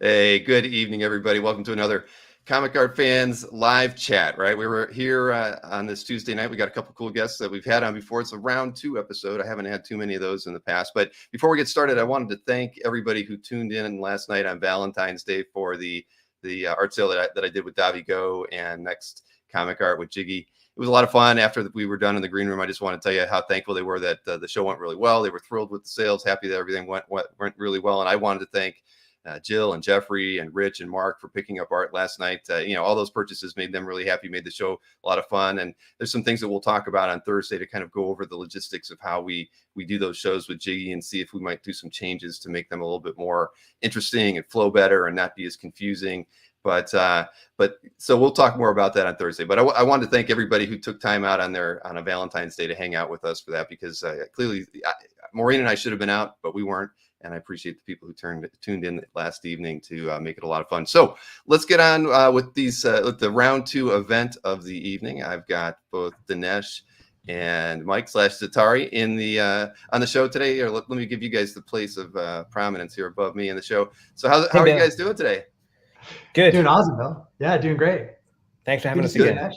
Hey, good evening, everybody. Welcome to another Comic Art Fans live chat, right? We were here on this Tuesday night. We got a couple cool guests that we've had on before. It's a round 2 episode. I haven't had too many of those in the past. But before we get started, I wanted to thank everybody who tuned in last night on Valentine's Day for the art sale that I did with Davi Go and Next Comic Art with Jiggy. It was a lot of fun. After we were done in the green room, I just want to tell you how thankful they were that the show went really well. They were thrilled with the sales, happy that everything went really well. And I wanted to thank Jill and Jeffrey and Rich and Mark for picking up art last night. All those purchases made them really happy, made the show a lot of fun. And there's some things that we'll talk about on Thursday to kind of go over the logistics of how we do those shows with Jiggy and see if we might do some changes to make them a little bit more interesting and flow better and not be as confusing. But so we'll talk more about that on Thursday. But I wanted to thank everybody who took time out on a Valentine's Day to hang out with us for that, because clearly Maureen and I should have been out, but we weren't. And I appreciate the people who tuned in last evening to make it a lot of fun. So let's get on with with the round 2 event of the evening. I've got both Dinesh and Mike / Xatari in the on the show today. Here, let me give you guys the place of prominence here above me in the show. So how are you guys doing today? Good. Doing awesome, Bill. Yeah, doing great. Thanks for having us again.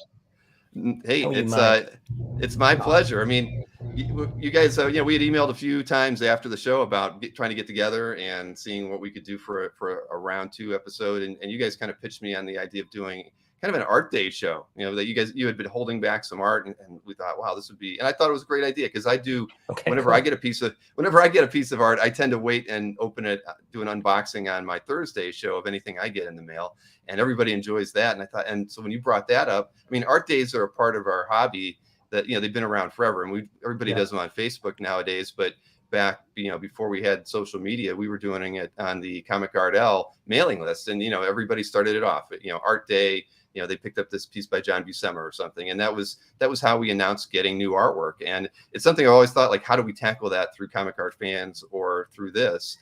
Hey, it's my pleasure. I mean, you guys, we had emailed a few times after the show about trying to get together and seeing what we could do for a round 2 episode, and you guys kind of pitched me on the idea of doing kind of an art day show. That you had been holding back some art, and we thought, wow, this would be. And I thought it was a great idea, because I do whenever I get a piece of art, I tend to wait and open it, do an unboxing on my Thursday show of anything I get in the mail, and everybody enjoys that. And I thought, and so when you brought that up, I mean, art days are a part of our hobby that they've been around forever, and everybody does them on Facebook nowadays, but back before we had social media, we were doing it on the Comic Art L mailing list, and everybody started it off art day. They picked up this piece by John Buscema or something, and that was how we announced getting new artwork. And it's something I always thought, like, how do we tackle that through Comic Art Fans or through this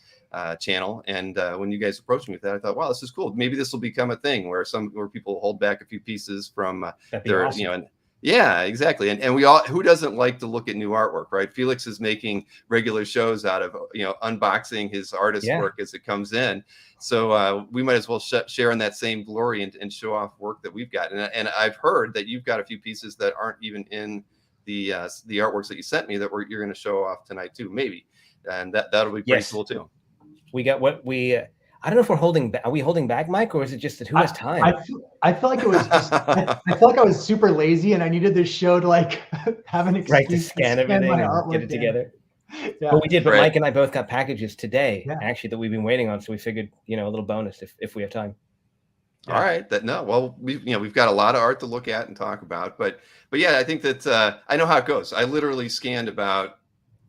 channel? And when you guys approached me with that, I thought, wow, this is cool. Maybe this will become a thing where people hold back a few pieces from their awesome. Yeah, exactly. And we all, who doesn't like to look at new artwork, right? Felix is making regular shows out of, unboxing his artist work as it comes in. So we might as well share in that same glory and show off work that we've got. And I've heard that you've got a few pieces that aren't even in the artworks that you sent me that you're going to show off tonight too, maybe. And that'll be pretty cool too. We got what we, I don't know if we're holding back. Are we holding back, Mike, or is it just that who has time? I feel like it was just, I feel like I was super lazy, and I needed this show to like have an excuse to scan everything and get it together. Yeah. But we did. But Mike and I both got packages today, actually, that we've been waiting on. So we figured, a little bonus if we have time. Yeah. All right. Well, we've got a lot of art to look at and talk about, but yeah, I think that I know how it goes. I literally scanned about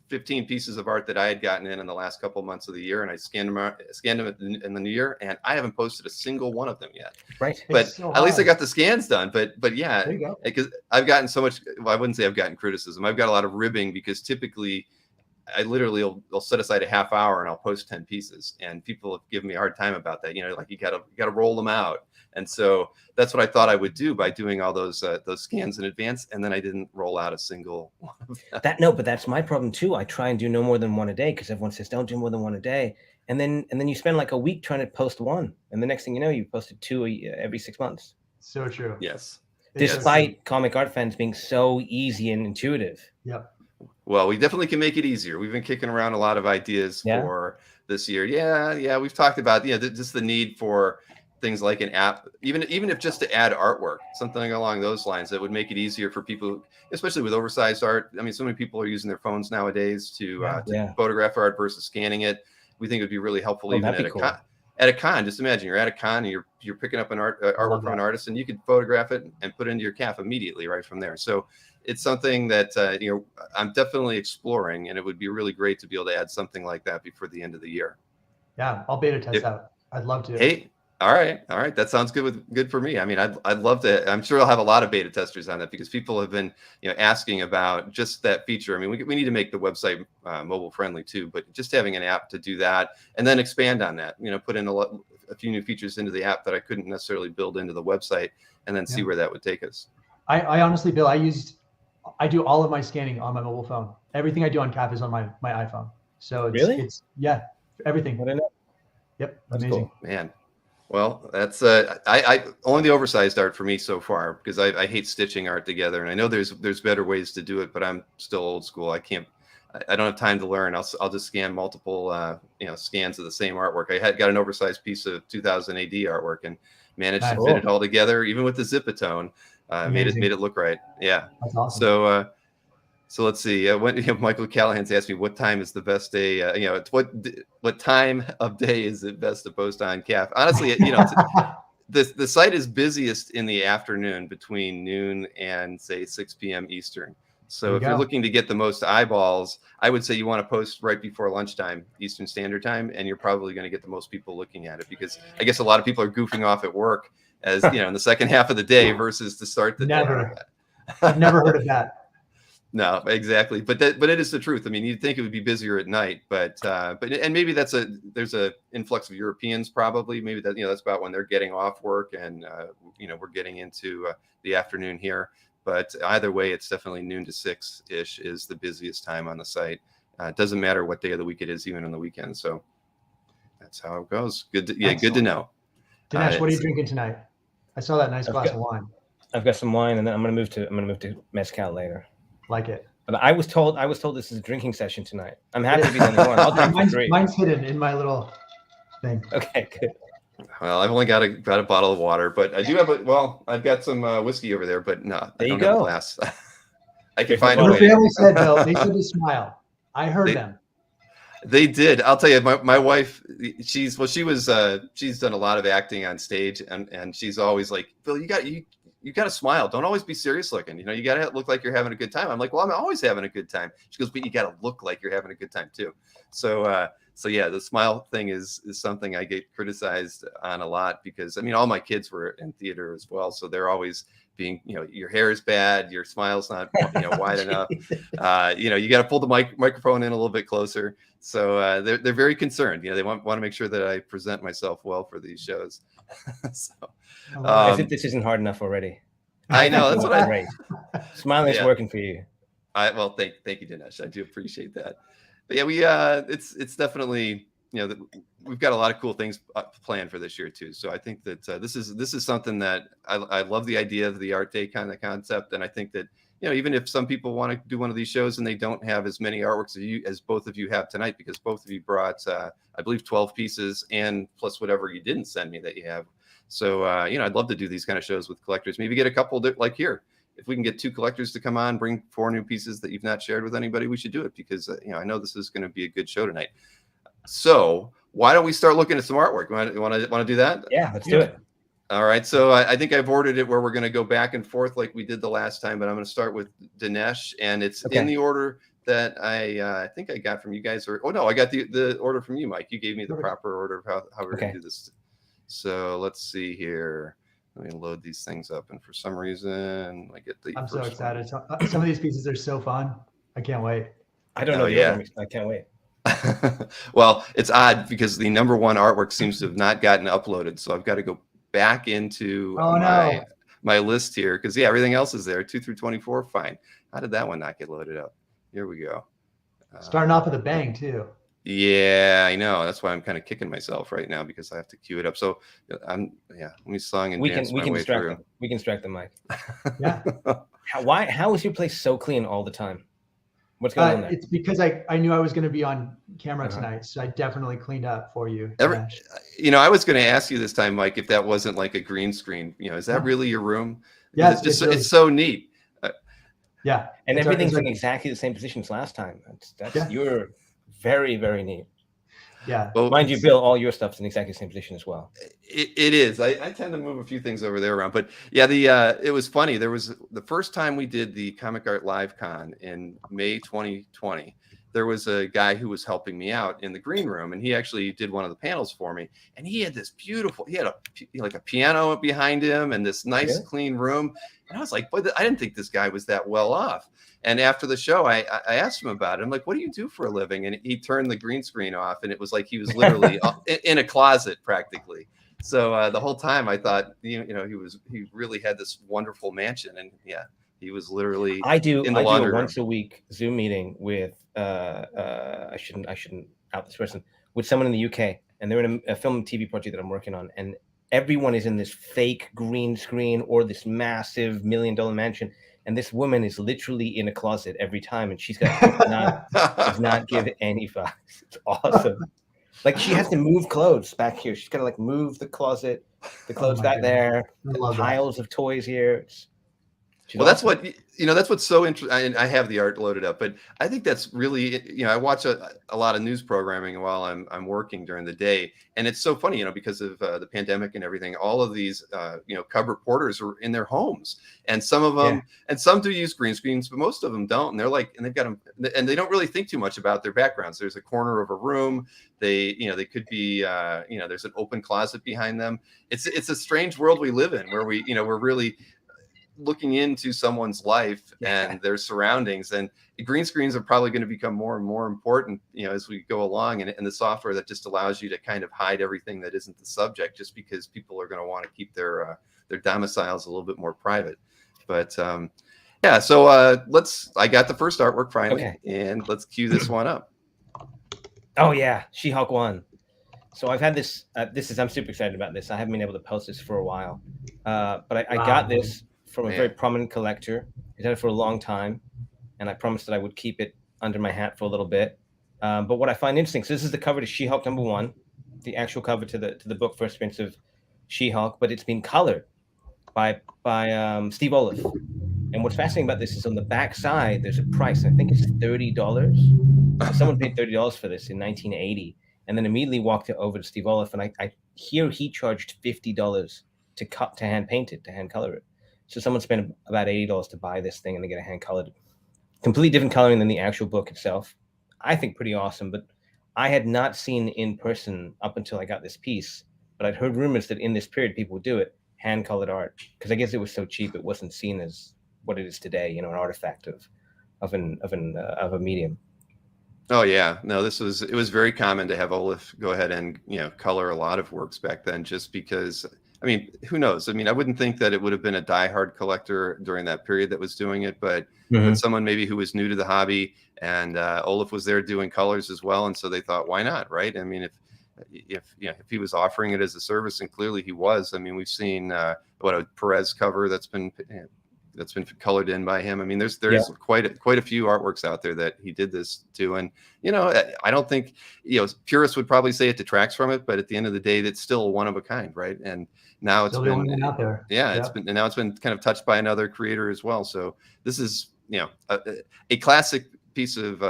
15 pieces of art that I had gotten in the last couple of months of the year, and I scanned them in the new year, and I haven't posted a single one of them yet. Right. But so at least I got the scans done. But yeah, because I've gotten so much. Well, I wouldn't say I've gotten criticism. I've got a lot of ribbing, because typically I literally will set aside a half hour and I'll post 10 pieces, and people have given me a hard time about that. Like you gotta roll them out. And so that's what I thought I would do by doing all those scans in advance, and then I didn't roll out a single one of them. But that's my problem too. I try and do no more than one a day, because everyone says don't do more than one a day, and then you spend like a week trying to post one, and the next thing you know, you posted 2 every 6 months. So true. Yes. Despite Comic Art Fans being so easy and intuitive. Yep. Well, we definitely can make it easier. We've been kicking around a lot of ideas for this year. Yeah. We've talked about just the need for things like an app, even if just to add artwork, something along those lines that would make it easier for people, especially with oversized art. I mean, so many people are using their phones nowadays to photograph art versus scanning it. We think it would be really helpful even at a con. Just imagine you're at a con and you're picking up an artwork from an artist, and you can photograph it and put it into your CAF immediately right from there. So it's something that I'm definitely exploring, and it would be really great to be able to add something like that before the end of the year. Yeah, I'll beta test out. I'd love to. Hey. All right. That sounds good for me. I mean, I'd love to. I'm sure I'll have a lot of beta testers on that, because people have been asking about just that feature. I mean, we need to make the website mobile friendly too, but just having an app to do that and then expand on that. Put in a few new features into the app that I couldn't necessarily build into the website, and then see where that would take us. I honestly, Bill, I do all of my scanning on my mobile phone. Everything I do on CAF is on my iPhone. So it's everything. What I know. Yep. That's amazing. Cool. Man. Well, that's I only the oversized art for me so far, because I hate stitching art together, and I know there's better ways to do it, but I'm still old school. I don't have time to learn. I'll just scan multiple scans of the same artwork. I got an oversized piece of 2000 AD artwork and managed to fit it all together, even with the Zipatone. Made it look right. Yeah. That's awesome. So let's see. Michael Callahan's asked me what time is the best day. What time of day is it best to post on CAF? Honestly, the site is busiest in the afternoon between noon and say 6 p.m. Eastern. So if you're looking to get the most eyeballs, I would say you want to post right before lunchtime Eastern Standard Time, and you're probably going to get the most people looking at it, because I guess a lot of people are goofing off at work as in the second half of the day versus to start the day. I've never heard of that. No, exactly. But it is the truth. I mean, you'd think it would be busier at night, but maybe there's a influx of Europeans probably. Maybe that's about when they're getting off work, and we're getting into the afternoon here. But either way, it's definitely noon to 6-ish is the busiest time on the site. It doesn't matter what day of the week it is, even on the weekend. So that's how it goes. Good to know. Dinesh, what are you drinking tonight? I saw that nice glass of wine. I've got some wine, and then I'm gonna move to mezcal later. Like it. But I was told this is a drinking session tonight. I'm happy to be the only one. I'll drink for free. Mine's hidden in my little thing. Okay, good. Well, I've only got a bottle of water, but I do have I've got some whiskey over there, but no, there I don't you have go. a glass. I can find a way. Your family said, Bill, they said to smile. I heard them. They did. I'll tell you, my wife, she's done a lot of acting on stage, and she's always like, Bill, you got to smile. Don't always be serious looking. You got to look like you're having a good time. I'm like, well, I'm always having a good time. She goes, but you got to look like you're having a good time too. So yeah, the smile thing is something I get criticized on a lot, because all my kids were in theater as well, so they're always being, your hair is bad, your smile's not wide enough. You got to pull the microphone in a little bit closer. So they're very concerned. They want to make sure that I present myself well for these shows. So as if this isn't hard enough already. I know, that's what great. Smiling is working for you. Well, thank you, Dinesh. I do appreciate that. But yeah, it's definitely, we've got a lot of cool things planned for this year too. So I think that this is something that I love, the idea of the art day kind of concept. And I think that, even if some people want to do one of these shows and they don't have as many artworks as both of you have tonight, because both of you brought, I believe, 12 pieces and plus whatever you didn't send me that you have. So, I'd love to do these kind of shows with collectors, maybe get a couple like here. If we can get 2 collectors to come on, bring 4 new pieces that you've not shared with anybody, we should do it, because I know this is going to be a good show tonight. So why don't we start looking at some artwork? You want to do that? Yeah, let's do it. All right. So I think I've ordered it where we're going to go back and forth like we did the last time, but I'm going to start with Dinesh, and it's in the order that I think I got from you guys. I got the order from you, Mike. You gave me the proper order of how we're going to do this. So let's see here. Let me load these things up, and for some reason, I get the. I'm so excited. Some of these pieces are so fun. I can't wait. I don't know. Yeah, I can't wait. Well, it's odd because the number 1 artwork seems to have not gotten uploaded, so I've got to go back into my list here, because everything else is there. 2 through 24, fine. How did that one not get loaded up? Here we go. Starting off with a bang too. Yeah, I know. That's why I'm kind of kicking myself right now, because I have to cue it up. So let me song and dance my way through. We can distract them, Mike. Yeah. How is your place so clean all the time? What's going on there? It's because I knew I was going to be on camera tonight, so I definitely cleaned up for you. I was going to ask you this time, Mike, if that wasn't like a green screen. Is that really your room? Yeah, it's so neat. Yeah, and everything's in exactly the same position as last time. You're very, very neat. Yeah. Well, mind you, Bill, all your stuff's in exactly the same position as well. It is. I tend to move a few things over there around, but yeah, it was funny. There was the first time we did the Comic Art Live Con in May 2020. There was a guy who was helping me out in the green room, and he actually did one of the panels for me. And he had this beautiful, a piano behind him and this nice clean room. And I was like, boy, I didn't think this guy was that well off. And after the show, I asked him about it. I'm like, what do you do for a living? And he turned the green screen off, and it was like he was literally in a closet practically. So the whole time I thought, he really had this wonderful mansion, and he was literally I do a once a week Zoom meeting with I shouldn't out this person, with someone in the UK, and they're in a film and TV project that I'm working on, and everyone is in this fake green screen or this massive $1 million mansion, and this woman is literally in a closet every time, and she's does not give any fucks. It's awesome. Like she has to move clothes back here. She's gotta like move the closet, the clothes back there, piles of toys here. Well, that's what, that's what's so interesting. I have the art loaded up, but I think that's really, I watch a lot of news programming while I'm working during the day. And it's so funny, because of the pandemic and everything, all of these, cub reporters are in their homes, and some of them, and some do use green screens, but most of them don't. And they're like, and they've got them, and they don't really think too much about their backgrounds. There's a corner of a room. They could be, there's an open closet behind them. It's a strange world we live in where we're really looking into someone's life and their surroundings, and the green screens are probably going to become more and more important as we go along, and the software that just allows you to kind of hide everything that isn't the subject, just because people are going to want to keep their domiciles a little bit more private. But so I got the first artwork finally, and let's cue this one up. Oh yeah, She-Hulk 1. So I've had this I'm super excited about this. I haven't been able to post this for a while, but I got this from a very prominent collector. He's had it for a long time, and I promised that I would keep it under my hat for a little bit. But what I find interesting, so this is the cover to She-Hulk #1, the actual cover to the book First Appearance of She-Hulk, but it's been colored by Steve Oliff. And what's fascinating about this is on the back side, there's a price. I think it's $30. Someone paid $30 for this in 1980, and then immediately walked it over to Steve Oliff, and I hear he charged $50 to hand paint it, to hand color it. So someone spent about $80 to buy this thing, and they get a hand colored, completely different coloring than the actual book itself. I think pretty awesome, but I had not seen in person up until I got this piece, but I'd heard rumors that in this period people would do it, hand colored art, because I guess it was so cheap it wasn't seen as what it is today, an artifact of a medium. Oh yeah, no, it was very common to have Oliff go ahead and color a lot of works back then, just because. I mean, who knows? I mean, I wouldn't think that it would have been a diehard collector during that period that was doing it, but someone maybe who was new to the hobby, and Oliff was there doing colors as well, and so they thought, why not, right? I mean, if he was offering it as a service, and clearly he was. I mean, we've seen a Perez cover that's been colored in by him. I mean, there's quite a few artworks out there that he did this to, and I don't think purists would probably say it detracts from it, but at the end of the day, it's still one of a kind, right? And now it's been out there. It's been kind of touched by another creator as well. So this is a classic piece of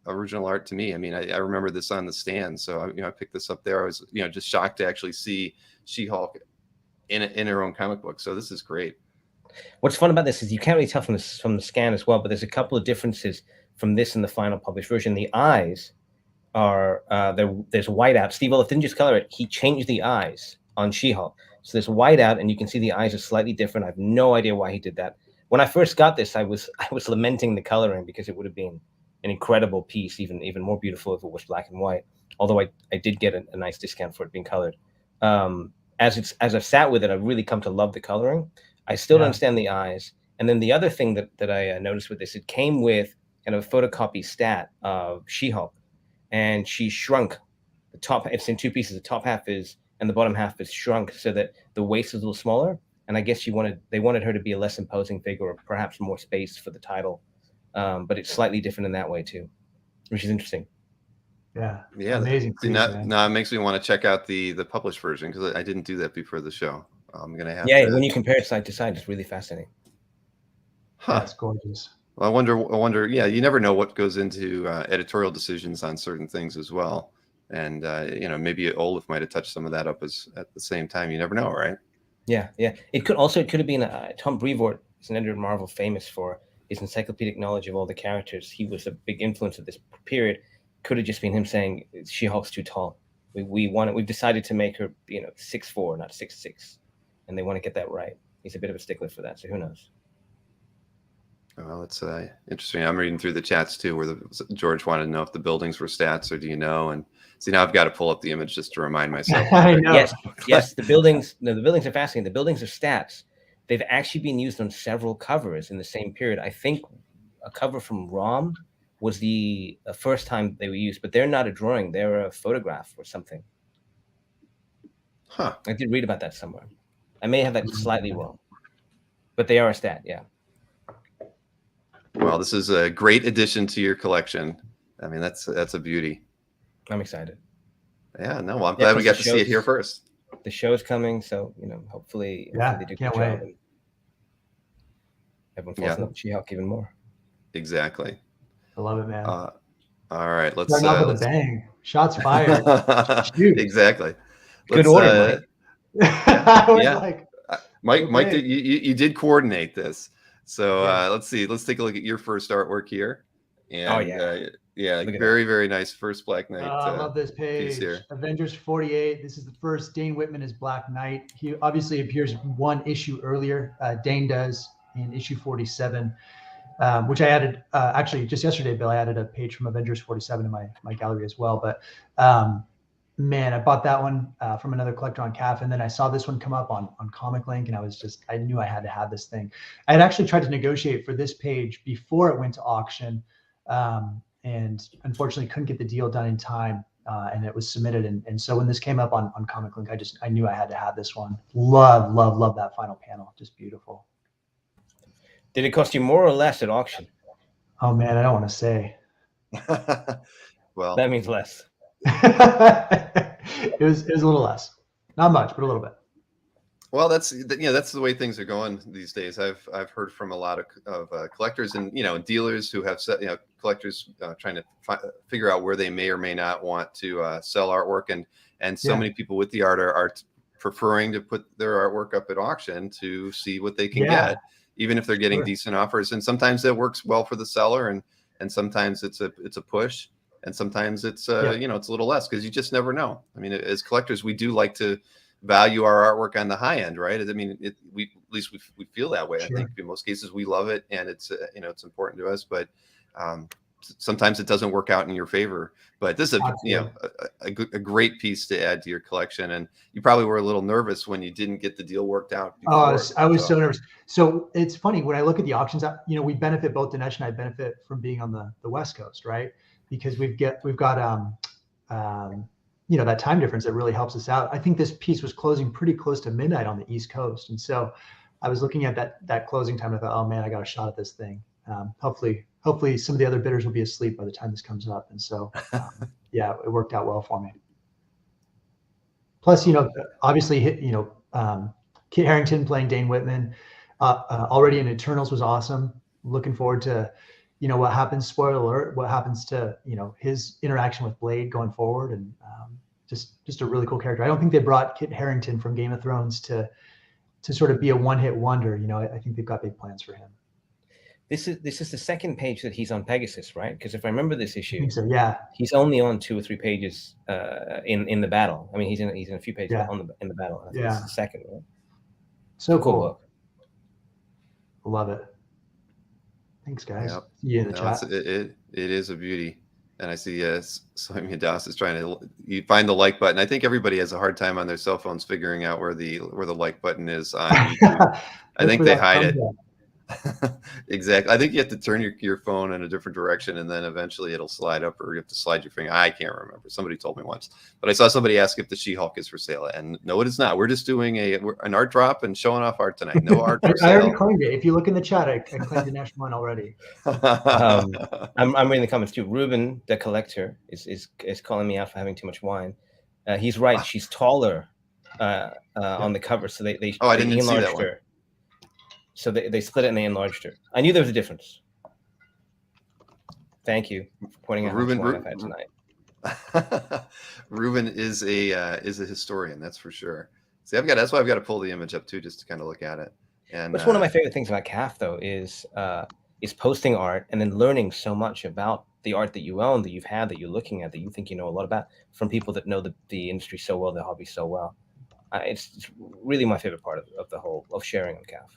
original art to me. I mean, I remember this on the stand, so I picked this up there. I was just shocked to actually see She-Hulk in her own comic book. So this is great. What's fun about this is you can't really tell from the scan as well, but there's a couple of differences from this and the final published version. The eyes are there's whiteout. Steve Oliff didn't just color it; he changed the eyes on She-Hulk. So there's whiteout, and you can see the eyes are slightly different. I have no idea why he did that. When I first got this, I was lamenting the coloring, because it would have been an incredible piece, even more beautiful if it was black and white. Although I did get a nice discount for it being colored. As I've sat with it, I've really come to love the coloring. I still don't understand the eyes. And then the other thing that I noticed with this, it came with kind of a photocopy stat of She-Hulk, and she shrunk. The top, it's in two pieces. The top half is, and the bottom half is shrunk, so that the waist is a little smaller. And I guess they wanted her to be a less imposing figure, or perhaps more space for the title. But it's slightly different in that way too, which is interesting. Yeah, amazing. Now it makes me want to check out the published version, because I didn't do that before the show. I'm gonna have. Yeah, when you compare it side to side, it's really fascinating. That's gorgeous. Well, I wonder. Yeah, you never know what goes into editorial decisions on certain things as well, and maybe Oliff might have touched some of that up at the same time. You never know, right? Yeah. It could have been Tom Brevoort is an editor at Marvel, famous for his encyclopedic knowledge of all the characters. He was a big influence of this period. Could have just been him saying She-Hulk's too tall. We've decided to make her 6'4", not 6'6", and they want to get that right. He's a bit of a stickler for that, so who knows? Well, it's interesting. I'm reading through the chats too, where George wanted to know if the buildings were stats, or do you know? And see, now I've got to pull up the image just to remind myself. I know. Yes. The buildings are fascinating. The buildings are stats. They've actually been used on several covers in the same period. I think a cover from ROM was the first time they were used, but they're not a drawing; they're a photograph or something. Huh. I did read about that somewhere. I may have that slightly wrong, but they are a stat. Yeah. Well, this is a great addition to your collection. I mean, that's a beauty. I'm excited. Yeah, no, well, I'm glad we got to see it here first. The show's coming, so hopefully they do a good job. And everyone falls in love with She-Hulk even more. Exactly. I love it, man. All right, let's start off with a bang. Shots fired. Exactly. Good order, Mike. Mike, you did coordinate this. So let's see. Let's take a look at your first artwork here. And, very, very nice first Black Knight. I love this page. Here. Avengers 48. This is the first Dane Whitman as Black Knight. He obviously appears one issue earlier. Dane does in issue 47, which I added actually just yesterday, Bill. I added a page from Avengers 47 in my gallery as well. But man, I bought that one from another collector on CAF, and then I saw this one come up on Comic Link, and I knew I had to have this thing. I had actually tried to negotiate for this page before it went to auction, and unfortunately couldn't get the deal done in time, and it was submitted. And so when this came up on Comic Link, I knew I had to have this one. Love that final panel, just beautiful. Did it cost you more or less at auction? Oh man, I don't want to say. Well, that means less. it was a little less, not much, but a little bit. Well, that's the way things are going these days. I've heard from a lot of collectors and dealers who have collectors trying to figure out where they may or may not want to sell artwork, and so many people with the art are preferring to put their artwork up at auction to see what they can get, even if they're getting decent offers. And sometimes that works well for the seller, and sometimes it's a push. And sometimes it's it's a little less, because you just never know. I mean, as collectors, we do like to value our artwork on the high end, right? I mean, at least we feel that way. Sure. I think in most cases we love it, and it's it's important to us. But sometimes it doesn't work out in your favor. But this is a great piece to add to your collection. And you probably were a little nervous when you didn't get the deal worked out before. I was so nervous. So it's funny when I look at the auctions. We benefit, both Dinesh and I benefit from being on the West Coast, right? Because we've got that time difference that really helps us out. I think this piece was closing pretty close to midnight on the East Coast, and so I was looking at that closing time. I thought, oh man, I got a shot at this thing. Hopefully some of the other bidders will be asleep by the time this comes up, and so it worked out well for me. Plus, obviously, Kit Harington playing Dane Whitman already in Eternals was awesome. Looking forward to what happens, spoiler alert, what happens to, his interaction with Blade going forward, and just a really cool character. I don't think they brought Kit Harington from Game of Thrones to sort of be a one-hit wonder. I think they've got big plans for him. This is the second page that he's on Pegasus, right? Because if I remember this issue, I think so, yeah. He's only on 2 or 3 pages in the battle. I mean, he's in a few pages in the battle. I think it's the second, right? So cool. Book. Love it. Thanks, guys. Yep. See you in the chat. It is a beauty. And I see Sonia Das is trying to find the like button. I think everybody has a hard time on their cell phones figuring out where the like button is on YouTube. I think they hide it. Exactly. I think you have to turn your phone in a different direction, and then eventually it'll slide up, or you have to slide your finger. I can't remember. Somebody told me once, but I saw somebody ask if the She-Hulk is for sale, and no, it is not. We're just doing an art drop and showing off art tonight. No art for sale. I already claimed it. If you look in the chat, I claimed Dinesh one already. I'm reading the comments too. Ruben, the collector, is calling me out for having too much wine. He's right. She's taller on the cover, so they I didn't see enlarged that one. her. So they split it and they enlarged her. I knew there was a difference. Thank you for pointing out Ruben, how much wine I've had tonight. Ruben is a historian, that's for sure. See, that's why I've got to pull the image up too, just to kind of look at it. And that's one of my favorite things about CAF, though, is posting art and then learning so much about the art that you own, that you've had, that you're looking at, that you think you know a lot about, from people that know the industry so well, the hobby so well. It's really my favorite part of the whole of sharing on CAF.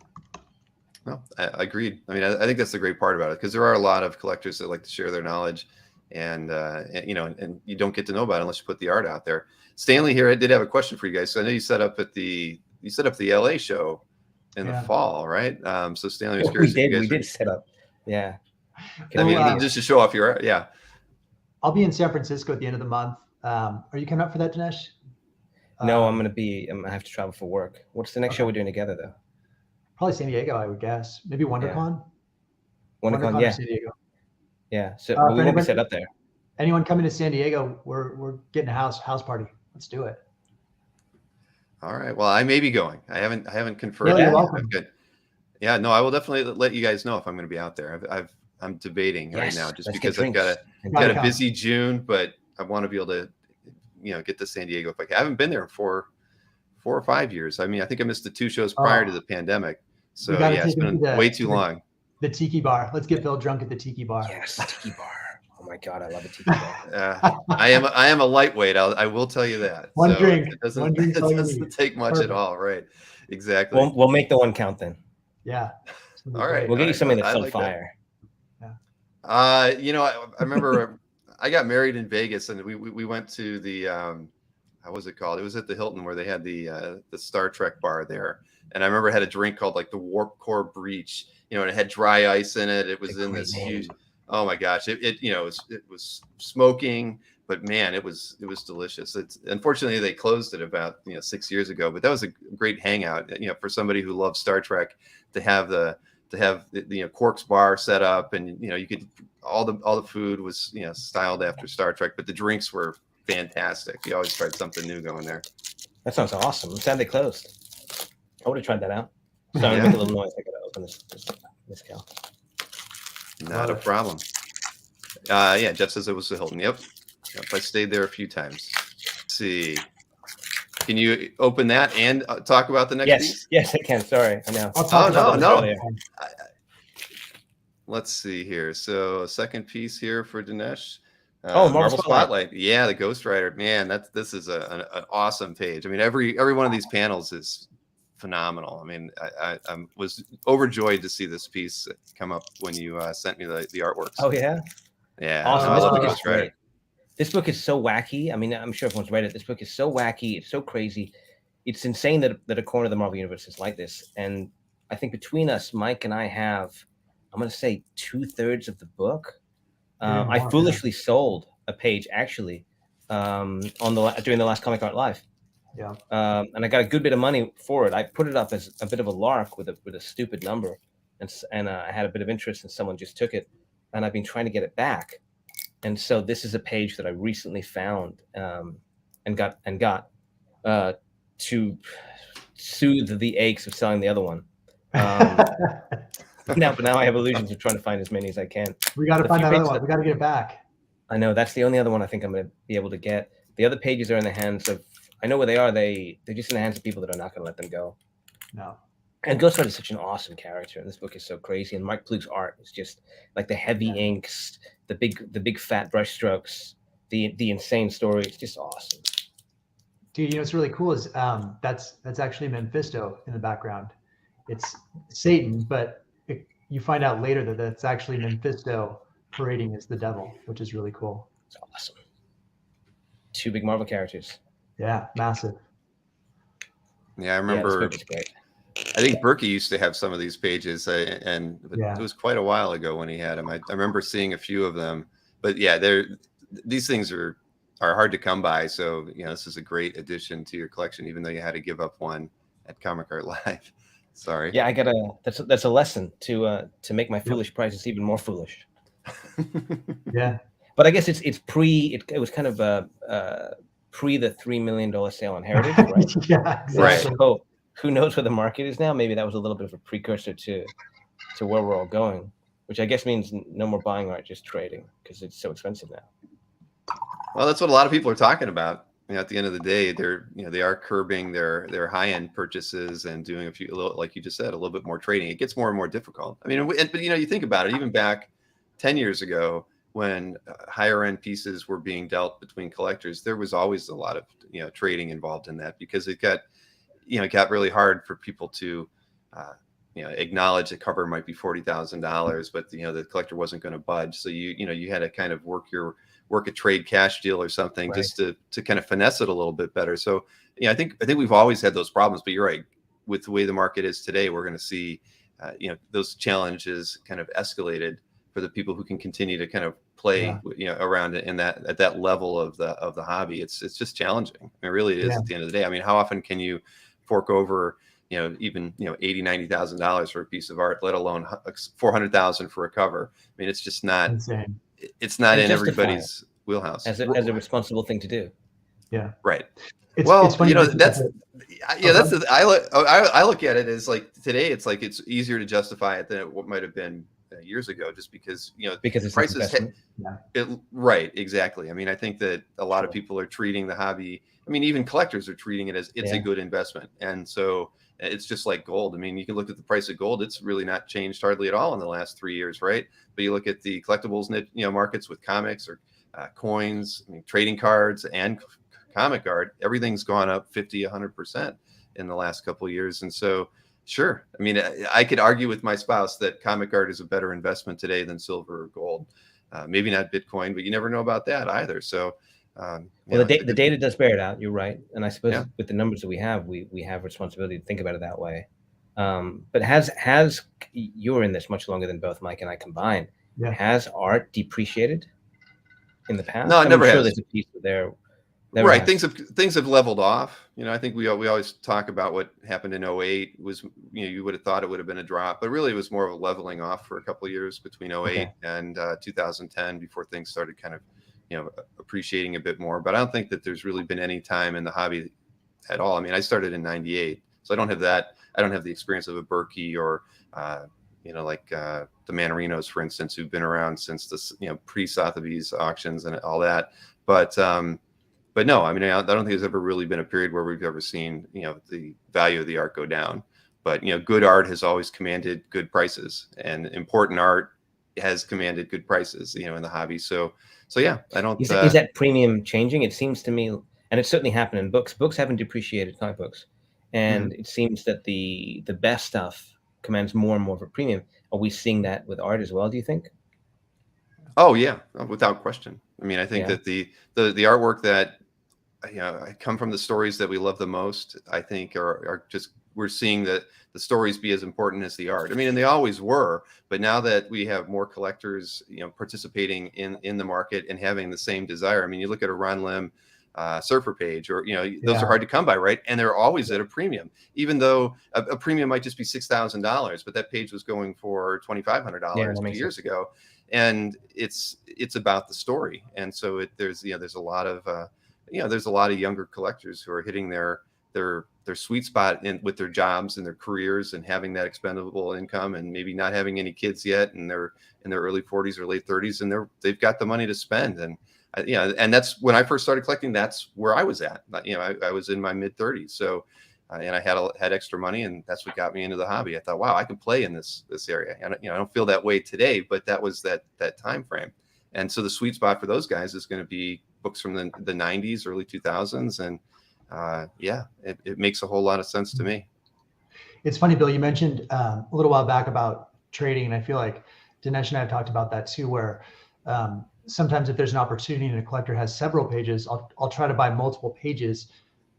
No, I agreed. I mean, I think that's the great part about it, because there are a lot of collectors that like to share their knowledge, and you don't get to know about it unless you put the art out there. Stanley here, I did have a question for you guys. So I know you set up the LA show in the fall, right? So Stanley was curious. We did set up. Yeah. I mean, just to show off your art. Yeah. I'll be in San Francisco at the end of the month. Are you coming up for that, Dinesh? No, I'm gonna have to travel for work. What's the next show we're doing together though? Probably San Diego, I would guess. Maybe WonderCon. WonderCon, or yeah. San Diego. Yeah. So but we won't be set up there. Anyone coming to San Diego, we're getting a house party. Let's do it. All right. Well, I may be going. I haven't confirmed. Yeah, you're welcome. Good. Yeah, no, I will definitely let you guys know if I'm going to be out there. I'm debating right now just because I've got a busy June, but I want to be able to, get to San Diego if I can. I haven't been there in 4 or 5 years. I mean, I think I missed the 2 shows prior to the pandemic. So yeah, it's been way too long. The Tiki Bar. Let's get Bill drunk at the Tiki Bar. Yes, Tiki Bar. Oh my God, I love a Tiki Bar. I am a lightweight. I will tell you that. One drink. It doesn't take much at all. Right. Exactly. We'll make the one count then. Yeah. All right. We'll get you something that's on fire. Yeah. I remember I got married in Vegas, and we went to the how was it called? It was at the Hilton where they had the Star Trek bar there, and I remember I had a drink called like the Warp Core Breach. And it had dry ice in it. It was in this huge. Oh my gosh! It was smoking, but man, it was delicious. It's unfortunately they closed it about 6 years ago, but that was a great hangout. For somebody who loves Star Trek, to have the Quark's bar set up, and you could all the food was styled after Star Trek, but the drinks were fantastic. You always tried something new going there. That sounds awesome. I'm sad they closed. I would have tried that out. Sorry, make a little noise. I gotta open this cow. Not a problem. Yeah, Jeff says it was the Hilton. Yep. I stayed there a few times. Let's see. Can you open that and talk about the next piece? Yes, I can. Sorry, I know. No. Let's see here. So a second piece here for Dinesh. Marvel Spotlight. Yeah, the Ghost Rider. Man, this is an awesome page. I mean, every one of these panels is phenomenal. I mean, I was overjoyed to see this piece come up when you sent me the artwork. Oh yeah, awesome. I love the Ghost Rider. This book is so wacky. I mean, I'm sure everyone's read it. This book is so wacky. It's so crazy. It's insane that a corner of the Marvel universe is like this. And I think between us, Mike and I have, I'm going to say 2/3 of the book. I foolishly sold a page actually during the last Comic Art Live. Yeah. And I got a good bit of money for it. I put it up as a bit of a lark with a stupid number, and I had a bit of interest, and someone just took it, and I've been trying to get it back. And so this is a page that I recently found and got to soothe the aches of selling the other one. But now I have illusions of trying to find as many as I can. We got to find that other one. We got to get it back. I know that's the only other one I think I'm going to be able to get. The other pages are in the hands of. I know where they are. They're just in the hands of people that are not going to let them go. No. And Ghost Rider is such an awesome character, and this book is so crazy. And Mike Ploog's art is just like the heavy inks, the big fat brush strokes, the insane story. It's just awesome. Dude, what's really cool is that's actually Mephisto in the background. It's Satan, but you find out later that that's actually Mephisto parading as the devil, which is really cool. It's awesome. 2 big Marvel characters. Yeah, massive. Yeah, I remember. I think Berkey used to have some of these pages, it was quite a while ago when he had them. I remember seeing a few of them, but yeah, these things are hard to come by. So this is a great addition to your collection, even though you had to give up one at Comic Art Live. Sorry. Yeah, I gotta. That's a lesson to make my foolish prices even more foolish. Yeah, but I guess it's pre. It was kind of pre the $3 million sale on Heritage, right? Yeah, exactly. Right. So who knows where the market is now? Maybe that was a little bit of a precursor to where we're all going, which I guess means no more buying art, just trading, because it's so expensive now. Well, that's what a lot of people are talking about. At the end of the day, they are curbing their high-end purchases and doing a little, like you just said, a little bit more trading. It gets more and more difficult. I mean, but you think about it, even back 10 years ago, when higher end pieces were being dealt between collectors, there was always a lot of trading involved in that, because it got really hard for people to acknowledge the cover might be $40,000, but the collector wasn't going to budge. So you had to kind of work a trade cash deal or something, right, just to kind of finesse it a little bit better. So I think we've always had those problems, but you're right, with the way the market is today, we're going to see those challenges kind of escalated for the people who can continue to kind of play, around it in that, at that level of the hobby. It's just challenging. I mean, it really is at the end of the day. I mean, how often can you fork over, even, $80,000-$90,000 for a piece of art, let alone $400,000 for a cover? I mean, it's just not, insane. It's not in everybody's wheelhouse as a responsible thing to do. Yeah. Right. It's I funny look at it as like today, it's like it's easier to justify it than it might have been years ago, just because because it's prices right, exactly. I mean, I think that a lot of people are treating the hobby, I mean, even collectors are treating it as it's a good investment. And so it's just like gold. I mean, you can look at the price of gold, it's really not changed hardly at all in the last 3 years, right? But you look at the collectibles markets with comics or coins, trading cards and comic art, everything's gone up 50-100% in the last couple of years. And so sure, I mean, I could argue with my spouse that comic art is a better investment today than silver or gold. Maybe not Bitcoin, but you never know about that either. So the data does bear it out. You're right. And I suppose with the numbers that we have responsibility to think about it that way. But has you're in this much longer than both Mike and I combined. Has art depreciated in the past? No, it never has. There's a piece there. Right. Things have leveled off. I think we always talk about what happened in 2008 was, you would have thought it would have been a drop, but really it was more of a leveling off for a couple of years between 2008 and 2010 before things started kind of, appreciating a bit more. But I don't think that there's really been any time in the hobby at all. I mean, I started in 98, so I don't have that. I don't have the experience of a Berkey or, like the Manarinos, for instance, who've been around since the, pre-Sotheby's auctions and all that. But no, I mean, I don't think there's ever really been a period where we've ever seen, the value of the art go down. But, good art has always commanded good prices, and important art has commanded good prices, in the hobby. So yeah, I don't. Is that premium changing? It seems to me, and it's certainly happened in books. Books haven't depreciated, comic books, and it seems that the best stuff commands more and more of a premium. Are we seeing that with art as well, do you think? Oh yeah, without question. I mean, I think that the artwork that come from the stories that we love the most, I think are just, we're seeing that the stories be as important as the art. I mean, and they always were, but now that we have more collectors, participating in the market and having the same desire. I mean, you look at a Ron Lim surfer page, or those are hard to come by, right? And they're always at a premium, even though a premium might just be $6,000, but that page was going for $2,500 2 years ago. And it's about the story. And so there's a lot of there's a lot of younger collectors who are hitting their sweet spot with their jobs and their careers and having that expendable income, and maybe not having any kids yet, and they're in their early 40s or late 30s, and they've got the money to spend. And and that's when I first started collecting. That's where I was at. I was in my mid 30s, so and I had extra money, and that's what got me into the hobby. I thought, wow, I can play in this area. And I don't feel that way today, but that was that time frame. And so the sweet spot for those guys is going to be books from the 90s, early 2000s. And it makes a whole lot of sense to me. It's funny, Bill, you mentioned a little while back about trading. And I feel like Dinesh and I have talked about that too, where sometimes if there's an opportunity and a collector has several pages, I'll try to buy multiple pages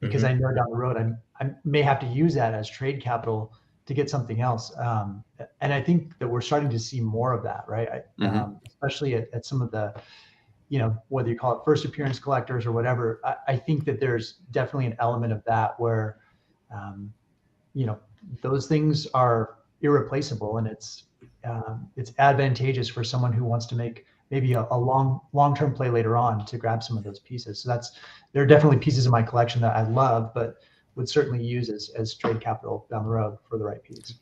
because I know down the road I may have to use that as trade capital to get something else. And I think that we're starting to see more of that, right? Especially at some of the, whether you call it first appearance collectors or whatever. I think that there's definitely an element of that where, those things are irreplaceable, and it's advantageous for someone who wants to make maybe a long-term play later on to grab some of those pieces. So there are definitely pieces of my collection that I love, but would certainly use as trade capital down the road for the right piece.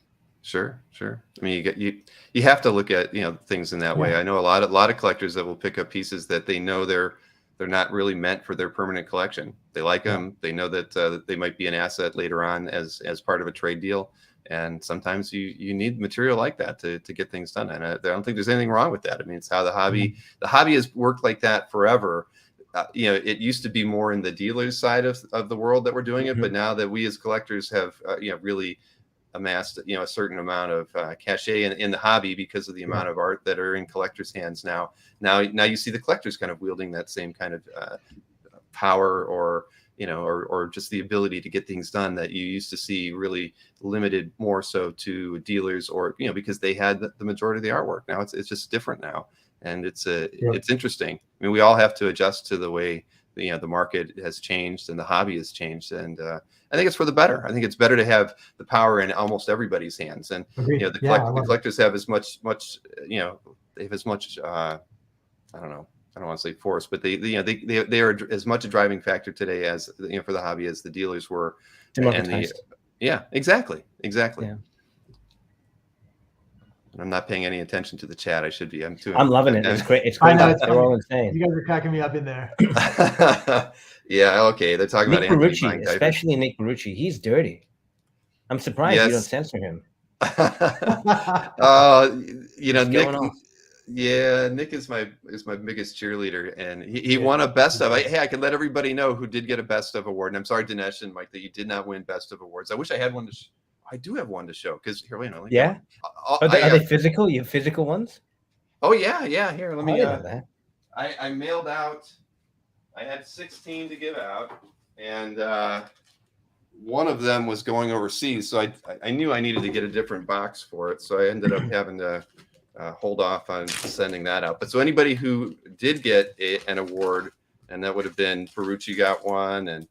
Sure. I mean, you have to look at things in that way. I know a lot of collectors that will pick up pieces that they know they're not really meant for their permanent collection. They like them. They know that they might be an asset later on as part of a trade deal. And sometimes you need material like that to get things done. And I don't think there's anything wrong with that. I mean, it's how the hobby has worked like that forever. It used to be more in the dealers side of the world that we're doing it, but now that we as collectors have really amassed a certain amount of cachet in the hobby because of the amount of art that are in collectors' hands now you see the collectors kind of wielding that same kind of power or just the ability to get things done that you used to see really limited more so to dealers or because they had the majority of the artwork. Now it's just different now. and it's interesting. I mean, we all have to adjust to the way the market has changed and the hobby has changed, and I think it's for the better. I think it's better to have the power in almost everybody's hands, and the collectors have as much they have as much I don't want to say force, but they are as much a driving factor today as for the hobby as the dealers were. Exactly. Yeah. And I'm not paying any attention to the chat. I should be. I'm loving it. It's great. It's great. They're all insane. You guys are cracking me up in there. Yeah. Okay. They're talking Nick about Barucci, especially Nick Barucci. He's dirty. I'm surprised you don't censor him. Nick. Yeah, Nick is my biggest cheerleader, and he won a best of. I can let everybody know who did get a best of award. And I'm sorry, Dinesh and Mike, that you did not win best of awards. I wish I had one to. I do have one to show because here, yeah. Are they physical? You have physical ones? Oh yeah. Here, let me. I mailed out. I had 16 to give out, and one of them was going overseas, so I knew I needed to get a different box for it, so I ended up having to hold off on sending that out. But so anybody who did get an award, and that would have been Barucci got one, and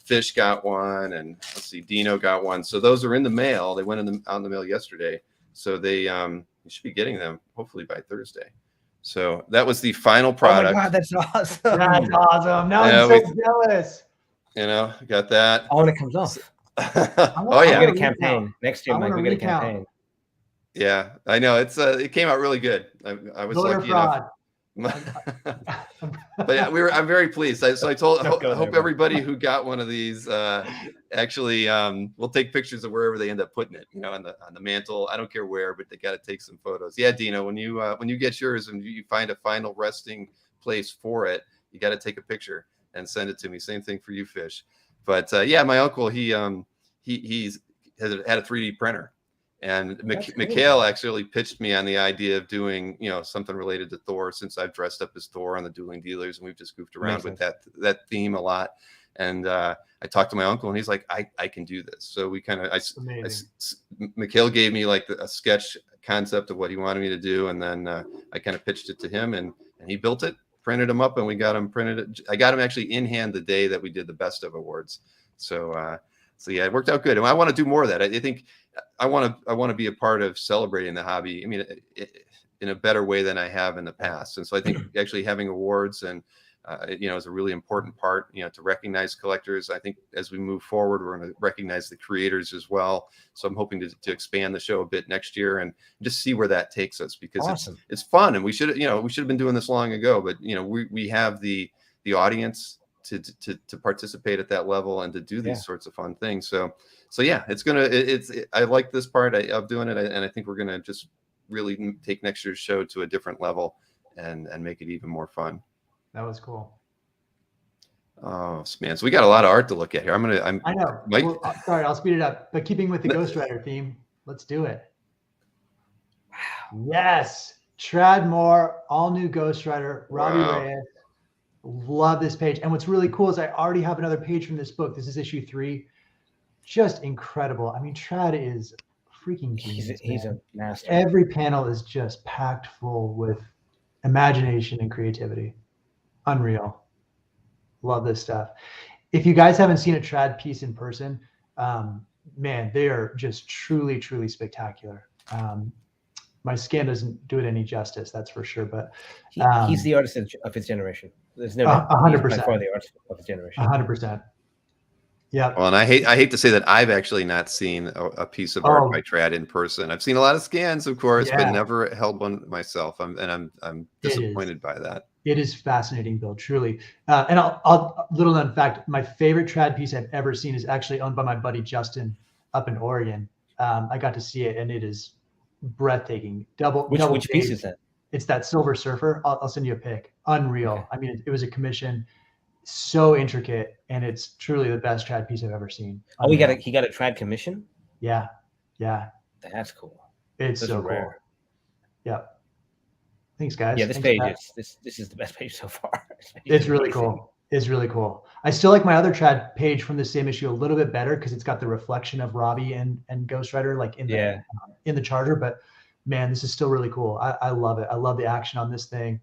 Fish got one, and let's see, Dino got one. So those are in the mail. They went out in the mail yesterday, so they you should be getting them hopefully by Thursday. So that was the final product. Oh my God, that's awesome! That's awesome. Now I'm so jealous. Got that. Oh, when it comes off. Oh yeah, we get a campain next year, Mike. We get a campaign. Yeah, I know. It came out really good. I was lucky enough. But yeah, I'm very pleased. I hope everybody who got one of these actually will take pictures of wherever they end up putting it. On the mantle. I don't care where, but they got to take some photos. Yeah, Dino, when you get yours and you find a final resting place for it, you got to take a picture and send it to me. Same thing for you, Fish. But my uncle he's had a 3D printer. And Mikhail actually pitched me on the idea of doing, something related to Thor, since I've dressed up as Thor on the Dueling Dealers, and we've just goofed around with that theme a lot. And I talked to my uncle, and he's like, I can do this. So we kind of, Mikhail gave me like a sketch concept of what he wanted me to do, and then I kind of pitched it to him, and he built it, printed them up, and we got him printed. I got him actually in hand the day that we did the Best of Awards. So yeah, it worked out good, and I want to do more of that. I think I want to be a part of celebrating the hobby. I mean, in a better way than I have in the past. And so I think actually having awards and is a really important part. To recognize collectors. I think as we move forward, we're going to recognize the creators as well. So I'm hoping to expand the show a bit next year and just see where that takes us, because it's fun, and we should have been doing this long ago. But we have the audience to participate at that level and to do these sorts of fun things. So yeah, I like this part of doing it, and I think we're gonna just really take next year's show to a different level and make it even more fun. That was cool. Oh man, so we got a lot of art to look at here. I know. Mike? Well, sorry, I'll speed it up. But keeping with the Ghost Rider theme, let's do it. Wow. Yes, Trad Moore, all new Ghost Rider, Robbie Reyes. Love this page. And what's really cool is I already have another page from this book. This is issue 3. Just incredible. I mean, Trad is freaking genius. He's a master. Every panel is just packed full with imagination and creativity. Unreal. Love this stuff. If you guys haven't seen a Trad piece in person, man, they are just truly, truly spectacular. My skin doesn't do it any justice, that's for sure. But he's the artist of his generation. There's never 100% for the artist of his generation. 100%. Yeah. Well, and I hate to say that I've actually not seen a piece of art by Trad in person. I've seen a lot of scans, of course, but never held one myself. I'm disappointed by that. It is fascinating, Bill, truly. And I'll little known fact, my favorite Trad piece I've ever seen is actually owned by my buddy Justin up in Oregon. I got to see it, and it is breathtaking. Which piece is that? It's that Silver Surfer. I'll send you a pic. Unreal. Okay. I mean, it was a commission, so intricate, and it's truly the best Trad piece I've ever seen. Oh, he got a Trad commission? Yeah. That's cool. It's so rare. Cool. Yep. Thanks, guys. Yeah, this page is the best page so far. It's really cool. It's really cool. I still like my other Trad page from the same issue a little bit better because it's got the reflection of Robbie and Ghost Rider like in the Charger. But man, this is still really cool. I love it. I love the action on this thing.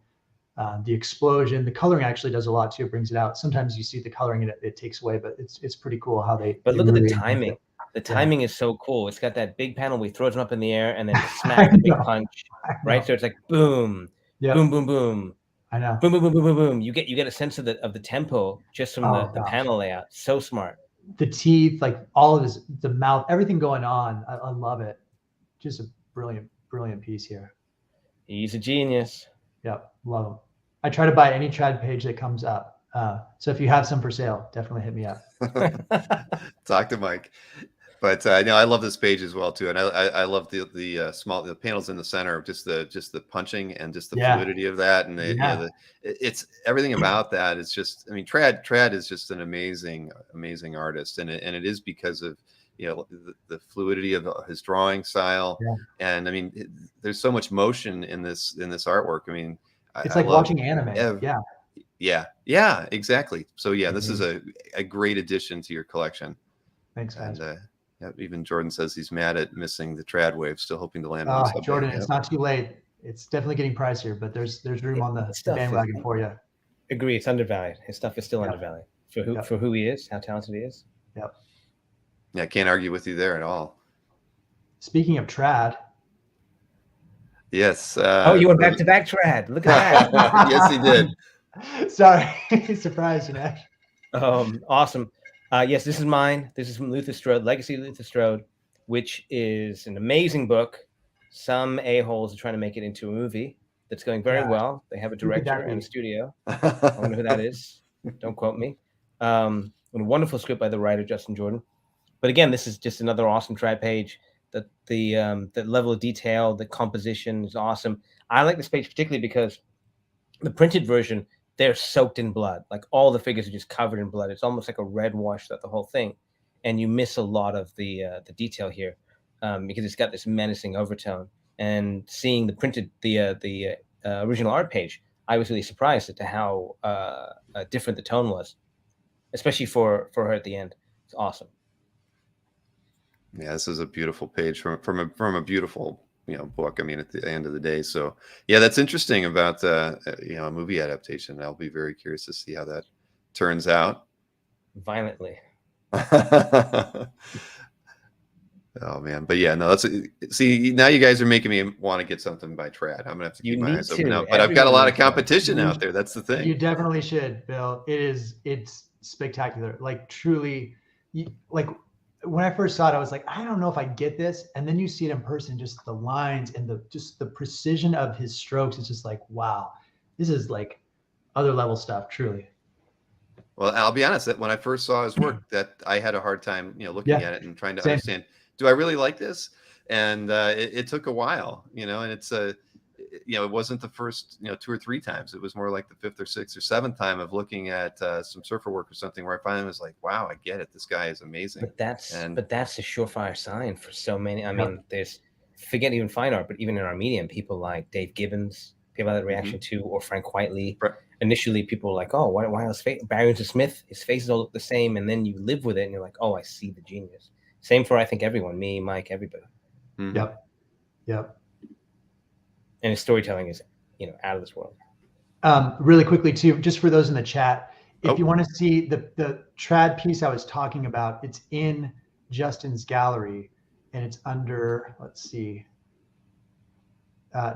The explosion, the coloring actually does a lot too. It brings it out. Sometimes you see the coloring and it takes away, but it's pretty cool how they. But look really at the timing. The timing is so cool. It's got that big panel where he throws them up in the air and then smack the big punch, right? So it's like boom, boom, boom, boom. I know. Boom, boom, boom, boom, boom, boom. You get a sense of the tempo just from the panel layout. So smart. The teeth, like all of the mouth, everything going on. I love it. Just a brilliant piece here. He's a genius. Yep, love him. I try to buy any trad page that comes up. So if you have some for sale, definitely hit me up. Talk to Mike. But I love this page as well too, and I love the panels in the center, just the punching and just the fluidity of that, and it's everything about that is just. I mean, Trad is just an amazing artist, and it is because of the fluidity of his drawing style, and I mean, there's so much motion in this artwork. I mean, it's like watching anime. Yeah, exactly. So this is a great addition to your collection. Thanks, guys. And, even Jordan says he's mad at missing the trad wave, still hoping to land on something. Jordan, it's not too late. It's definitely getting pricier, but there's room on the bandwagon for you. Agree, it's undervalued. His stuff is still undervalued for who he is, how talented he is. Yep. Yeah, I can't argue with you there at all. Speaking of trad. Yes. You went back to back trad. Look at that. Yes, he did. Sorry, surprised, Dinesh. Awesome. Yes, this is mine. This is from Luther Strode, Legacy Luther Strode, which is an amazing book. Some a-holes are trying to make it into a movie that's going very well. They have a director and a studio. I wonder who that is. Don't quote me. A wonderful script by the writer, Justin Jordan. But again, this is just another awesome trad page. The level of detail, the composition is awesome. I like this page particularly because the printed version, they're soaked in blood. Like all the figures are just covered in blood. It's almost like a red wash throughout the whole thing, and you miss a lot of the detail here because it's got this menacing overtone. And seeing the original art page, I was really surprised as to how different the tone was, especially for her at the end. It's awesome. Yeah, this is a beautiful page from a beautiful book. I mean, at the end of the day. So yeah, that's interesting about a movie adaptation. I'll be very curious to see how that turns out. Violently. Oh man, but yeah, no, see, now you guys are making me want to get something by trad. I'm gonna have to keep my eyes open now, but I've got a lot of competition out there. That's the thing. You definitely should, Bill. It's spectacular. Like truly, when I first saw it, I was like, I don't know if I get this. And then you see it in person, just the lines and the precision of his strokes. It's just like, wow, this is like other level stuff, truly. Well, I'll be honest, that when I first saw his work, that I had a hard time, looking at it and trying to understand, do I really like this? And it took a while, and it's it wasn't the first, 2 or 3 times. It was more like the 5th or 6th or 7th time of looking at some surfer work or something where I finally was like, wow, I get it. This guy is amazing. But that's a surefire sign for so many. I mean, there's, forget even fine art, but even in our medium, people like Dave Gibbons, people had that reaction to, or Frank Whiteley. Right. Initially, people were like, oh, why is Barry Smith? His faces all look the same. And then you live with it and you're like, oh, I see the genius. Same for, I think, everyone, me, Mike, everybody. Mm-hmm. Yep. And his storytelling is, out of this world. Really quickly too, just for those in the chat, if you want to see the trad piece I was talking about, it's in Justin's gallery, and it's under, let's see,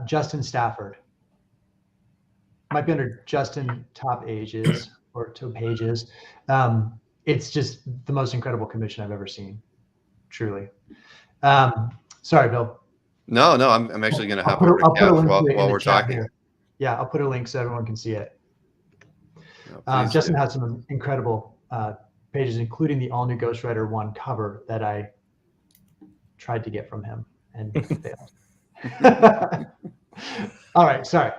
Justin Stafford. Might be under Justin Top Ages or Top Pages. It's just the most incredible commission I've ever seen, truly. Sorry, Bill. No, I'm actually going to hop over to CAF while we're talking. Here. Yeah, I'll put a link so everyone can see it. Justin has some incredible pages, including the all-new Ghost Rider 1 cover that I tried to get from him and failed. All right, sorry.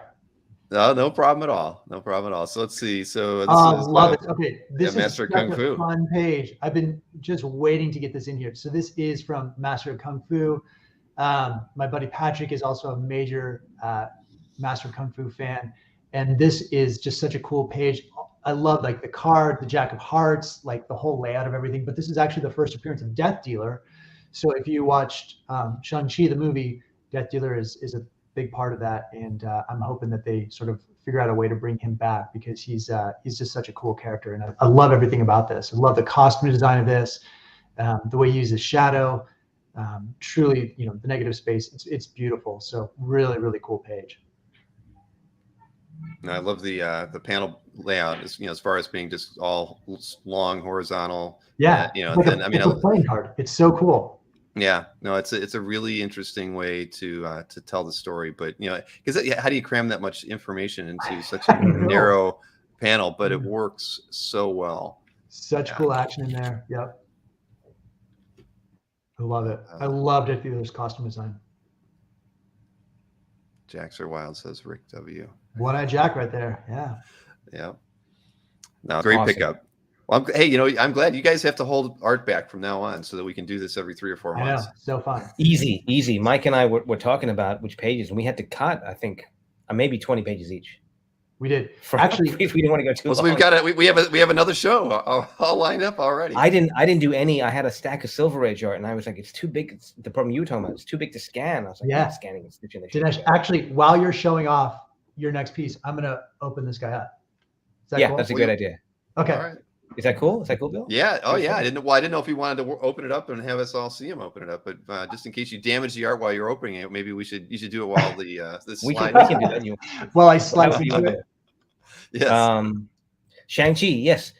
No problem at all. No problem at all. So let's see. So this is love it. Okay, this Master is Kung such Fu. a fun page. I've been just waiting to get this in here. So this is from Master of Kung Fu. My buddy Patrick is also a major Master of Kung Fu fan, and this is just such a cool page. I love like the card, the Jack of Hearts, like the whole layout of everything. But this is actually the first appearance of Death Dealer. So if you watched Shang-Chi, the movie, Death Dealer is a big part of that, and I'm hoping that they sort of figure out a way to bring him back, because he's just such a cool character, and I love everything about this. I love the costume design of this, the way he uses shadow, truly, the negative space. It's beautiful. So really, really cool page. And I love the panel layout, as far as being just all long horizontal. Yeah, then I mean, it's a playing card. It's so cool. Yeah, no, it's a really interesting way to tell the story, but because how do you cram that much information into such a narrow panel? But it works so well. Such cool action in there. Yep, I love it. I loved it. There's costume design. Jacks are wild, says Rick W. One-Eye Jack right there. Yeah. No, great pickup. Well, hey, I'm glad you guys have to hold art back from now on so that we can do this every 3 or 4 months. Yeah, so fun. Easy. Mike and I were talking about which pages, and we had to cut, I think, maybe 20 pages each. We did. Actually, we didn't want to go too long. So we've got it. We have another show all lined up already. I didn't do any. I had a stack of Silver Age art, and I was like, it's too big. It's the problem you were talking about. It's too big to scan. I was like, I'm scanning and stitching the shit. Dinesh, actually, while you're showing off your next piece, I'm gonna open this guy up. Is that cool? That's a good idea. Okay. All right. Is that cool? Is that cool, Bill? Yeah. Oh, yeah. I didn't know if you wanted to open it up and have us all see him open it up, but just in case you damage the art while you're opening it, maybe you should do it while the slide. We can do that. Well, I slice into it. Yes. Shang-Chi, yes.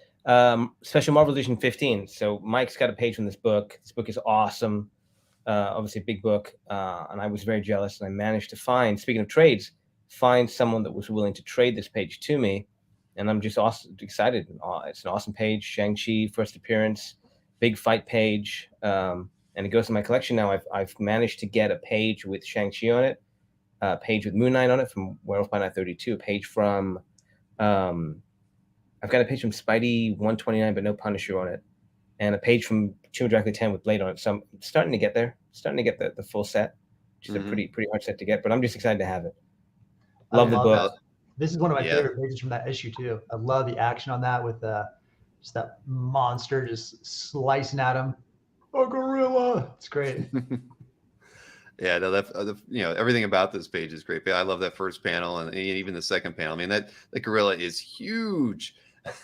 Special Marvel Edition 15. So Mike's got a page from this book. This book is awesome. Obviously a big book. And I was very jealous, and I managed to find, speaking of trades, someone that was willing to trade this page to me. And I'm just excited. It's an awesome page. Shang-Chi, first appearance, big fight page. And it goes to my collection now. I've managed to get a page with Shang-Chi on it, a page with Moon Knight on it from Werewolf by Night 32, a page from, I've got a page from Spidey 129, but no Punisher on it, and a page from Tomb of Dracula 10 with Blade on it. So I'm starting to get there, the full set, which is a pretty hard set to get, but I'm just excited to have it. Love the book. This is one of my favorite pages from that issue too. I love the action on that with just that monster just slicing at him. A gorilla. It's great. Yeah, no, everything about this page is great. I love that first panel and even the second panel. I mean, the gorilla is huge.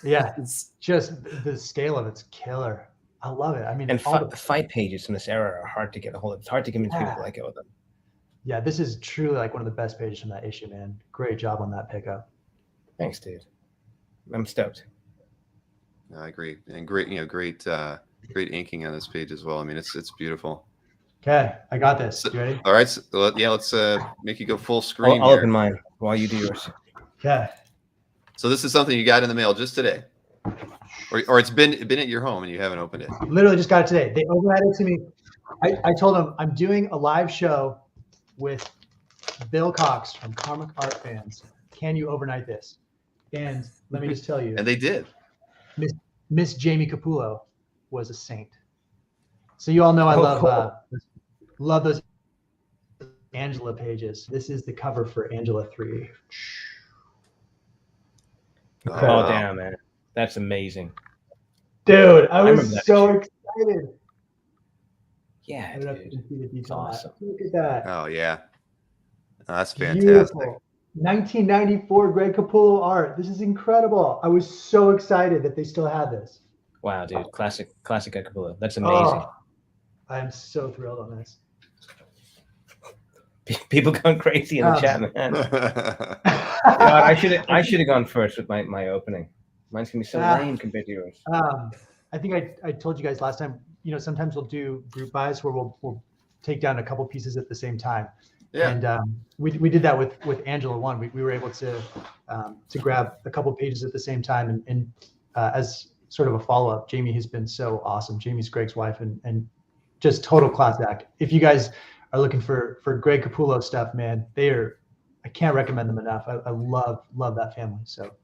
Yeah, it's just the scale of it's killer. I love it. I mean, and the fight pages from this era are hard to get a hold of. It's hard to convince people to like it with them. Yeah, this is truly like one of the best pages from that issue, man. Great job on that pickup. Thanks, dude. I'm stoked. I agree, and great inking on this page as well. I mean, it's beautiful. Okay, I got this. You ready? All right, so, let's make you go full screen. I'll open mine while you do yours. Okay. So this is something you got in the mail just today, or it's been at your home and you haven't opened it. Literally just got it today. They overnight it to me. I told them I'm doing a live show with Bill Cox from Comic Art Fans. Can you overnight this? And let me just tell you. And they did. Miss Jamie Capullo was a saint. So you all know I love those Angela pages. This is the cover for Angela 3. Okay. Oh, damn, man. That's amazing. Dude, I was so excited. Yeah, dude. It's awesome. Look at that. Oh, yeah. Oh, that's fantastic. Beautiful. 1994 Greg Capullo art. This is incredible. I was so excited that they still had this. Wow, dude. Classic Greg Capullo. That's amazing. I am so thrilled on this. People going crazy in the chat, man. I should have gone first with my opening. Mine's gonna be so lame compared to yours. I think I told you guys last time. Sometimes we'll do group buys where we'll take down a couple pieces at the same time. Yeah. And we did that with Angela 1. We were able to grab a couple pages at the same time. And as sort of a follow-up, Jamie has been so awesome. Jamie's Greg's wife and just total class act. If you guys are looking for Greg Capullo stuff, man, I can't recommend them enough. I love that family. So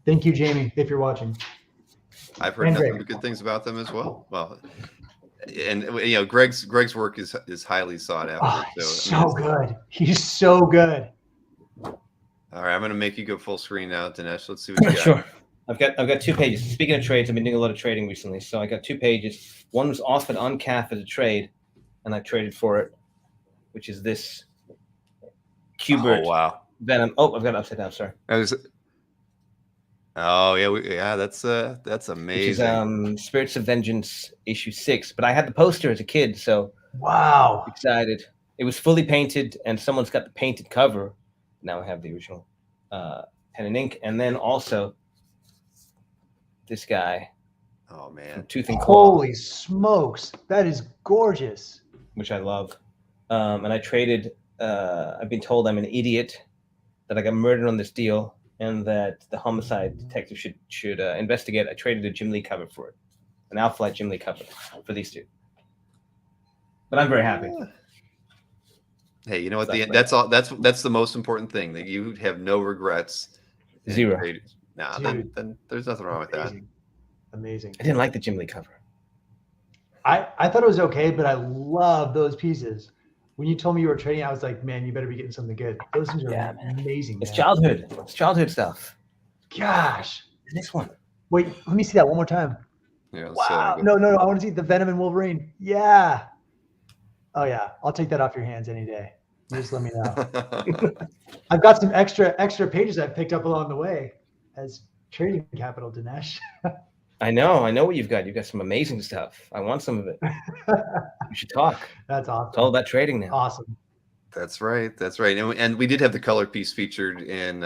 thank you, Jamie, if you're watching. I've heard nothing but good things about them as well. Well, and Greg's work is highly sought after. So good. He's so good. All right, I'm gonna make you go full screen now, Dinesh. Let's see what you got. Sure. I've got 2 pages. Speaking of trades, I've been doing a lot of trading recently. So I got 2 pages. One was offered on CAF as a trade, and I traded for it, which is this Kubert. Oh wow. Venom. Oh, I've got it upside down. Sorry. Oh yeah, that's amazing. Which is Spirits of Vengeance issue 6. But I had the poster as a kid, so wow, excited. It was fully painted, and someone's got the painted cover. Now I have the original pen and ink, and then also this guy. Oh man, Tooth and Claw. Holy smokes, that is gorgeous. Which I love. And I traded. I've been told I'm an idiot, that I got murdered on this deal, and that the homicide detective should investigate. I traded a Jim Lee cover for it, an Alphalite Jim Lee cover for these two. But I'm very happy. Hey, you know what? That's the most important thing, that you have no regrets. Zero. Nah, then there's nothing wrong with that. Amazing. I didn't like the Jim Lee cover. I thought it was okay, but I love those pieces. When you told me you were trading, I was like, man, you better be getting something good. Those things are amazing. It's childhood. It's childhood stuff. Gosh. And this one. Wait, let me see that one more time. Yeah, wow. No. I want to see the Venom and Wolverine. Yeah. Oh yeah. I'll take that off your hands any day. You just let me know. I've got some extra pages I've picked up along the way as trading capital, Dinesh. I know what you've got. You've got some amazing stuff. I want some of it. We should talk. That's awesome. It's all about trading now. Awesome. That's right. And we did have the color piece featured in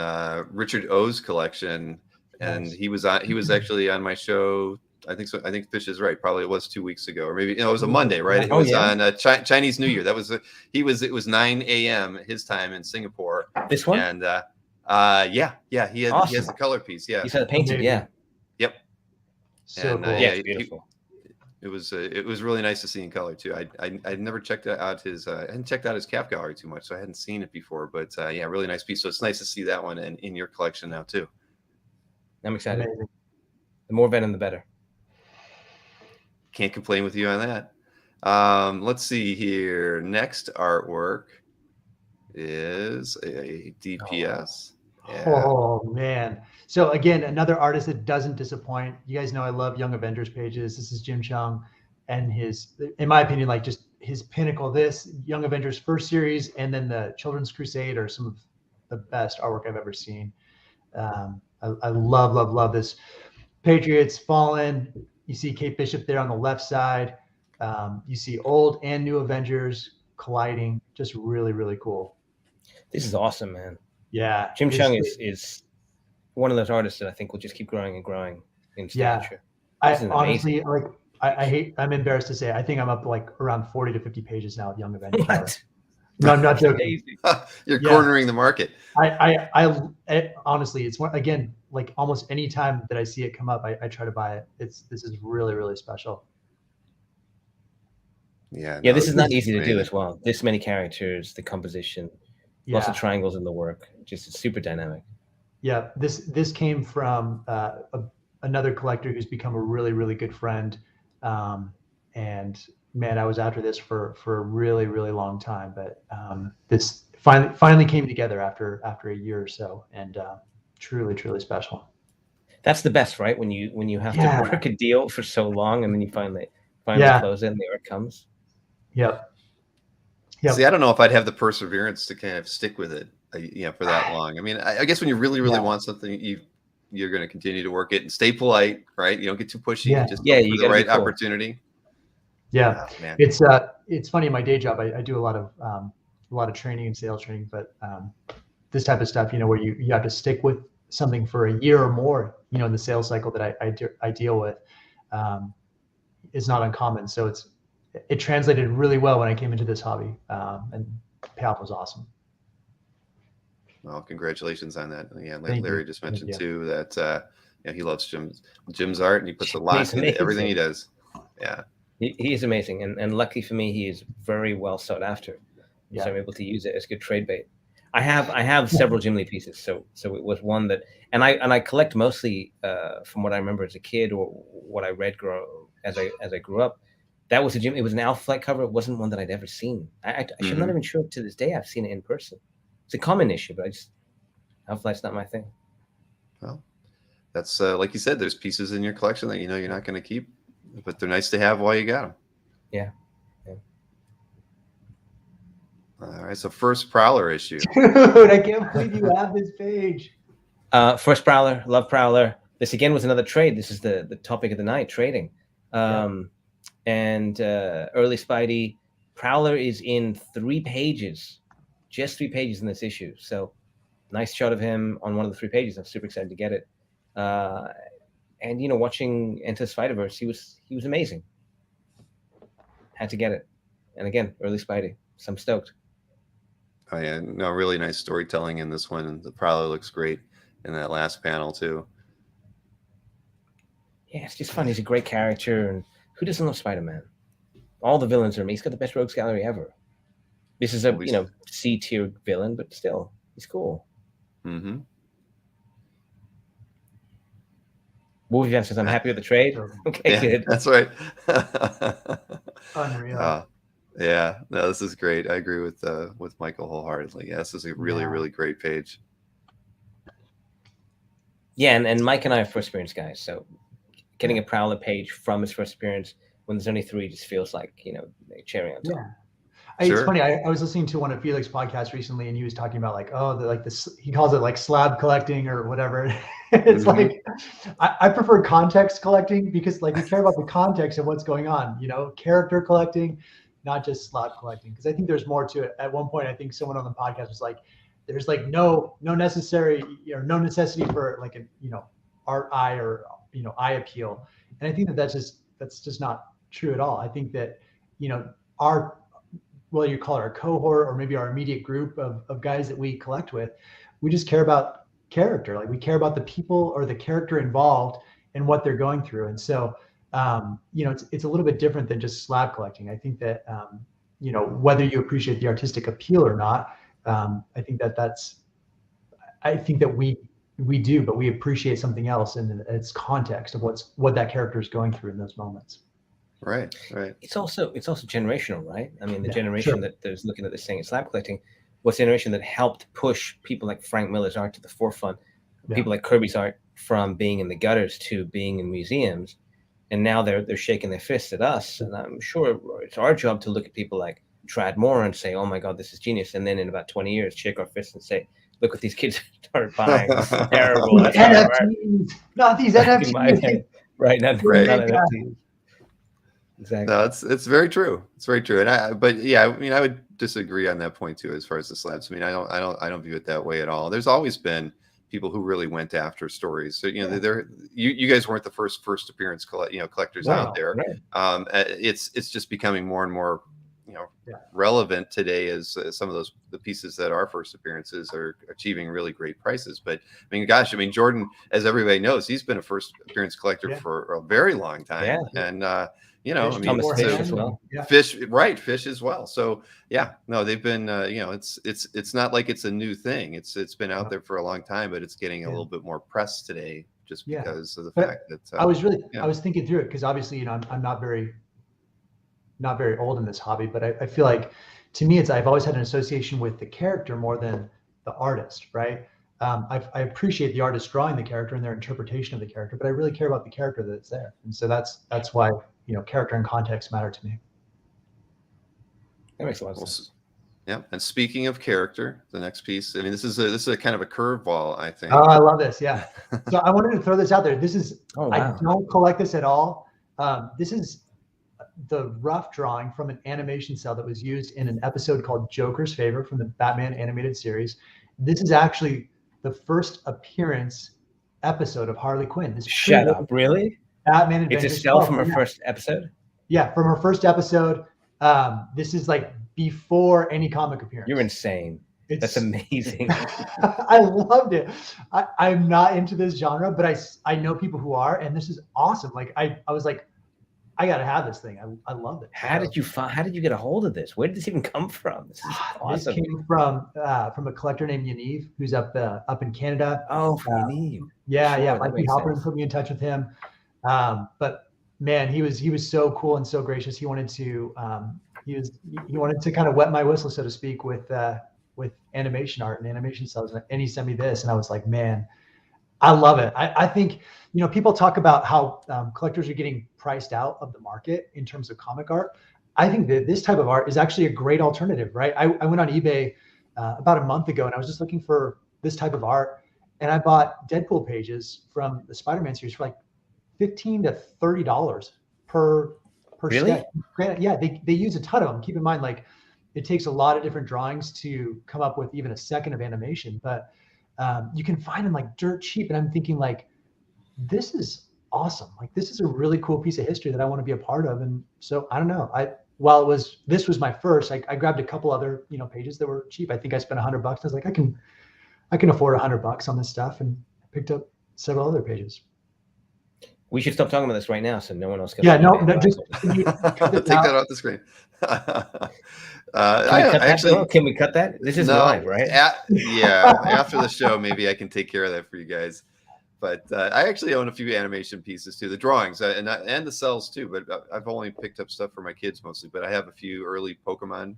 Richard O's collection, and he was actually on my show. I think so. I think Fish is right. Probably it was 2 weeks ago, or maybe it was a Monday, right? It was on Chinese New Year. That was it was 9 a.m. his time in Singapore. This one? And he has the color piece. Yeah, he said it painted. Yeah. Yep. So and, cool. Yeah, it's beautiful. It was really nice to see in color too. I'd never checked out his I hadn't checked out his CAF Gallery too much, so I hadn't seen it before. But really nice piece. So it's nice to see that one in your collection now too. I'm excited. Amazing. The more Venom, the better. Can't complain with you on that. Let's see here. Next artwork is a DPS. Oh man. So again, another artist that doesn't disappoint. You guys know I love Young Avengers pages. This is Jim Chung and his, in my opinion, like just his pinnacle. This Young Avengers first series and then the Children's Crusade are some of the best artwork I've ever seen. I love this. Patriots Fallen. You see Kate Bishop there on the left side. You see old and new Avengers colliding. Just really, really cool. This is awesome, man. Yeah. Jim Chung is one of those artists that I think will just keep growing and growing in stature. I honestly, like, I'm embarrassed to say, I think I'm up like around 40 to 50 pages now of Young Avengers. What? No, I'm not joking. You're cornering the market. I honestly, it's one, again, like almost any time that I see it come up, I try to buy it. This is really, really special. Yeah. Yeah, this is not easy to do as well. This many characters, the composition, lots of triangles in the work. Just super dynamic. Yeah, this came from another collector who's become a really, really good friend. And man, I was after this for a really, really long time, but this finally came together after a year or so, and truly, truly special. That's the best, right? When you have to work a deal for so long, and then you finally close it, and there it comes. Yep. See, I don't know if I'd have the perseverance to kind of stick with it, for that long. I mean, I guess when you really, really want something, you're going to continue to work it and stay polite, right? You don't get too pushy. Yeah. Just look for the right opportunity. Yeah, man. It's funny. In my day job, I do a lot of training and sales training, but this type of stuff, where you have to stick with something for a year or more, in the sales cycle that I deal with, is not uncommon. So it translated really well when I came into this hobby, and payoff was awesome. Well, congratulations on that. Yeah, like Larry just mentioned too, that he loves Jim's art, and he puts a lot into everything he does. Yeah. He is amazing, and lucky for me, he is very well sought after. Yeah. So I'm able to use it as good trade bait. I have several Jim Lee pieces, so it was one that, and I collect mostly from what I remember as a kid or what I read as I grew up. That was it was an Alphalite cover. It wasn't one that I'd ever seen. I'm not even sure to this day I've seen it in person. It's a common issue, but Alphalite's not my thing. Well, that's like you said. There's pieces in your collection that you're not going to keep, but they're nice to have while you got them. Yeah. All right, so first Prowler issue. Dude, I can't believe you have this page. First Prowler, love Prowler. This again was another trade. This is the topic of the night, trading. And early Spidey. Prowler is in 3 pages, just 3 pages in this issue. So nice shot of him on one of the 3 pages. I'm super excited to get it. And you know, watching Enter Spider-Verse, he was amazing. Had to get it. And again, early Spidey. So I'm stoked. Oh yeah, no, really nice storytelling in this one, and the Prowler looks great in that last panel too. Yeah, it's just fun. He's a great character, and who doesn't love Spider-Man? All the villains are me. He's got the best rogues gallery ever. This is a C-tier villain, but still, he's cool. Mm-hmm. Movie answers. I'm happy with the trade. Okay, yeah, good. That's right. Unreal. Yeah, no, this is great. I agree with Michael wholeheartedly. Yeah, this is a really great page. Yeah, and Mike and I are first appearance guys, so getting a Prowler page from his first appearance when there's only 3 just feels like, you know, cherry on top. Yeah. It's funny. I was listening to one of Felix's podcasts recently, and he was talking about like, he calls it like slab collecting or whatever. It's like, I prefer context collecting because like we care about the context of what's going on, you know, character collecting, not just slab collecting. Because I think there's more to it. At one point, I think someone on the podcast was like, there's like no necessity for like a, you know, art eye or, you know, eye appeal. And I think that's just not true at all. I think that, you know, whether you call it our cohort or maybe our immediate group of guys that we collect with, we just care about character. Like we care about the people or the character involved and what they're going through. And so, you know, it's a little bit different than just slab collecting. I think that, you know, whether you appreciate the artistic appeal or not, I think that we do, but we appreciate something else in its context of what that character is going through in those moments. Right. It's also generational, right? I mean, the generation that is looking at this thing, slab collecting, was the generation that helped push people like Frank Miller's art to the forefront, people like Kirby's art from being in the gutters to being in museums, and now they're shaking their fists at us. And I'm sure it's our job to look at people like Trad Moore and say, "Oh my God, this is genius!" And then in about 20 years, shake our fists and say, "Look what these kids started buying. This is terrible." NFTs, not these NFTs. Right, not NFTs. Exactly. No, it's very true. It's very true. But yeah, I mean, I would disagree on that point too, as far as the slabs. I mean, I don't view it that way at all. There's always been people who really went after stories. So, you know, you guys weren't the first appearance collectors out there. Right. It's just becoming more and more, you know, relevant today as some of the pieces that are first appearances are achieving really great prices. But I mean, gosh, I mean, Jordan, as everybody knows, he's been a first appearance collector for a very long time. And you know, Fish, I mean, Fish as well. Fish as well. So yeah, no, they've been, you know, it's not like it's a new thing. It's been out there for a long time, but it's getting a little bit more press today just because of the fact that I was thinking through it because obviously, you know, I'm not very old in this hobby, but I feel like to me, I've always had an association with the character more than the artist, right? I appreciate the artist drawing the character and their interpretation of the character, but I really care about the character that's there. And so that's why, you know, character and context matter to me. That makes a lot of sense. Yeah. And speaking of character, the next piece, I mean, this is a kind of a curveball, I think. Oh, I love this. Yeah. So I wanted to throw this out there. This is, I don't collect this at all. This is the rough drawing from an animation cell that was used in an episode called Joker's Favor from the Batman animated series. This is actually the first appearance episode of Harley Quinn. Shut up, really? Batman Adventures. It's a cell from her first episode? Yeah, from her first episode. This is like before any comic appearance. You're insane. That's amazing. I loved it. I'm not into this genre, but I know people who are, and this is awesome. Like I was like, I gotta have this thing. I love it. How did you get a hold of this? Where did this even come from? This is awesome. This came from a collector named Yaniv, who's up in Canada. Oh, Yaniv. Yeah. Mikey Halpern put me in touch with him. But man, he was so cool and so gracious. He wanted to kind of wet my whistle, so to speak, with animation art and animation cells. And he sent me this, and I was like, man, I love it. I think, you know, people talk about how collectors are getting priced out of the market in terms of comic art. I think that this type of art is actually a great alternative, right? I went on eBay about a month ago, and I was just looking for this type of art, and I bought Deadpool pages from the Spider-Man series for like $15 to $30 per Really? sketch. Granted, yeah, they use a ton of them. Keep in mind, like, it takes a lot of different drawings to come up with even a second of animation, but you can find them like dirt cheap. And I'm thinking, like, this is awesome. Like, this is a really cool piece of history that I want to be a part of. And so I don't know. This was my first, I grabbed a couple other, pages that were cheap. I think I spent $100. I was like, I can afford $100 on this stuff, and picked up several other pages. We should stop talking about this right now, so no one else can. Yeah, no, just take that off the screen. Can we cut that? This is live, right? After the show, maybe I can take care of that for you guys. But I actually own a few animation pieces too, the drawings and the cells too. But I've only picked up stuff for my kids mostly. But I have a few early Pokemon,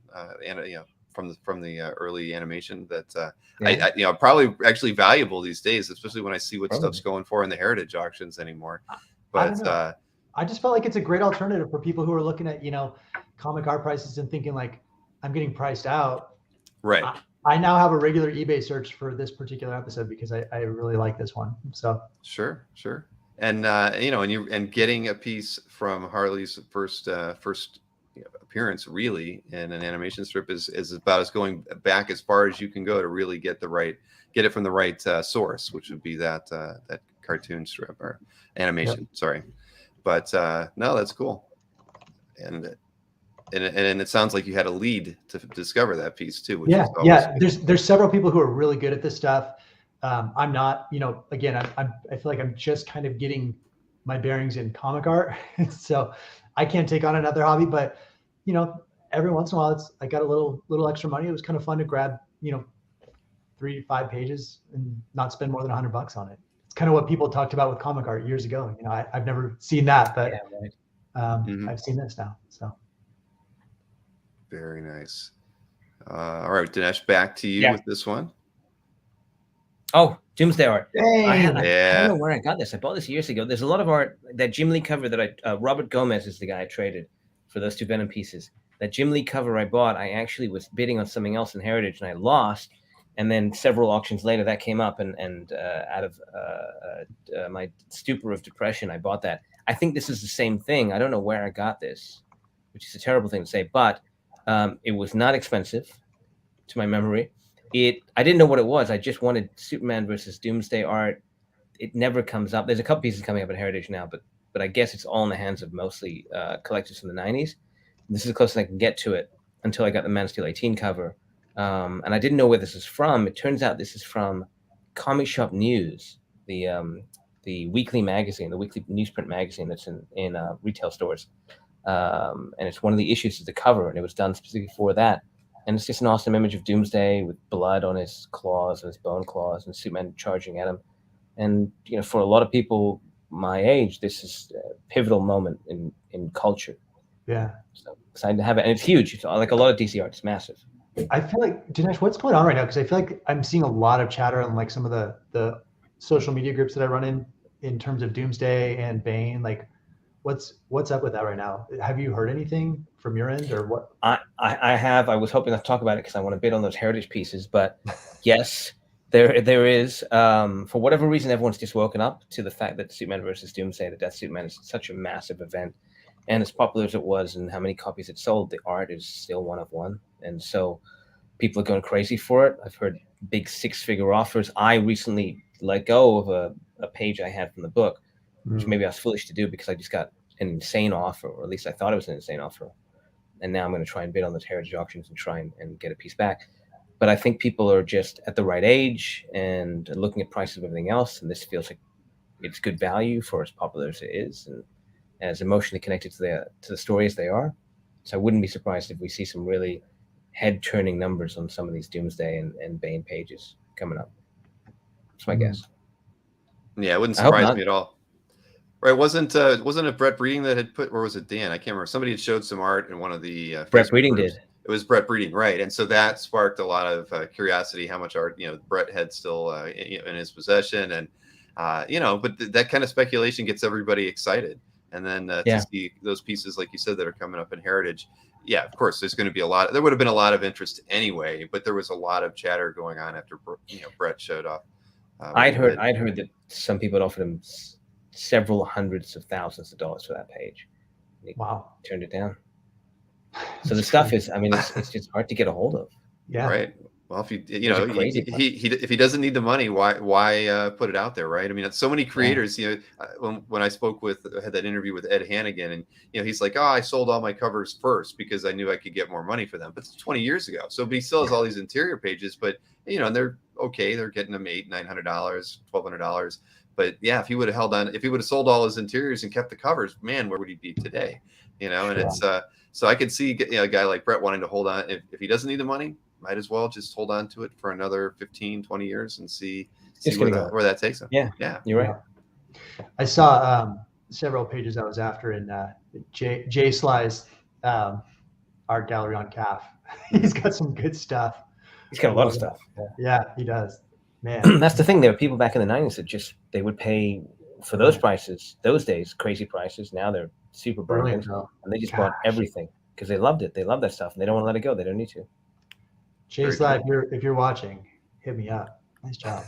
from the early animation that I probably actually valuable these days, especially when I see what stuff's going for in the heritage auctions anymore. But I just felt like it's a great alternative for people who are looking at comic art prices and thinking, like, I'm getting priced out. Right. I now have a regular eBay search for this particular episode because I really like this one. So sure. And and getting a piece from Harley's first appearance really in an animation strip is about as going back as far as you can go to really get it from the right source, which would be that cartoon strip or animation. Yep. Sorry, but no, that's cool. And it sounds like you had a lead to discover that piece too. Which is There's several people who are really good at this stuff. I'm not, again, I feel like I'm just kind of getting my bearings in comic art, so I can't take on another hobby. But every once in a while, I got a little extra money. It was kind of fun to grab 3 to 5 pages and not spend more than $100 on it. It's kind of what people talked about with comic art years ago. I've never seen that, but I've seen this now. So. Very nice. All right, Dinesh, back to you with this one. Oh, Doomsday art. Hey. I don't know where I got this. I bought this years ago. There's a lot of art. That Jim Lee cover that Robert Gomez is the guy I traded for those 2 Venom pieces. That Jim Lee cover I bought, I actually was bidding on something else in Heritage, and I lost. And then several auctions later, that came up, and out of my stupor of depression, I bought that. I think this is the same thing. I don't know where I got this, which is a terrible thing to say, but it was not expensive to my memory. I didn't know what it was. I just wanted Superman versus Doomsday art. It never comes up. There's a couple pieces coming up at Heritage now, but I guess it's all in the hands of mostly collectors from the 90s. This is the closest I can get to it until I got the Man of Steel 18 cover. And I didn't know where this is from. It turns out this is from Comic Shop News, the weekly magazine, the weekly newsprint magazine that's in retail stores. And it's one of the issues of the cover, and it was done specifically for that. And it's just an awesome image of Doomsday with blood on his claws and his bone claws, and Superman charging at him. And for a lot of people my age, this is a pivotal moment in culture. Yeah. So excited to have it, and it's huge. It's like a lot of DC art. It's massive. I feel like, Dinesh, what's going on right now? Because I feel like I'm seeing a lot of chatter on like some of the social media groups that I run in terms of Doomsday and Bane. Like, what's up with that right now? Have you heard anything from your end, or what? I have. I was hoping to talk about it because I want to bid on those Heritage pieces. But yes, there is. For whatever reason, everyone's just woken up to the fact that Superman versus Doomsday, the Death Superman, is such a massive event. And as popular as it was and how many copies it sold, the art is still one of one. And so people are going crazy for it. I've heard big 6-figure offers. I recently let go of a page I had from the book, which maybe I was foolish to do because I just got an insane offer, or at least I thought it was an insane offer. And now I'm going to try and bid on those Heritage auctions and try and get a piece back. But I think people are just at the right age and looking at prices of everything else. And this feels like it's good value for as popular as it is, and as emotionally connected to the story as they are. So I wouldn't be surprised if we see some really head-turning numbers on some of these Doomsday and Bane pages coming up. That's my guess. Yeah, it wouldn't surprise me at all. Right? Wasn't it Brett Breeding that had put, or was it Dan? I can't remember. Somebody had showed some art in one of the Brett Breeding groups. Did. It was Brett Breeding, right? And so that sparked a lot of curiosity how much art Brett had still in his possession, and but that kind of speculation gets everybody excited. And then to see those pieces, like you said, that are coming up in Heritage, yeah, of course, there's going to be there would have been a lot of interest anyway, but there was a lot of chatter going on after, Brett showed up. I'd heard that some people had offered him several hundreds of thousands of dollars for that page. Wow. Turned it down. So the stuff is, I mean, it's just hard to get a hold of. Yeah. Right. Well, if if he doesn't need the money, why put it out there, right? I mean, so many creators. When I had that interview with Ed Hannigan, and he's like, "Oh, I sold all my covers first because I knew I could get more money for them." But it's 20 years ago, but he still has all these interior pages. But and they're okay. They're getting them $900, $1,200. But yeah, if he would have sold all his interiors and kept the covers, man, where would he be today? And it's so I could see a guy like Brett wanting to hold on if he doesn't need the money. Might as well just hold on to it for another 15, 20 years and see where that takes him. Yeah, you're right. I saw several pages I was after in Jay Sly's art gallery on CAF. He's got some good stuff. He's got a lot of stuff. Yeah, he does. Man, that's the thing. There were people back in the 90s that they would pay for those prices, those days, crazy prices. Now they're super brilliant, and they just bought everything because they loved it. They love that stuff, and they don't want to let it go. They don't need to. Jay Sly, if you're watching, hit me up. Nice job.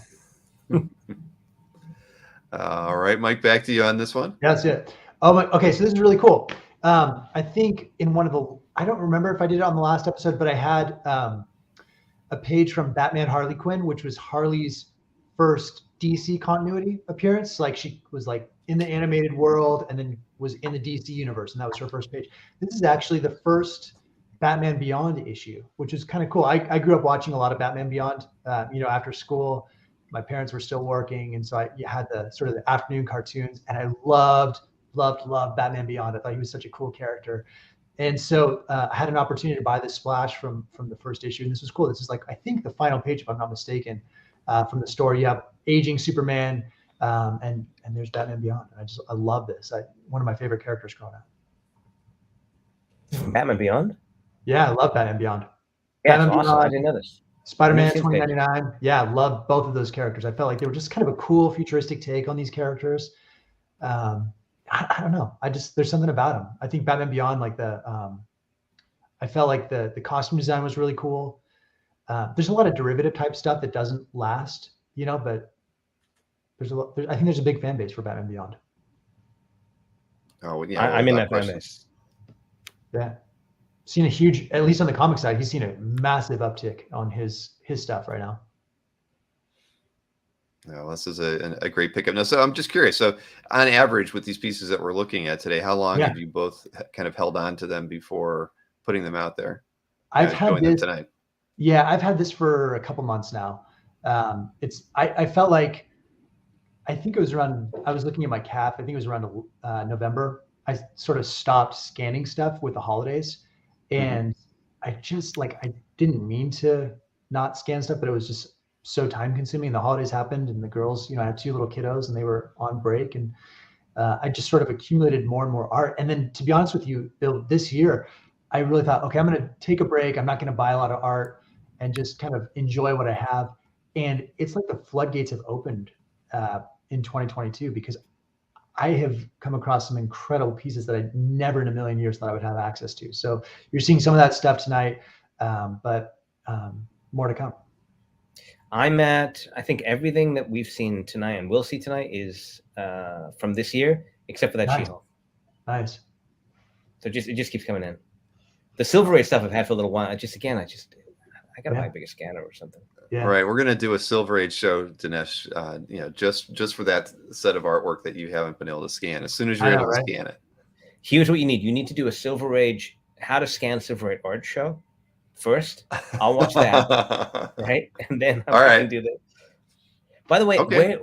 All right, Mike, back to you on this one. That's it. Oh my. Okay, so this is really cool. I think in one of I don't remember if I did it on the last episode, but I had a page from Batman Harley Quinn, which was Harley's first DC continuity appearance. Like she was like in the animated world and then was in the DC universe, and that was her first page. This is actually the first Batman Beyond issue, which is kind of cool. I grew up watching a lot of Batman Beyond. After school, my parents were still working, and so I had the sort of the afternoon cartoons, and I loved Batman Beyond. I thought he was such a cool character, and so I had an opportunity to buy this splash from the first issue, and this was cool. This is like I think the final page, if I'm not mistaken, from the story. You have aging Superman, and there's Batman Beyond. I love this. One of my favorite characters growing up. Batman Beyond. Yeah, I love Batman Beyond. Yeah, Batman awesome. Beyond, I didn't know this. Spider-Man 2099. Yeah, I love both of those characters. I felt like they were just kind of a cool futuristic take on these characters. I don't know. There's something about them. I think Batman Beyond, like I felt like the costume design was really cool. There's a lot of derivative type stuff that doesn't last, but I think there's a big fan base for Batman Beyond. Oh yeah, I'm in that fan base. Yeah. Seen a huge, at least on the comic side, he's seen a massive uptick on his stuff right now. No, this is a great pickup. Now, so I'm just curious. So, on average, with these pieces that we're looking at today, how long have you both kind of held on to them before putting them out there? I've had this tonight. Yeah, I've had this for a couple months now. I felt like, I think it was around. I was looking at my CAF. I think it was around November. I sort of stopped scanning stuff with the holidays. And I just I didn't mean to not scan stuff, but it was just so time consuming. The holidays happened and the girls, I had two little kiddos and they were on break, and I just sort of accumulated more and more art. And then to be honest with you, Bill, this year, I really thought, okay, I'm going to take a break. I'm not going to buy a lot of art and just kind of enjoy what I have. And it's like the floodgates have opened in 2022 because I have come across some incredible pieces that I never in a million years thought I would have access to. So you're seeing some of that stuff tonight, but more to come. I think everything that we've seen tonight and will see tonight is from this year, except for that She-Hulk. Nice. So it just keeps coming in. The Silver Age stuff I've had for a little while. I got to buy a bigger scanner or something. Yeah. Right. We're going to do a Silver Age show, Dinesh, just for that set of artwork that you haven't been able to scan. As soon as you're able to scan it. Here's what you need. You need to do a Silver Age, how to scan Silver Age art show first. I'll watch that. Right. And then I can do that. By the way,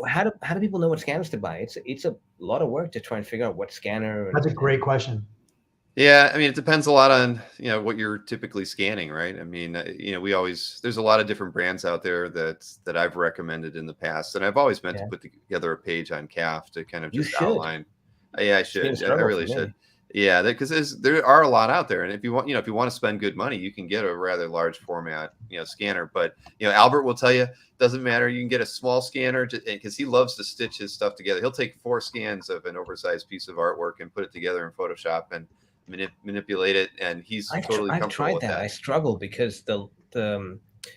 how do people know what scanners to buy? It's a lot of work to try and figure out what scanner. That's a great question. Yeah, I mean, it depends a lot on what you're typically scanning, right? I mean, there's a lot of different brands out there that I've recommended in the past, and I've always meant to put together a page on CAF to kind of just outline. Yeah, I should. I really should. Yeah, because there are a lot out there, and if you want to spend good money, you can get a rather large format scanner. But Albert will tell you doesn't matter. You can get a small scanner because he loves to stitch his stuff together. He'll take 4 scans of an oversized piece of artwork and put it together in Photoshop, and manipulate it, and he's totally comfortable I've tried with that. I struggle because the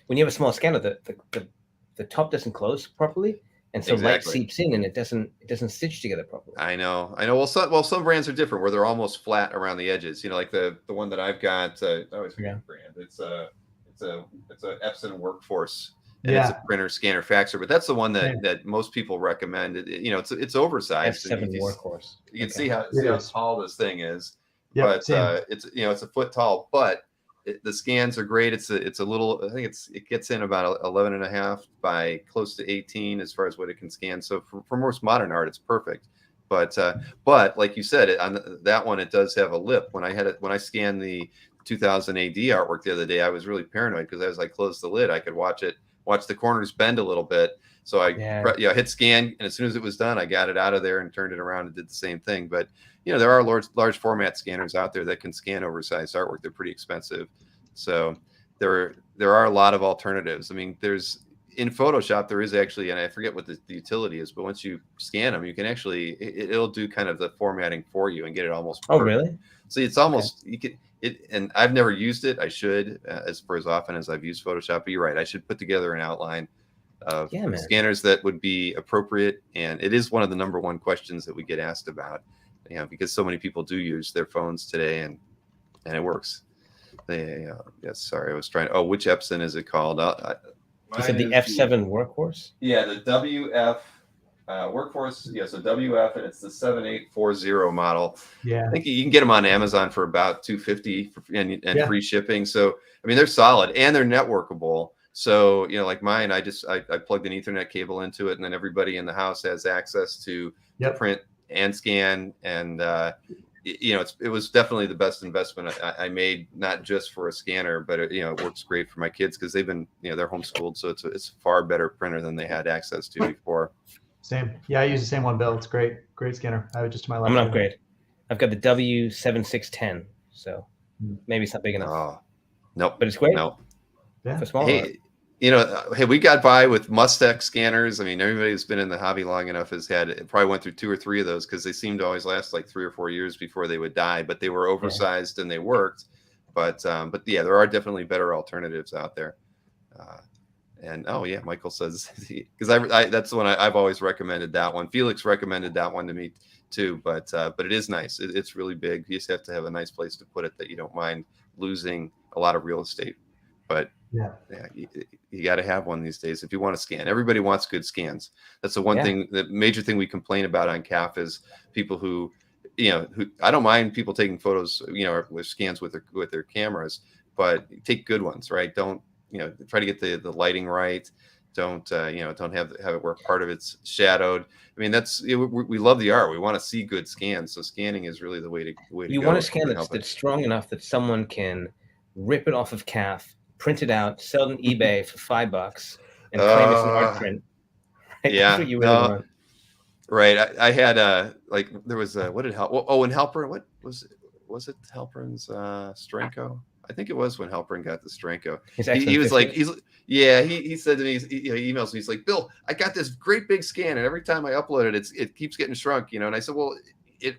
when you have a small scanner, the top doesn't close properly, and so light seeps in, and it doesn't stitch together properly. I know. Well, some brands are different, where they're almost flat around the edges. You know, like the one that I've got. I always forget the brand. It's a Epson Workforce, and it's a printer, scanner, faxer. But that's the one that most people recommend. You know, it's oversized. F7 Workhorse. You can see how tall this thing is. Yep, but it's a foot tall, but the scans are great. It's a little, I think it gets in about 11.5 by close to 18 as far as what it can scan. So for most modern art, it's perfect. But like you said, on that one, it does have a lip. When I scanned the 2000 AD artwork the other day, I was really paranoid, because as I closed the lid, I could watch the corners bend a little bit. So I hit scan, and as soon as it was done, I got it out of there and turned it around and did the same thing. But you know, there are large format scanners out there that can scan oversized artwork. They're pretty expensive. So there are a lot of alternatives. I mean, in Photoshop, there is actually, and I forget what the utility is, but once you scan them, you can actually, it'll do kind of the formatting for you and get it almost perfect. Oh, really? So it's almost, you can, and I've never used it. I should, as often as I've used Photoshop, but you're right. I should put together an outline of scanners that would be appropriate. And it is one of the number one questions that we get asked about, you know, because so many people do use their phones today, and it works. Sorry, I was trying. Oh, which Epson is it called? You said the F7 Workhorse? Yeah, the WF Workforce. Yeah, so WF, and it's the 7840 model. Yeah, I think you can get them on Amazon for about $250 and free shipping. So I mean, they're solid, and they're networkable. So, you know, like mine, I plugged an Ethernet cable into it, and then everybody in the house has access to print and scan. And, you know, it was definitely the best investment I made, not just for a scanner, but it works great for my kids, because they've been, they're homeschooled. So it's a far better printer than they had access to before. Same. Yeah, I use the same one, Bill. It's great scanner. I have it just to my left. I'm an upgrade. I've got the W7610, so maybe it's not big enough. Oh, nope. But it's great. Nope. Yeah. For small. Hey, we got by with Mustech scanners. I mean, everybody who's been in the hobby long enough probably went through 2 or 3 of those, because they seemed to always last like 3 or 4 years before they would die. But they were oversized and they worked. But yeah, there are definitely better alternatives out there. And Michael says, because that's the one I've always recommended, that one. Felix recommended that one to me too. But it is nice. It's really big. You just have to have a nice place to put it that you don't mind losing a lot of real estate. But you got to have one these days if you want to scan. Everybody wants good scans. That's the one thing, the major thing we complain about on CAF is people who I don't mind people taking photos, with scans with their cameras, but take good ones, right? Don't, try to get the lighting right. Don't have it where part of it's shadowed. I mean, we love the art. We want to see good scans. So scanning is really the way to go. You want a scan that's strong enough that someone can rip it off of CAF, print it out, sell it on eBay for $5, and claim it's an art print. Right? Yeah, that's what you really want. Right. I had there was what did when Halperin, what was it Halperin's Stranko? I think it was when Halperin got the Stranko. He was like, he said to me, he emails me, he's like, Bill, I got this great big scan, and every time I upload it, it keeps getting shrunk, and I said, well,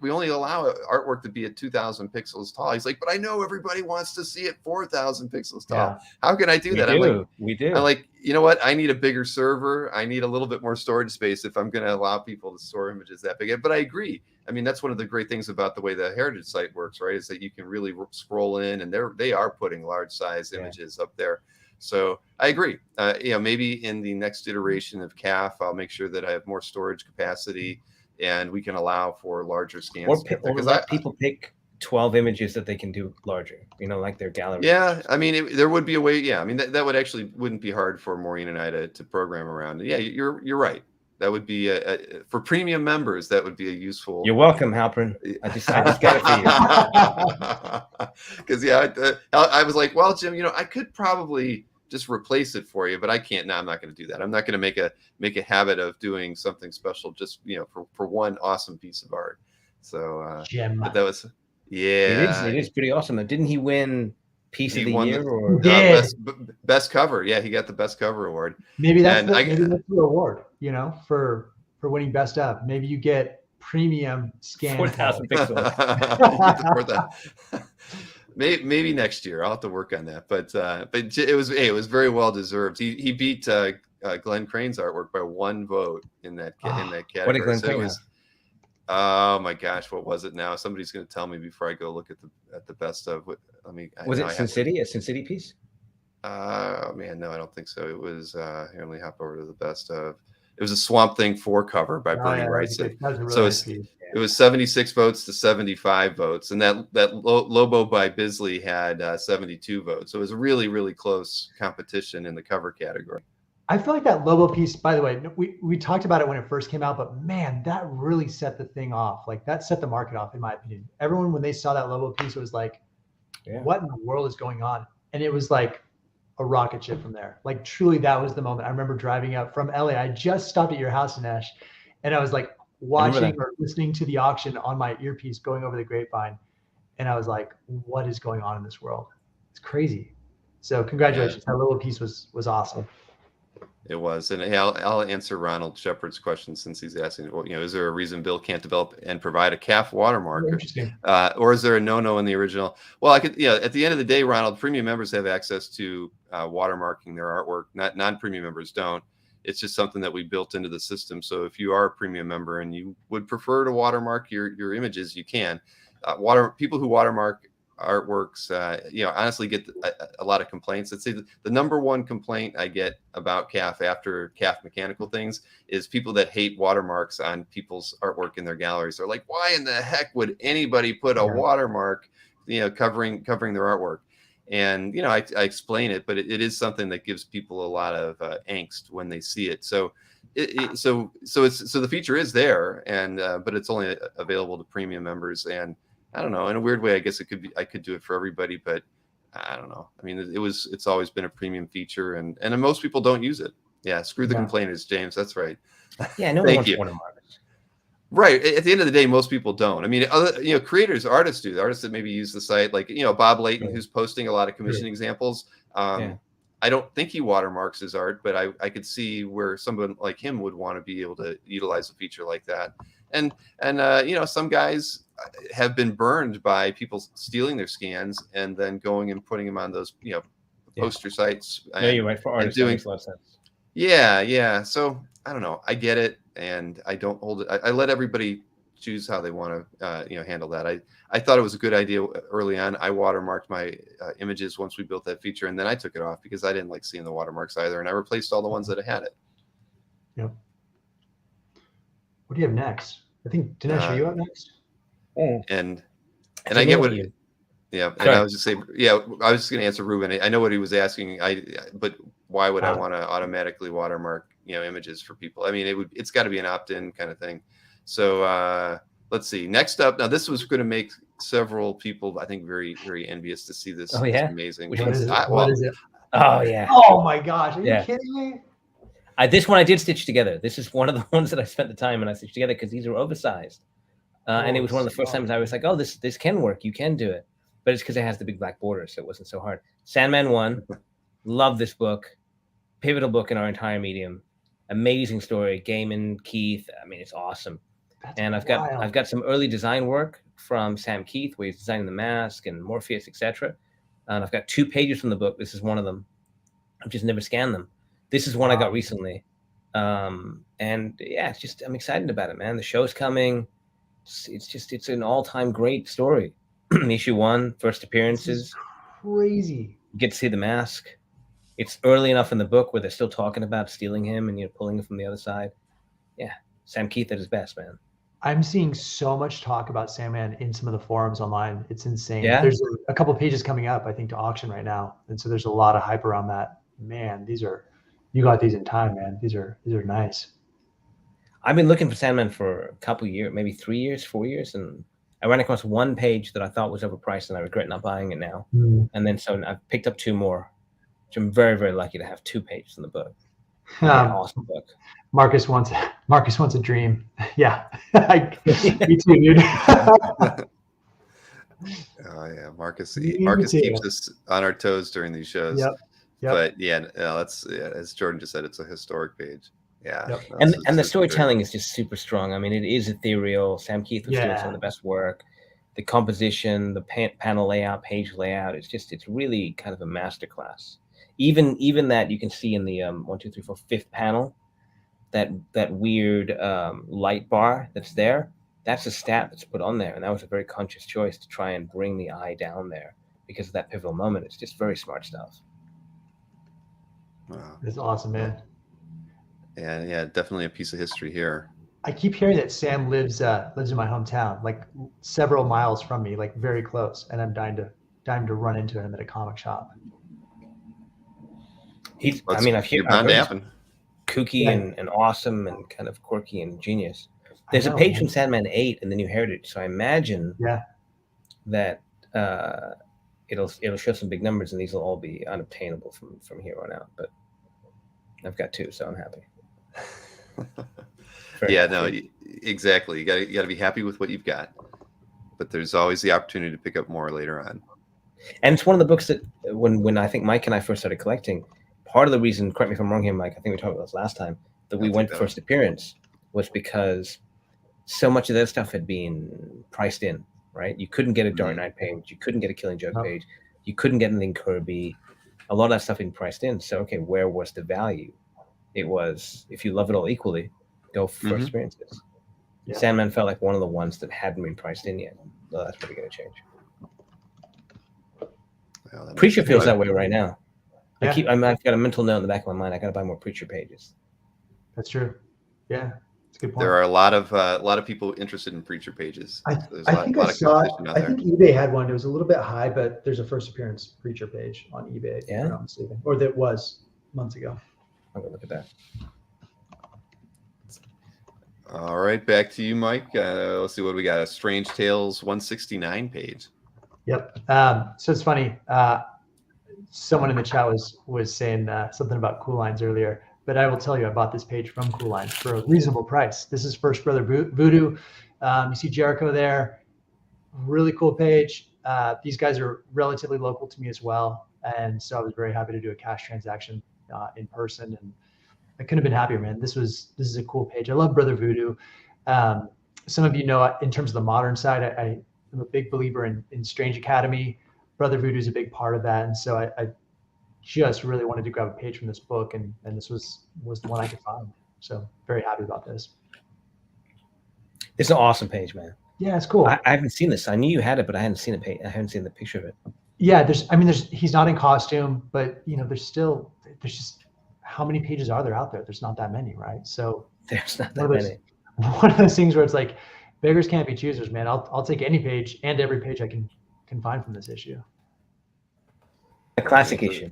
we only allow artwork to be at 2,000 pixels tall. He's like, but I know everybody wants to see it 4,000 pixels tall. Yeah. How can I do that? We do. I'm like, you know what? I need a bigger server. I need a little bit more storage space if I'm going to allow people to store images that big. But I agree. I mean, that's one of the great things about the way the Heritage site works, right? Is that you can really scroll in, and they are putting large size images up there. So I agree. Maybe in the next iteration of CAF, I'll make sure that I have more storage capacity, and we can allow for larger scans. Or let people pick 12 images that they can do larger, like their gallery. Yeah, I mean, there would be a way. Yeah, I mean, that wouldn't be hard for Maureen and I to program around. Yeah, you're right. That would be for premium members. That would be a useful. You're welcome, Halperin. I just got it for you. Because I was like, well, Jim, I could probably just replace it for you, but I can't. No, I'm not going to do that. I'm not going to make a habit of doing something special just for one awesome piece of art. So but that was it is pretty awesome. Didn't he win piece of the year or best cover? Yeah, he got the best cover award. Maybe that's the award, for winning best of. Maybe you get premium scan. 4,000 pixels. 4,000. Maybe next year. I'll have to work on that. But it was very well deserved. He beat Glenn Crane's artwork by 1 vote in that category. What did Glenn Crane have? Oh my gosh, what was it now? Somebody's going to tell me before I go look at the best of. Was it Sin City? A Sin City piece? Oh man, no, I don't think so. It was here, let me hop over to the best of. It was a Swamp Thing 4 cover by Bernie Wrightson. It was 76 votes to 75 votes, and that Lobo by Bisley had 72 votes. So it was a really, really close competition in the cover category. I feel like that Lobo piece, by the way, we talked about it when it first came out, but man, that really set the thing off. Like that set the market off, in my opinion. Everyone, when they saw that Lobo piece, it was like, what in the world is going on? And it was like a rocket ship from there. Like truly, that was the moment. I remember driving up from LA. I just stopped at your house, Dinesh, and I was like watching or listening to the auction on my earpiece going over the grapevine. And I was like, what is going on in this world? It's crazy. So congratulations. That little piece was awesome. It was. And I'll answer Ronald Shepard's question, since he's asking, well, is there a reason Bill can't develop and provide a CAF watermark? Or is there a no-no in the original? Well, at the end of the day, Ronald, premium members have access to watermarking their artwork. Non-premium members don't. It's just something that we built into the system. So if you are a premium member and you would prefer to watermark your images, you can. People who watermark artworks, honestly get a lot of complaints. I'd say the number one complaint I get about CAF after CAF mechanical things is people that hate watermarks on people's artwork in their galleries. They're like, why in the heck would anybody put a watermark, covering their artwork? And I explain it, but it is something that gives people a lot of angst when they see it. So the feature is there, and but it's only available to premium members. And I don't know, in a weird way, I guess I could do it for everybody, but I don't know. I mean, it's always been a premium feature, and most people don't use it. Yeah, screw the complainers, James. That's right. Yeah, no one wants watermarks. Right. At the end of the day, most people don't. I mean, other creators, artists do. The artists that maybe use the site, like Bob Layton, who's posting a lot of commission examples. I don't think he watermarks his art, but I could see where someone like him would want to be able to utilize a feature like that. And some guys have been burned by people stealing their scans and then going and putting them on those poster sites. No, you're right. For artists, that makes a lot of sense. Yeah. So I don't know. I get it, and I don't hold it. I let everybody choose how they want to handle that. I thought it was a good idea early on. I watermarked my images once we built that feature, and then I took it off because I didn't like seeing the watermarks either, and I replaced all the ones that had it. Yep. What do you have next? I think Dinesh, are you up next? And I get what. Yeah, and I was just saying. Yeah, I was just going to answer Ruben. I know what he was asking. But why would I want to automatically watermark images for people? I mean, it's got to be an opt-in kind of thing. So let's see. Next up, now this was going to make several people, I think, very, very envious to see this. Oh yeah, it's amazing. What is it? Oh yeah. Oh my gosh, are you kidding me? This one I did stitch together. This is one of the ones that I spent the time and I stitched together because these are oversized. And it was one of the first times I was like, oh, this can work. You can do it. But it's because it has the big black border, so it wasn't so hard. Sandman 1. Love this book. Pivotal book in our entire medium. Amazing story. Gaiman, Keith. I mean, it's awesome. And I've got some early design work from Sam Keith, where he's designing the mask and Morpheus, etc. And I've got 2 pages from the book. This is one of them. I've just never scanned them. This is one I got recently. And yeah, it's just, I'm excited about it, man. The show's coming. It's an all-time great story. Issue 1, first appearances. Crazy. You get to see the mask. It's early enough in the book where they're still talking about stealing him and pulling him from the other side. Yeah, Sam Keith at his best, man. I'm seeing so much talk about Sandman in some of the forums online. It's insane. Yeah? There's a couple pages coming up, I think, to auction right now, and so there's a lot of hype around that. Man, you got these in time, man. These are nice. I've been looking for Sandman for a couple years, maybe 3 years, 4 years, and I ran across one page that I thought was overpriced, and I regret not buying it now. And then so I've picked up 2 more, which I'm very, very lucky to have 2 pages in the book. Awesome book. Marcus wants a dream. Yeah, me too, dude. Oh yeah, Marcus keeps us on our toes during these shows. Yep. But yeah, as Jordan just said, it's a historic page. Yeah. Yep. And the storytelling is just super strong. I mean, it is ethereal. Sam Keith was doing some of the best work. The composition, the panel layout, page layout, it's really kind of a masterclass. Even that you can see in the 1, 2, 3, 4, 5th panel, that weird light bar that's there, that's a stat that's put on there, and that was a very conscious choice to try and bring the eye down there because of that pivotal moment. It's just very smart stuff. Wow. It's awesome, man. And yeah, definitely a piece of history here. I keep hearing that Sam lives in my hometown, like several miles from me, like very close, and I'm dying to run into him at a comic shop. I've heard to happen. Kooky and awesome and kind of quirky and genius. There's a page from Sandman 8 in the New Heritage, so I imagine that it'll show some big numbers, and these will all be unobtainable from here on out. But I've got 2, so I'm happy. Exactly. You got to be happy with what you've got, but there's always the opportunity to pick up more later on. And it's one of the books that when I think Mike and I first started collecting, part of the reason, correct me if I'm wrong here, Mike, I think we talked about this last time, that we went first appearance was because so much of that stuff had been priced in, right? You couldn't get a Dark Knight page, you couldn't get a Killing Joke page, you couldn't get anything Kirby. A lot of that stuff had been priced in. So okay, where was the value? It was, if you love it all equally, go for experiences. Yeah. Sandman felt like one of the ones that hadn't been priced in yet. Well, that's probably going to change. Well, Preacher feels that way right now. Yeah. I've got a mental note in the back of my mind. I got to buy more Preacher pages. That's true. Yeah, it's a good point. There are a lot of people interested in Preacher pages. I think eBay had one. It was a little bit high, but there's a first appearance Preacher page on eBay. Yeah, if I'm not mistaken. Or that was months ago. I'm gonna look at that. All right, back to you, Mike. Let's see what we got. A Strange Tales 169 page. Yep. So it's funny. Someone in the chat was saying something about Cool Lines earlier, but I will tell you, I bought this page from Cool Lines for a reasonable price. This is First Brother Voodoo. You see Jericho there. Really cool page. These guys are relatively local to me as well, and so I was very happy to do a cash transaction in person, and I couldn't have been happier, man. This is a cool page. I love Brother Voodoo. Some of you know, in terms of the modern side, I'm a big believer in Strange Academy. Brother Voodoo is a big part of that, and so I just really wanted to grab a page from this book, and this was the one I could find. So very happy about this. It's an awesome page, man. Yeah, it's cool. I haven't seen this. I knew you had it, but I hadn't seen it. I haven't seen the picture of it. Yeah, he's not in costume, but there's just, how many pages are there out there? There's not that many, right? So there's not that many. One of those things where it's like, beggars can't be choosers, man. I'll take any page and every page I can find from this issue. A classic issue.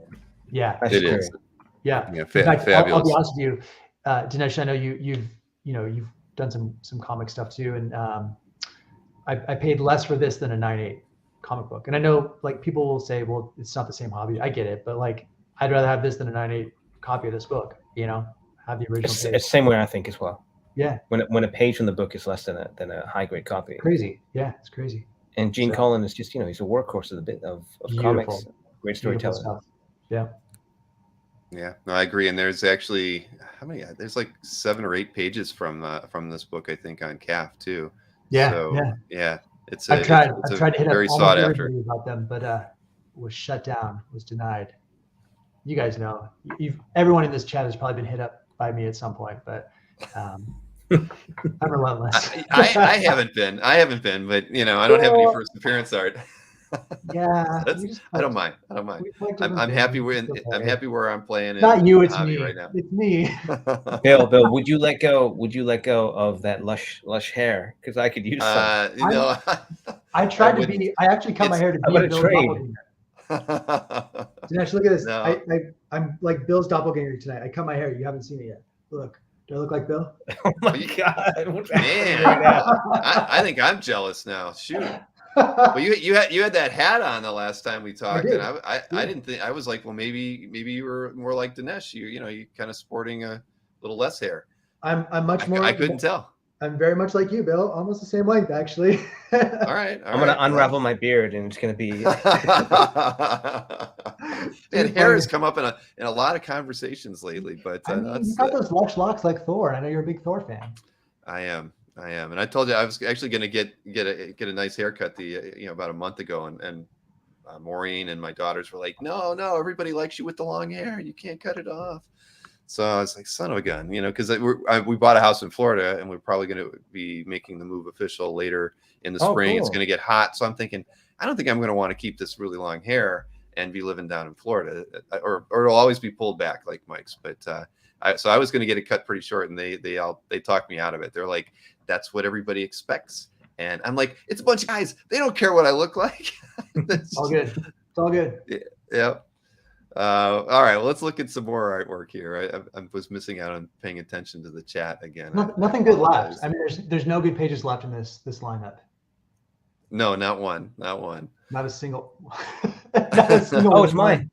Yeah, it is. Yeah. In fact, fabulous. I'll be honest with you, Dinesh. I know you've done some comic stuff too, and I paid less for this than a 9.8 comic book. And I know, like, people will say, well, it's not the same hobby. I get it, but like, I'd rather have this than a 9.8 copy of this book. Have the original. It's the same way I think as well. Yeah. When a page from the book is less than a high grade copy. Crazy. Yeah, it's crazy. And Gene Colan is just, he's a workhorse of comics. Great storyteller. Yeah. Yeah, no, I agree. And there's actually there's like 7 or 8 pages from this book, I think, on CAF too. Yeah. So, yeah. I've tried to hit very up sought after about them, but was shut down, was denied. You guys know, everyone in this chat has probably been hit up by me at some point, but I'm relentless. I haven't been, but I don't have any first appearance art. Yeah, I don't mind. I'm happy where I'm playing. Not you, it's me. Right now. It's me. Bill, would you let go of that lush hair? Because I could use some. I tried to be. I actually cut my hair to be a Bill's doppelganger. Dinesh, look at this. No. I'm like Bill's doppelganger tonight. I cut my hair. You haven't seen it yet. Look. Do I look like Bill? Oh my God! Man, I think I'm jealous now. Shoot. Well, you had that hat on the last time we talked, and I didn't think, I was like, well, maybe you were more like Dinesh. You kind of sporting a little less hair. I'm much more. I couldn't tell. I'm very much like you, Bill. Almost the same length, actually. All right. I'm gonna unravel my beard, and it's gonna be. Man, hair has come up in a lot of conversations lately, but you got those lush locks like Thor. I know you're a big Thor fan. I am, and I told you I was actually going to get a nice haircut about a month ago, and Maureen and my daughters were like, no, everybody likes you with the long hair, you can't cut it off. So I was like, son of a gun, because we bought a house in Florida, and we're probably going to be making the move official later in the spring. Cool. It's going to get hot, so I'm thinking, I don't think I'm going to want to keep this really long hair and be living down in Florida, or it'll always be pulled back like Mike's. But so I was going to get it cut pretty short, and they talked me out of it. They're like, that's what everybody expects, and I'm like, it's a bunch of guys. They don't care what I look like. It's all good. It's all good. Yeah. All right. Well, let's look at some more artwork here. I was missing out on paying attention to the chat again. Nothing good left. I mean, there's no good pages left in this lineup. No, not one. Not a single. Oh, it's mine.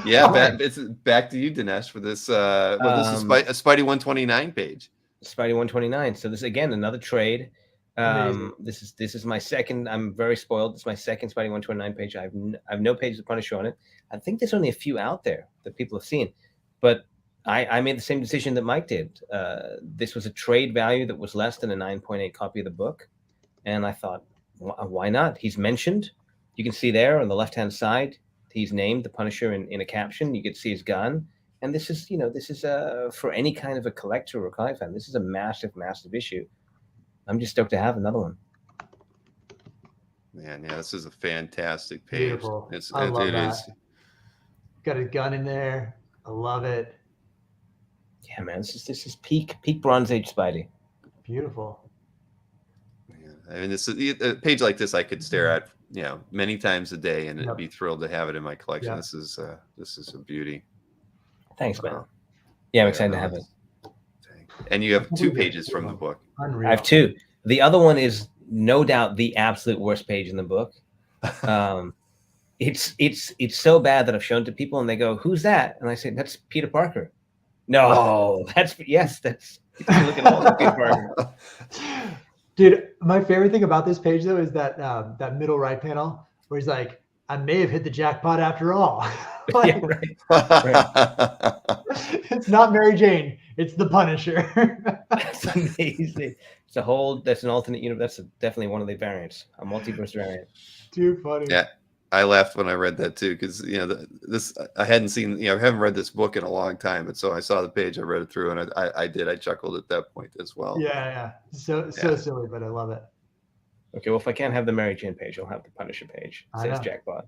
Yeah, it's back to you, Dinesh, for this. This is a Spidey 129 page. Spidey 129. So this again another trade. This is my second. I'm very spoiled. It's my second Spidey 129 page. I have no page of Punisher on it. I think there's only a few out there that people have seen, but I made the same decision that Mike did. This was a trade value that was less than a 9.8 copy of the book, and I thought, why not? He's mentioned. You can see there on the left-hand side, he's named the Punisher in a caption. You can see his gun, and this is for any kind of a collector or comic fan. This is a massive issue. I'm just stoked to have another one. Man, yeah, this is a fantastic page. Beautiful. I love that. Got a gun in there. I love it. Yeah, man, this is peak Bronze Age Spidey. Beautiful. Yeah, I mean, this is a page like this I could stare at, many times a day, and I'd be thrilled to have it in my collection. Yep. This is a beauty. Thanks, man. Yeah, I'm excited to have it. And you have 2 pages from the book. Unreal. I have 2. The other one is no doubt the absolute worst page in the book. It's so bad that I've shown to people and they go, "Who's that?" And I say, "That's Peter Parker." No, that's look at all Peter Parker. Dude, my favorite thing about this page though is that middle right panel where he's like, "I may have hit the jackpot after all." Like, yeah, right. It's not Mary Jane. It's the Punisher. That's amazing. That's an alternate universe. That's definitely one of the variants, a multiverse variant. Too funny. Yeah, I laughed when I read that too, because this I hadn't seen. I haven't read this book in a long time, and so I saw the page, I read it through, and I chuckled at that point as well. Yeah. So silly, but I love it. Okay, well, if I can't have the Mary Jane page, I'll have the Punisher page. It says jackpot.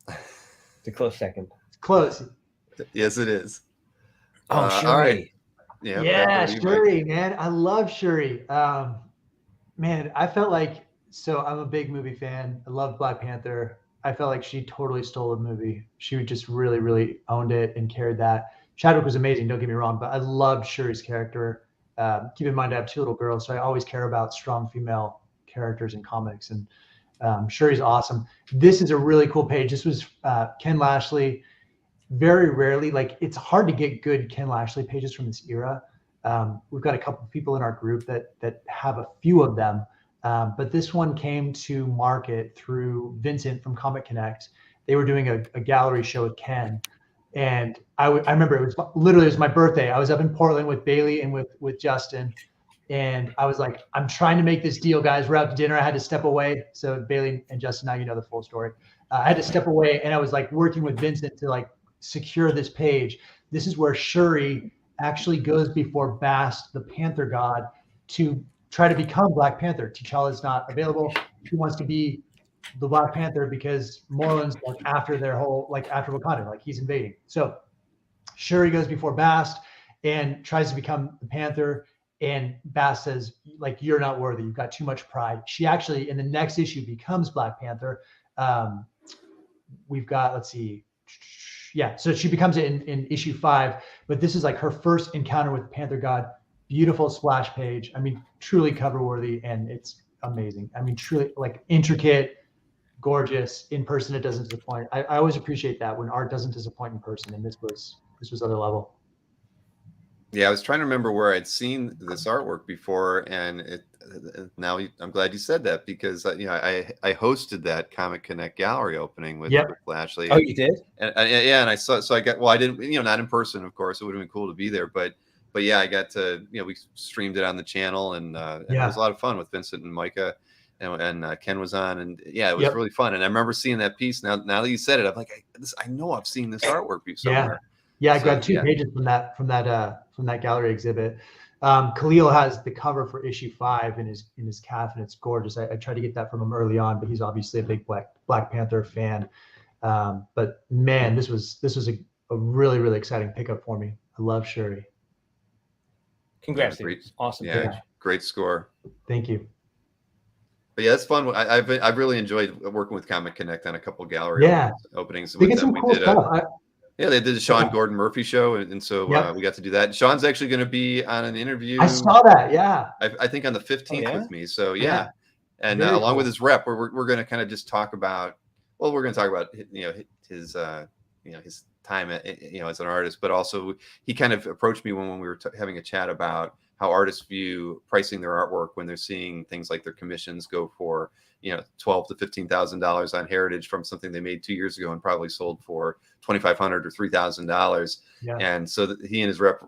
It's a close second. It's close. Yes, it is. Oh, Shuri. All right. Yeah, Shuri, man. I love Shuri. Man, I felt like, so I'm a big movie fan. I love Black Panther. I felt like she totally stole the movie. She just really, really owned it and carried that. Chadwick was amazing, don't get me wrong, but I loved Shuri's character. Keep in mind, I have 2 little girls, so I always care about strong female characters in comics, and Shuri's awesome. This is a really cool page. This was Ken Lashley. Very rarely, like, it's hard to get good Ken Lashley pages from this era. We've got a couple of people in our group that have a few of them, but this one came to market through Vincent from Comic Connect. They were doing a gallery show with Ken, and I remember it was my birthday. I was up in Portland with Bailey and with Justin, and I was like, I'm trying to make this deal, guys. We're out to dinner. I had to step away. So Bailey and Justin, now you know the full story. I had to step away, and I was like working with Vincent to like secure this page. This is where Shuri actually goes before Bast, the Panther God, to try to become Black Panther. T'Challa's not available. He wants to be the Black Panther because Moreland's like after Wakanda, like he's invading. So Shuri goes before Bast and tries to become the Panther. And Bast says, like, you're not worthy. You've got too much pride. She actually, in the next issue, becomes Black Panther. We've got, let's see. Yeah, so she becomes it in issue 5, but this is like her first encounter with the Panther God. Beautiful splash page. I mean, truly cover worthy, and it's amazing. I mean, truly like intricate, gorgeous. In person, it doesn't disappoint. I always appreciate that when art doesn't disappoint in person, and this was other level. Yeah, I was trying to remember where I'd seen this artwork before, and now I'm glad you said that, because I hosted that Comic Connect gallery opening with Lashley. Oh, you did? And and I saw, so I got, well, I didn't, not in person, of course. It would have been cool to be there, but yeah, I got to, we streamed it on the channel, and it was a lot of fun with Vincent and Micah, and Ken was on, and it was really fun. And I remember seeing that piece. Now that you said it, I'm like, I know I've seen this artwork somewhere. Yeah, I grabbed 2 pages from that gallery exhibit. Khalil has the cover for issue 5 in his CAF, and it's gorgeous. I tried to get that from him early on, but he's obviously a big Black Panther fan. But man, this was a really, really exciting pickup for me. I love Shuri. Congrats, awesome page. Great score. Thank you. But it's fun. I've really enjoyed working with Comic Connect on a couple gallery openings. They get some cool stuff. They did the Sean Gordon Murphy show, and so we got to do that. Sean's actually going to be on an interview. I saw that. Yeah, I think on the 15th with me. So and along with his rep, we're going to kind of just talk about. Well, we're going to talk about his his time as an artist, but also he kind of approached me when we were having a chat about how artists view pricing their artwork when they're seeing things like their commissions go for $12,000 to $15,000 on Heritage from something they made 2 years ago and probably sold for $2,500 or $3,000. And so he and his rep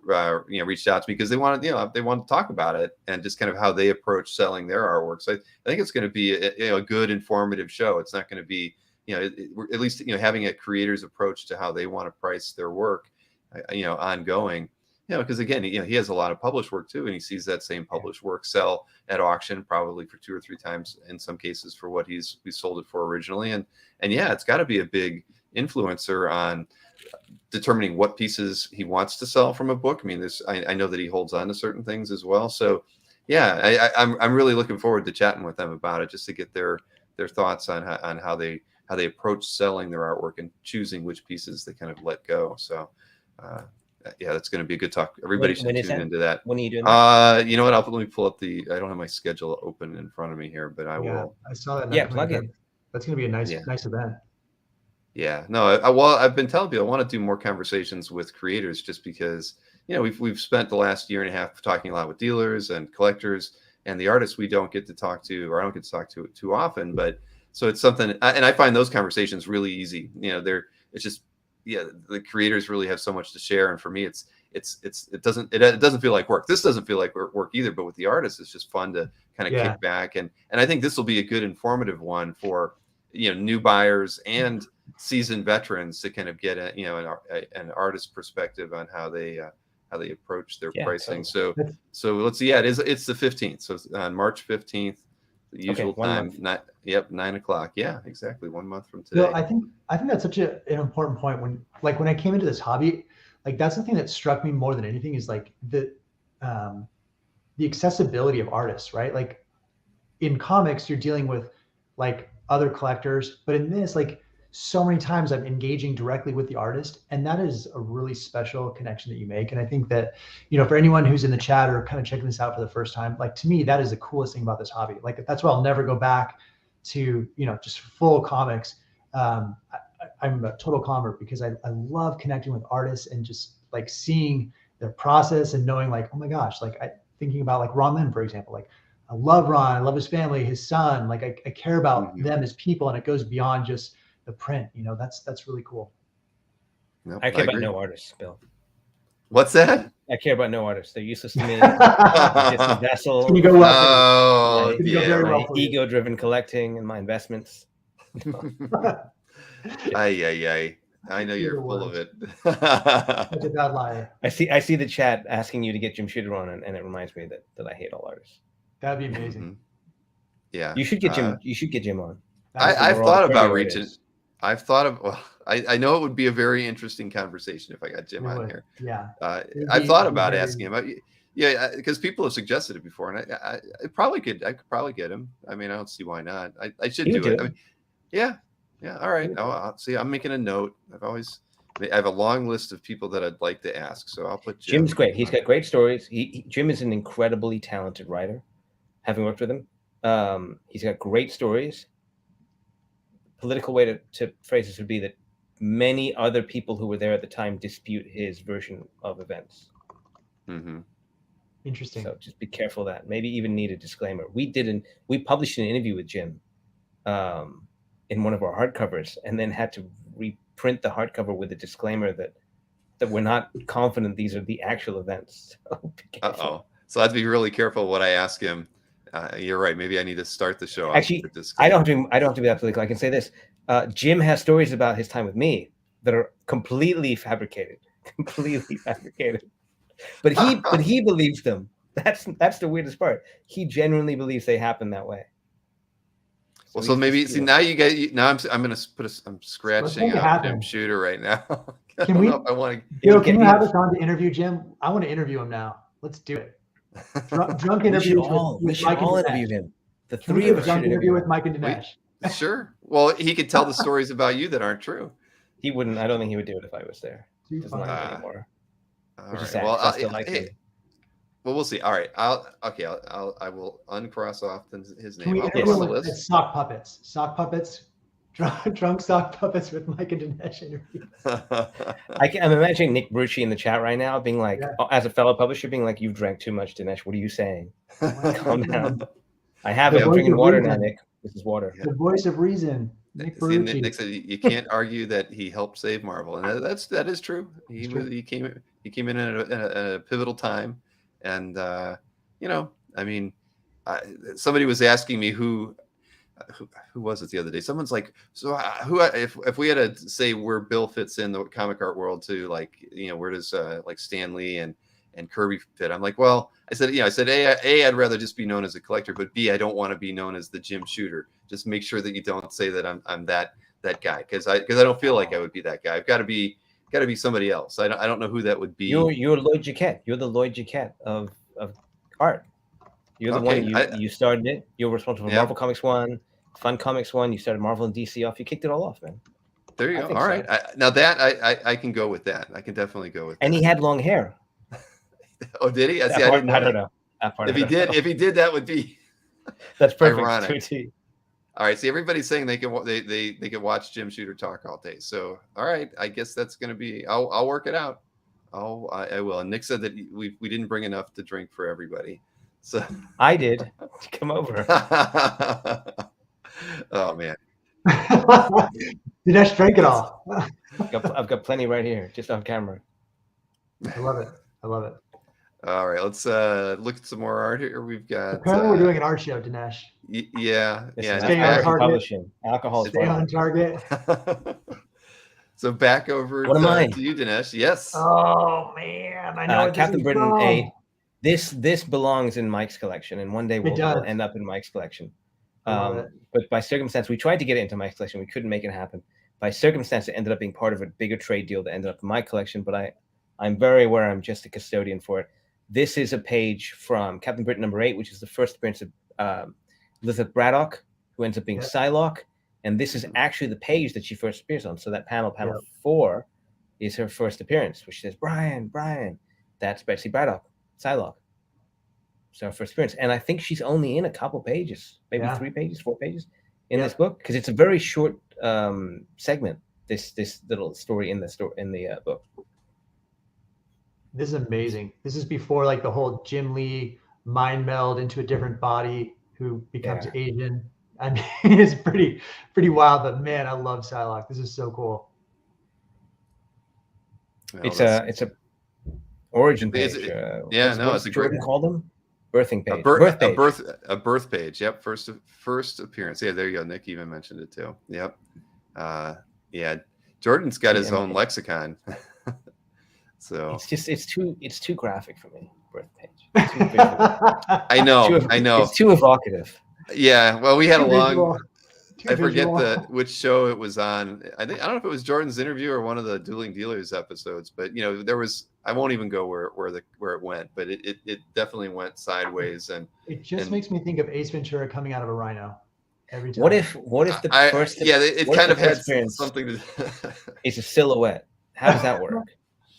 reached out to me because they wanted to talk about it and just kind of how they approach selling their artwork. So I think it's going to be a good informative show. It's not going to be at least having a creator's approach to how they want to price their work ongoing. Because again, he has a lot of published work too, and he sees that same published work sell at auction probably for 2 or 3 times in some cases for what we sold it for originally. And it's got to be a big influencer on determining what pieces he wants to sell from a book. I mean, I know that he holds on to certain things as well. So I'm really looking forward to chatting with them about it, just to get their thoughts on how they approach selling their artwork and choosing which pieces they kind of let go. So. That's going to be a good talk. Everybody should tune into that. When are you doing that? You know what? Let me pull up I don't have my schedule open in front of me here, but I will. I saw that. Yeah, plug in. That's going to be a nice event. Yeah. No, I've been telling people I want to do more conversations with creators, just because, we've spent the last year and a half talking a lot with dealers and collectors, and the artists we don't get to talk to, or I don't get to talk to too often. But so it's something, and I find those conversations really easy. It's just, the creators really have so much to share, and for me, it doesn't feel like work. This doesn't feel like work either. But with the artists, it's just fun to kind of kick back, and I think this will be a good informative one for new buyers and seasoned veterans to kind of get an artist perspective on how they approach their pricing. Totally. So let's see. It's the 15th. So it's on March 15th. The usual time, 9 o'clock. Yeah, exactly. 1 month from today. I think that's such an important point. When I came into this hobby, that's the thing that struck me more than anything is the accessibility of artists, right? In comics, you're dealing with other collectors, but in this, so many times I'm engaging directly with the artist, and that is a really special connection that you make. And I think that, for anyone who's in the chat or kind of checking this out for the first time, to me, that is the coolest thing about this hobby. That's why I'll never go back to, just full comics. I'm a total convert because I love connecting with artists and just seeing their process and knowing oh my gosh, thinking about Ron Lin, for example, I love Ron, I love his family, his son, I care about them as people, and it goes beyond just the print. That's really cool. Nope, I care about no artists, Bill. What's that? I care about no artists. They're useless to me. Just a vessel. It's go well. My ego-driven collecting and my investments. I know you're full of it. Such a bad liar. I see the chat asking you to get Jim Shooter on, and it reminds me that I hate all artists. That'd be amazing. Mm-hmm. Yeah, you should get Jim. You should get Jim on. I've thought about reaching. I've thought of. Well, I know it would be a very interesting conversation if I got Jim on here. Yeah. I've thought about asking him. Because people have suggested it before, and I could probably get him. I mean, I don't see why not. I should do it. I mean, yeah. All right. I'll see. I'm making a note. I have a long list of people that I'd like to ask, so I'll put Jim. Jim's great. He's got great stories. Jim is an incredibly talented writer. Having worked with him, he's got great stories. Political way to phrase this would be that many other people who were there at the time dispute his version of events. Mm-hmm. Interesting. So just be careful of that. Maybe even need a disclaimer. We published an interview with Jim in one of our hardcovers, and then had to reprint the hardcover with a disclaimer that we're not confident these are the actual events. So be careful. So I have to be really careful what I ask him. You're right. Maybe I need to start the show. Actually, I don't have to be that political. I can say this: Jim has stories about his time with me that are completely fabricated. But he believes them. That's the weirdest part. He genuinely believes they happen that way. Well, so maybe now you get. Now I'm going to put. I'm scratching out Jim Shooter right now. Can we? I want to. Can you have us on to interview Jim? I want to interview him now. Let's do it. Drunk interview with Mike and interview him. The three of us should interview with Mike and Dinesh. Sure. Well, he could tell the stories about you that aren't true. He wouldn't. I don't think he would do it if I was there. He doesn't like me anymore. All right. Well, well, we'll see. All right. I will uncross off his name. Sock puppets. Drunk sock puppets with Mike and Dinesh interview. I'm imagining Nick Brucci in the chat right now being like, as a fellow publisher, being like, "You've drank too much, Dinesh. What are you saying? Calm down." I haven't. I'm drinking water now, Nick. This is water. The voice of reason. Nick said you can't argue that he helped save Marvel, and that is true. He came in at a pivotal time, and I mean, somebody was asking me who was it the other day? Someone's like, so if we had to say where Bill fits in the comic art world to, like, where does like Stan Lee and Kirby fit? I'm like, well, I said A, I'd rather just be known as a collector, but B, I don't want to be known as the Jim Shooter. Just make sure that you don't say that I'm that guy, because I don't feel like I would be that guy. I've got to be somebody else. I don't know who that would be. You're Lloyd Jaquette. You're the Lloyd Jaquette of art. You're the one you started it. You're responsible for Marvel Comics 1, Fun Comics 1. You started Marvel and DC off. You kicked it all off, man. There you go. All right. Now that I can go with that. I can definitely go with that. And he had long hair. Oh, did he? I don't know. If he did, that would be that's perfect. Ironic. All right. See, everybody's saying they can watch Jim Shooter talk all day. So, all right. I guess that's going to be. I'll work it out. I will. And Nick said that we didn't bring enough to drink for everybody. So I did. Come over. Oh man. Dinesh drank it all. I've got plenty right here, just on camera. I love it. All right, let's look at some more art here. We've got. Apparently, we're doing an art show, Dinesh. Yeah. Stay on target. Publishing. Alcohol. Stay on target. So back over to you, Dinesh. Yes. Oh man, I know. Captain Britain 8. This belongs in Mike's collection, and one day we'll end up in Mike's collection. But by circumstance, we tried to get it into Mike's collection. We couldn't make it happen. By circumstance, it ended up being part of a bigger trade deal that ended up in my collection. But I'm very aware I'm just a custodian for it. This is a page from Captain Britain number 8, which is the first appearance of Elizabeth Braddock, who ends up being Psylocke. And this is actually the page that she first appears on. So that panel 4, is her first appearance, which says, Brian. That's Betsy Braddock, Psylocke. So her first appearance. And I think she's only in a couple pages, maybe 3 pages, 4 pages in this book, because it's a very short segment, this little story in the book. This is amazing. This is before like the whole Jim Lee mind meld into a different body who becomes Asian. I mean, it's pretty wild, but man, I love Psylocke. This is so cool. Well, it's a origin page. It's a great. Call them birthing page. A birth page. Yep. First appearance. Yeah, there you go. Nick even mentioned it too. Yep. Jordan's got his own lexicon. So it's too graphic for me. Birth page. I know. It's too evocative. Yeah. Well, we had a long. I forget which show it was on. I don't know if it was Jordan's interview or one of the Dueling Dealers episodes, but there was. I won't even go where it went, but it definitely went sideways, and it just makes me think of Ace Ventura coming out of a rhino every time. What if the first? It kind of had something to. It's a silhouette. How does that work?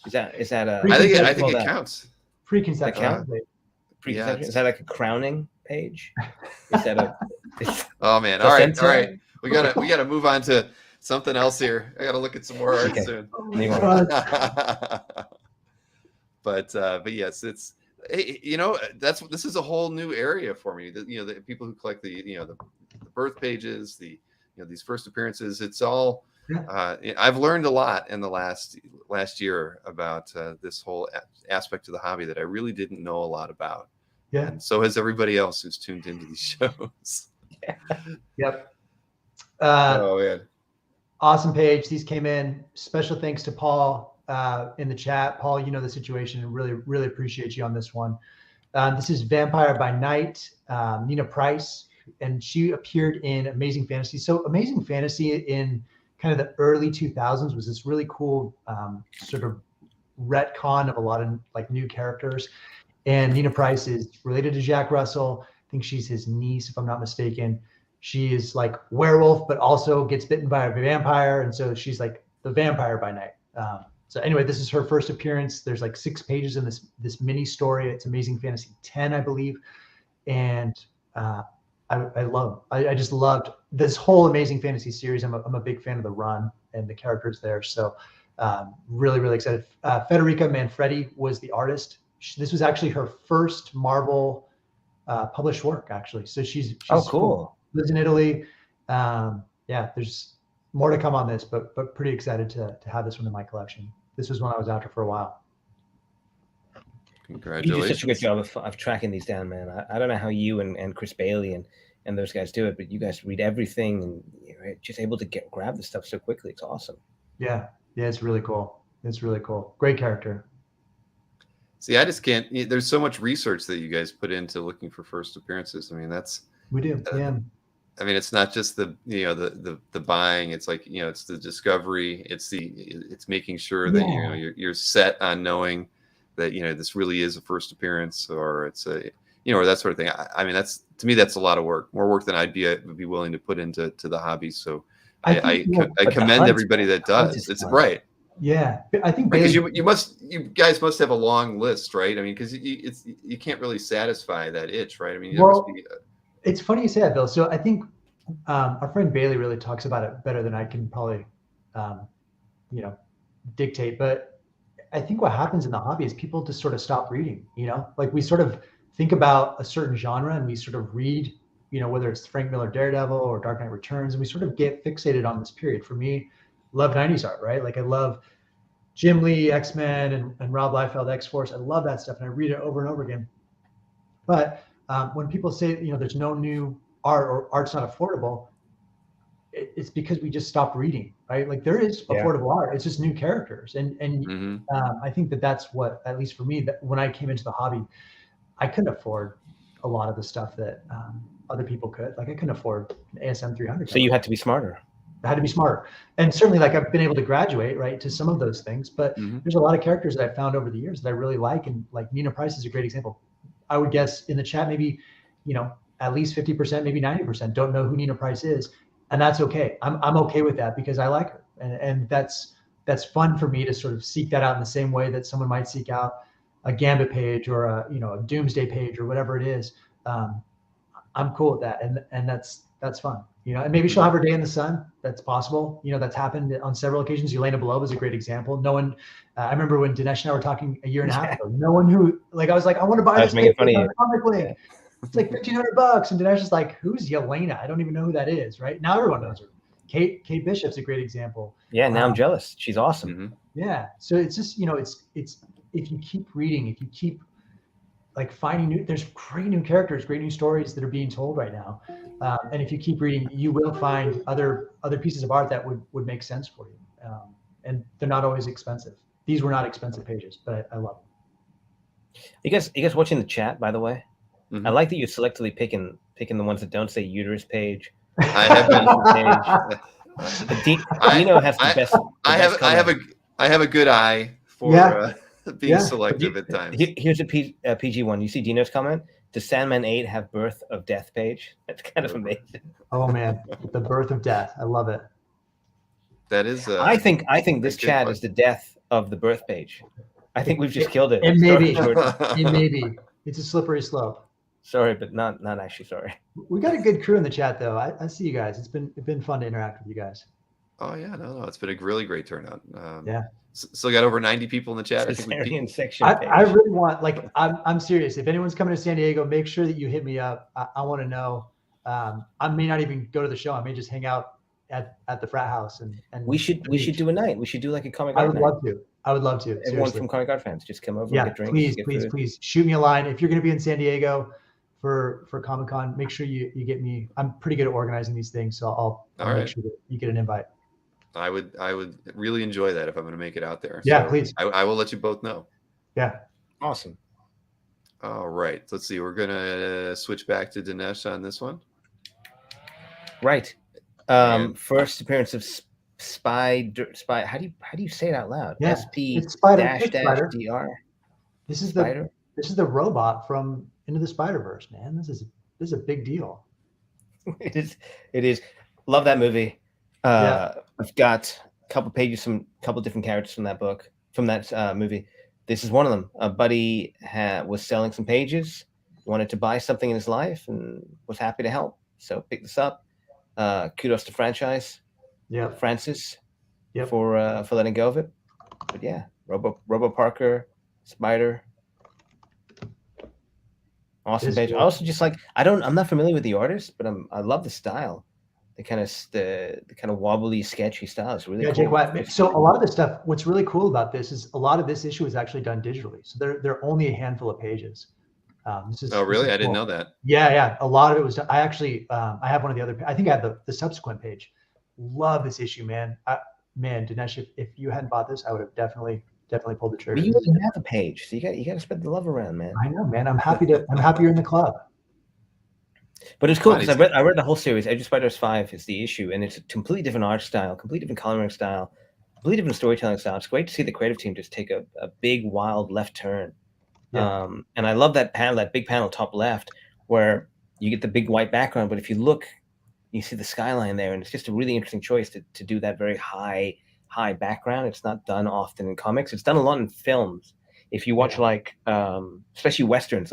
Is that a? I think it counts. Preconception. Preconception. Is that like a crowning page? Is that a? Oh man! All right. We gotta move on to something else here. I gotta look at some more art soon. But yes, it's this is a whole new area for me. The people who collect the birth pages, these first appearances. It's all. I've learned a lot in the last year about this whole aspect of the hobby that I really didn't know a lot about. Yeah. And so has everybody else who's tuned into these shows. Yep. Oh man. Awesome page. These came in. Special thanks to Paul in the chat. Paul, you know the situation, and really, really appreciate you on this one. This is Vampire by Night, Nina Price, and she appeared in Amazing Fantasy. So Amazing Fantasy in kind of the early 2000s was this really cool sort of retcon of a lot of like new characters. And Nina Price is related to Jack Russell. I think she's his niece, if I'm not mistaken. She is like werewolf, but also gets bitten by a vampire. And so she's like the Vampire by Night. So anyway, this is her first appearance. There's like 6 pages in this mini story. It's Amazing Fantasy 10, I believe. And I just loved this whole Amazing Fantasy series. I'm a big fan of the run and the characters there. So really, really excited. Federica Manfredi was the artist. This was actually her first Marvel published work, actually. So she's cool. Lives in Italy. Yeah, there's more to come on this, but pretty excited to have this one in my collection. This was one I was after for a while. Congratulations. You do such a good job of tracking these down, man. I don't know how you and Chris Bailey and those guys do it, but you guys read everything and you're just able to grab the stuff so quickly. It's awesome. Yeah, it's really cool. It's really cool. Great character. See, I just can't. There's so much research that you guys put into looking for first appearances. I mean, we do. Yeah. I mean, it's not just the buying. It's like it's the discovery. It's making sure that you're set on knowing that this really is a first appearance, or it's a or that sort of thing. I mean, to me that's a lot of work, more work than I'd be willing to put into the hobby. So I commend everybody that does. It's right. Yeah, I think because you guys must have a long list, right? I mean, because you can't really satisfy that itch, right? I mean, it's funny you say that, Bill. So I think our friend Bailey really talks about it better than I can probably, dictate. But I think what happens in the hobby is people just sort of stop reading. Like we sort of think about a certain genre and we sort of read, whether it's Frank Miller Daredevil or Dark Knight Returns, and we sort of get fixated on this period. For me, love 90s art, right? Like I love Jim Lee, X-Men, and Rob Liefeld, X-Force. I love that stuff, and I read it over and over again. But when people say, there's no new art or art's not affordable, it's because we just stopped reading, right? Like there is affordable art. It's just new characters. And I think that's what, at least for me, that when I came into the hobby, I couldn't afford a lot of the stuff that other people could. Like I couldn't afford an ASM 300. So you had to be smarter. I had to be smarter. And certainly like I've been able to graduate, right, to some of those things. But there's a lot of characters that I've found over the years that I really like. And like Nina Price is a great example. I would guess in the chat, maybe, at least 50%, maybe 90% don't know who Nina Price is. And that's okay. I'm okay with that because I like her. And that's fun for me to sort of seek that out in the same way that someone might seek out a Gambit page or a Doomsday page or whatever it is. I'm cool with that. And that's fun. And maybe she'll have her day in the sun. That's possible. That's happened on several occasions. Yelena Belova is a great example. No one, I remember when Dinesh and I were talking a year and a half ago, no one who, like, I was like, I want to buy this comic link. It's like $1,500. And Dinesh is like, who's Yelena? I don't even know who that is. Right now, everyone knows her. Kate Bishop's a great example. Yeah. Now I'm jealous. She's awesome. Yeah. So it's just, it's if you keep reading, if you keep like finding there's great new characters, great new stories that are being told right now. And if you keep reading, you will find other pieces of art that would make sense for you. And they're not always expensive. These were not expensive pages, but I love them. You guys watching the chat, by the way? I like that you're selectively picking the ones that don't say uterus page. I have been. Dino has the best. I have a good eye for being selective at times. Here's a PG one. You see Dino's comment? Does Sandman 8 have Birth of Death page? That's kind of amazing. Oh man, the Birth of Death. I love it. That is. I think this chat is the death of the birth page. I think we've just killed it. It may be. It may be. It's a slippery slope. Sorry, but not actually sorry. We got a good crew in the chat though. I see you guys. It's been fun to interact with you guys. Oh yeah, no, it's been a really great turnout. Yeah. Still got over 90 people in the chat. I really want, like, I'm serious. If anyone's coming to San Diego, make sure that you hit me up. I want to know. I may not even go to the show. I may just hang out at the frat house and we should do a night. We should do like a comic. I would love to. Everyone seriously. From Comic Art fans, just come over and get drinks. Please shoot me a line. If you're going to be in San Diego for Comic-Con, make sure you get me. I'm pretty good at organizing these things, so I'll make sure that you get an invite. I would really enjoy that if I'm going to make it out there. Yeah, so please. I will let you both know. Yeah. Awesome. All right. Let's see. We're going to switch back to Dinesh on this one. Right. First appearance of Spider. How do you say it out loud? Yeah. SP Spider. DR. This is the robot from Into the Spider-Verse, man. This is a big deal. It is. Love that movie. I've got a couple pages, couple different characters from that movie. This is one of them. A buddy was selling some pages, wanted to buy something in his life, and was happy to help. So picked this up. Kudos to franchise. Yeah, Francis. Yeah, for letting go of it. But yeah, Robo Parker, Spider. Awesome page. I also just I'm not familiar with the artist, but I love the style. The kind of wobbly, sketchy style is really cool. Jake White. So a lot of this stuff, what's really cool about this is a lot of this issue is actually done digitally. So they're only a handful of pages. Really? I didn't know that. Yeah. A lot of it was done. I actually, I have one of the other, I think I have the subsequent page. Love this issue, man. Dinesh, if you hadn't bought this, I would have definitely pulled the trigger. But you wouldn't have a page, so you got to spread the love around, man. I know, man. I'm happy you're in the club. But it's cool because I read the whole series. Age of Spiders 5 is the issue, and it's a completely different art style, completely different coloring style, completely different storytelling style. It's great to see the creative team just take a big, wild left turn. Yeah. And I love that big panel top left, where you get the big white background, but if you look, you see the skyline there, and it's just a really interesting choice to do that very high background. It's not done often in comics. It's done a lot in films. If you watch especially westerns,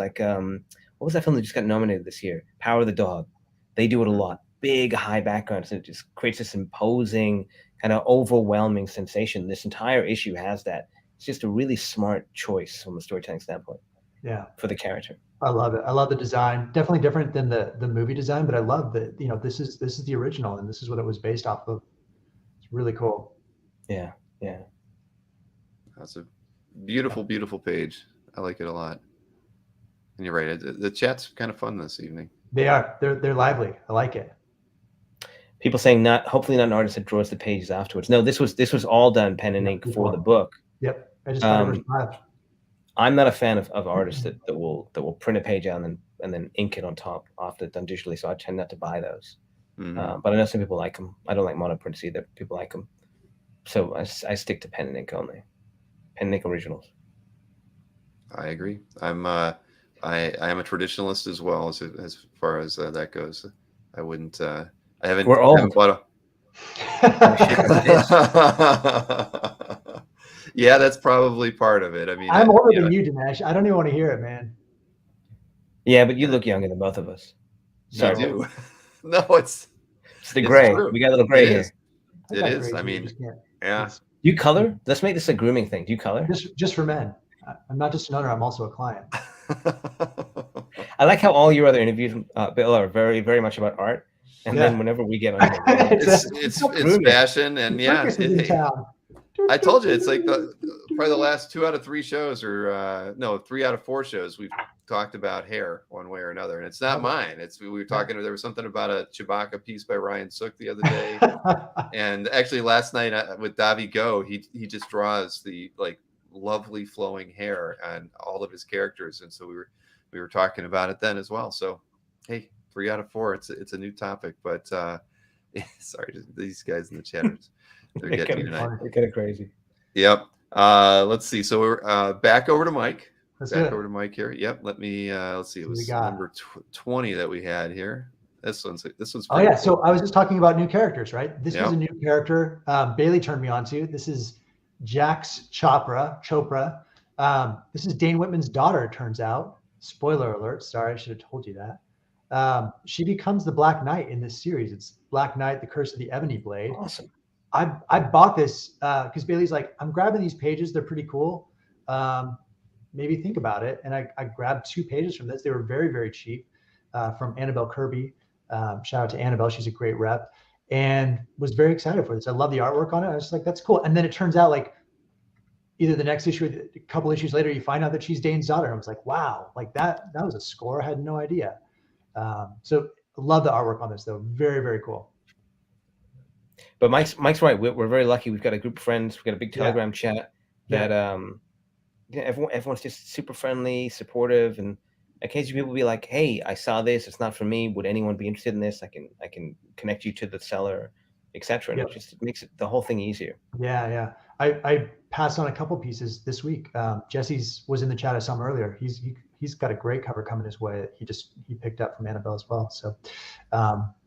what was that film that just got nominated this year? Power of the Dog. They do it a lot. Big, high backgrounds. And it just creates this imposing, kind of overwhelming sensation. This entire issue has that. It's just a really smart choice from a storytelling standpoint. Yeah. For the character. I love it. I love the design. Definitely different than the movie design, but I love that, this is the original and this is what it was based off of. It's really cool. Yeah. That's a beautiful, beautiful page. I like it a lot. And you're right. The chat's kind of fun this evening. They are. They're lively. I like it. People saying hopefully not an artist that draws the pages afterwards. No, this was all done pen and ink for the book. Yep. I just find it I'm not a fan of artists that will print a page out and then ink it on top after it's done digitally. So I tend not to buy those. Mm-hmm. But I know some people like them. I don't like monoprints either. People like them. So I stick to pen and ink only. Pen and ink originals. I agree. I am a traditionalist as well as far as that goes. I wouldn't. I haven't. We're old. Haven't bought Yeah, that's probably part of it. I mean, I'm older than you, Dinesh. I don't even want to hear it, man. Yeah, but you look younger than both of us. So I do. No, it's the gray. True. We got a little gray here. It is. I mean, yeah. You color? Let's make this a grooming thing. Do you color? Just for men. I'm not just an owner. I'm also a client. I like how all your other interviews, Bill, are very, very much about art. And then whenever we get on, it's fashion, and I told you it's like probably the last 2 out of 3 shows, or 3 out of 4 shows we've talked about hair one way or another, and it's not mine. We were talking. There was something about a Chewbacca piece by Ryan Sook the other day, and actually last night with Davi Go, he just draws the lovely flowing hair on all of his characters, and so we were talking about it then as well. So hey, 3 out of 4, it's a new topic, but sorry, these guys in the chat they're getting me tonight. They're kind of crazy. Yep. Let's see. So we're back over to Mike. Over to Mike here. Yep. Let's see. It was number 20 that we had here. This one's oh yeah. Cool. So I was just talking about new characters, right? This was a new character. Bailey turned me on to. This is Jax Chopra. This is Dane Whitman's daughter, it turns out. Spoiler alert. Sorry, I should have told you that. She becomes the Black Knight in this series. It's Black Knight, the Curse of the Ebony Blade. Awesome. I bought this because Bailey's like, I'm grabbing these pages. They're pretty cool. Maybe think about it. And I grabbed 2 pages from this. They were very, very cheap from Annabelle Kirby. Shout out to Annabelle. She's a great rep, and was very excited for this. I love the artwork on it. I was just like, that's cool. And then it turns out like either the next issue or a couple issues later, you find out that she's Dane's daughter. I was like, wow, like that was a score. I had no idea. So I love the artwork on this though. Very, very cool. But Mike's right. We're very lucky. We've got a group of friends. We've got a big Telegram chat that everyone's just super friendly, supportive, and occasionally people will be like, "Hey, I saw this. It's not for me. Would anyone be interested in this? I can connect you to the seller, etc." And it makes it the whole thing easier. Yeah. I passed on a couple pieces this week. Jesse's was in the chat. I saw him earlier. He's got a great cover coming his way. He picked up from Annabelle as well. So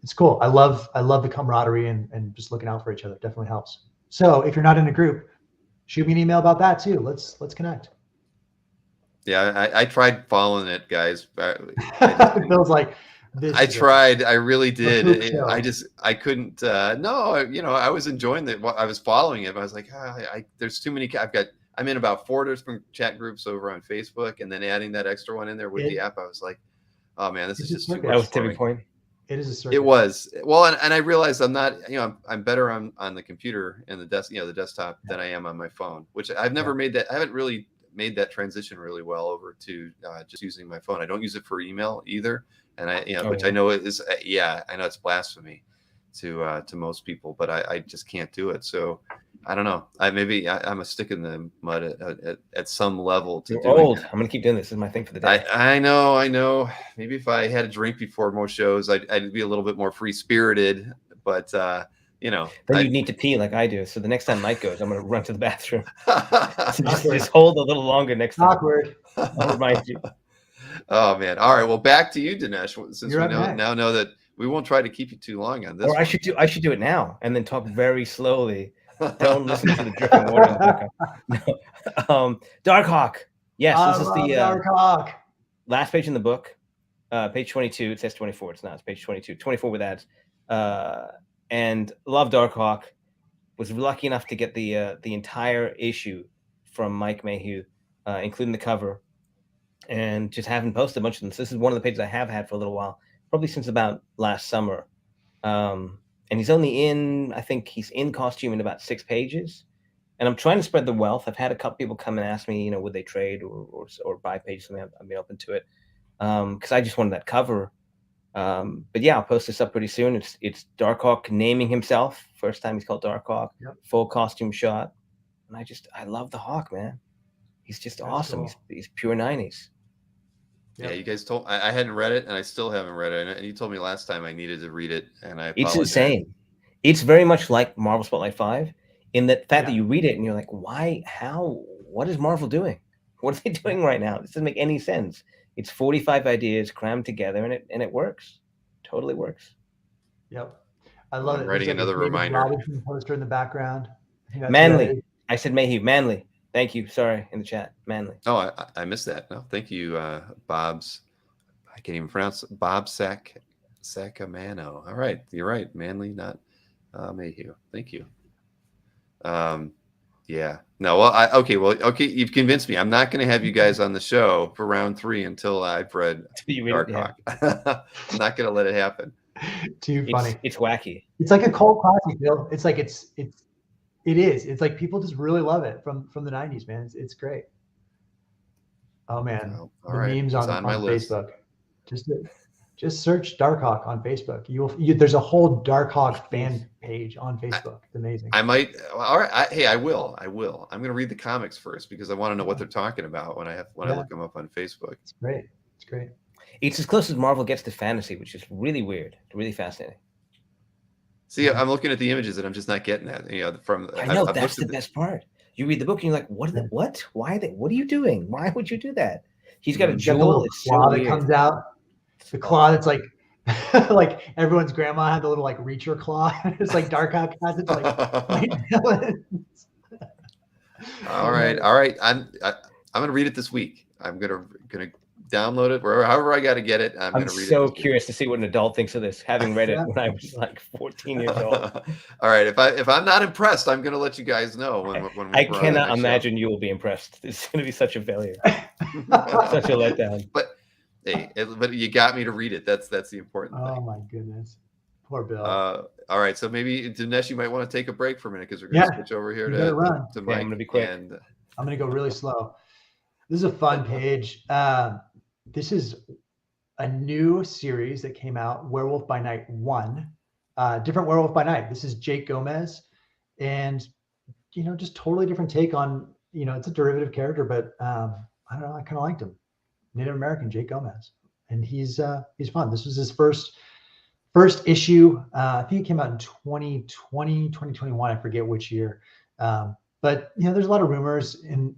it's cool. I love the camaraderie and just looking out for each other. Definitely helps. So if you're not in a group, shoot me an email about that too. Let's connect. Yeah, I tried following it, guys. It feels like this. I tried. I really did. I couldn't. No, I was enjoying it. I was following it. But I was like, there's too many. I'm in about 4 different chat groups over on Facebook, and then adding that extra one in there with the app, I was like, oh man, this is just too much. That was tipping point. It is a circuit. It was. Well, and I realized I'm not. I'm better on the computer and the desktop than I am on my phone, which I've never made that. I haven't really made that transition really well over to just using my phone. I don't use it for email either, and I know is I know it's blasphemy to most people, but I just can't do it. So I don't know. I'm a stick in the mud at some level. You're old. I'm gonna keep doing this. This is my thing for the day. I know. Maybe if I had a drink before most shows, I'd be a little bit more free spirited. But then you need to pee like I do. So the next time Mike goes, I'm gonna run to the bathroom. So just hold a little longer next time. Awkward. I'll remind you. Oh man. All right. Well, back to you, Dinesh. Since You're we now know that we won't try to keep you too long on this. Or I should do it now and then talk very slowly. Don't listen to the dripping water in the background. No. Darkhawk. Yes, this is the Darkhawk. Last page in the book. Page 22. It says 24. It's not. It's page 22. 24 with ads. And love Darkhawk. Was lucky enough to get the entire issue from Mike Mayhew, including the cover, and just haven't posted a bunch of them. So this is one of the pages I have had for a little while, probably since about last summer. And he's only I think he's in costume in about 6 pages. And I'm trying to spread the wealth. I've had a couple people come and ask me, would they trade or buy pages? I've been open to it because I just wanted that cover. But yeah, I'll post this up pretty soon. It's Darkhawk naming himself. First time he's called Darkhawk. Yep. Full costume shot. And I love the Hawk, man. He's just awesome. Cool. He's pure 90s. Yeah, you guys told I hadn't read it, and I still haven't read it. And you told me last time I needed to read it, and I apologize. It's insane. It's very much like Marvel Spotlight 5 in the fact that you read it and you're like, why? How? What is Marvel doing? What are they doing right now? This doesn't make any sense. It's 45 ideas crammed together, and it works. Totally works. Yep, I love it. Writing another reminder. Robinson poster in the backgrond. Manly. I said Mayhew. Manly. Thank you. Sorry, in the chat. Manly. Oh, I missed that. No, thank you, Bob's. I can't even pronounce it. Bob Sacamano. All right, you're right. Manly, not Mayhew. Thank you. Yeah. No. Well, okay. You've convinced me. I'm not going to have you guys on the show for round 3 until I've read Darkhawk. Yeah. I'm not going to let it happen. Too funny. It's wacky. It's like a cult classic, Bill. It's like it is. It's like people just really love it from the 90s, man. It's great. Oh man, the memes on Facebook. Just search Darkhawk on Facebook. There's a whole Darkhawk fan page on Facebook. It's amazing. I might. All right. I will. I'm going to read the comics first because I want to know what they're talking about when I look them up on Facebook. It's great. It's as close as Marvel gets to fantasy, which is really weird. It's really fascinating. See, I'm looking at the images and I'm just not getting that. I know that's the best part. You read the book and you're like, what? Why? What are you doing? Why would you do that? He's got a jewel. It's claw that comes out. The claw that's like everyone's grandma had the little reacher claw. It's like Darkhawk has it. All right. I'm gonna read it this week. I'm gonna download it wherever, however I got to get it. I'm going to read it. I'm so curious to see what an adult thinks of this, having read it when I was like 14 years old. All right, if I'm not impressed, I'm going to let you guys know when I cannot imagine you will be impressed. This is going to be such a failure, such a letdown. But hey, but you got me to read it. That's the important thing. Oh my goodness, poor Bill. All right, so maybe Dinesh, you might want to take a break for a minute because we're going to switch over here to Mike. I'm going to be quick. And I'm going to go really slow. This is a fun page. This is a new series that came out, Werewolf by Night 1. Different Werewolf by Night. This is Jake Gomez. And, just totally different take on, it's a derivative character, but I don't know, I kind of liked him. Native American Jake Gomez. And he's fun. This was his first issue. I think it came out in 2020, 2021. I forget which year. But, there's a lot of rumors in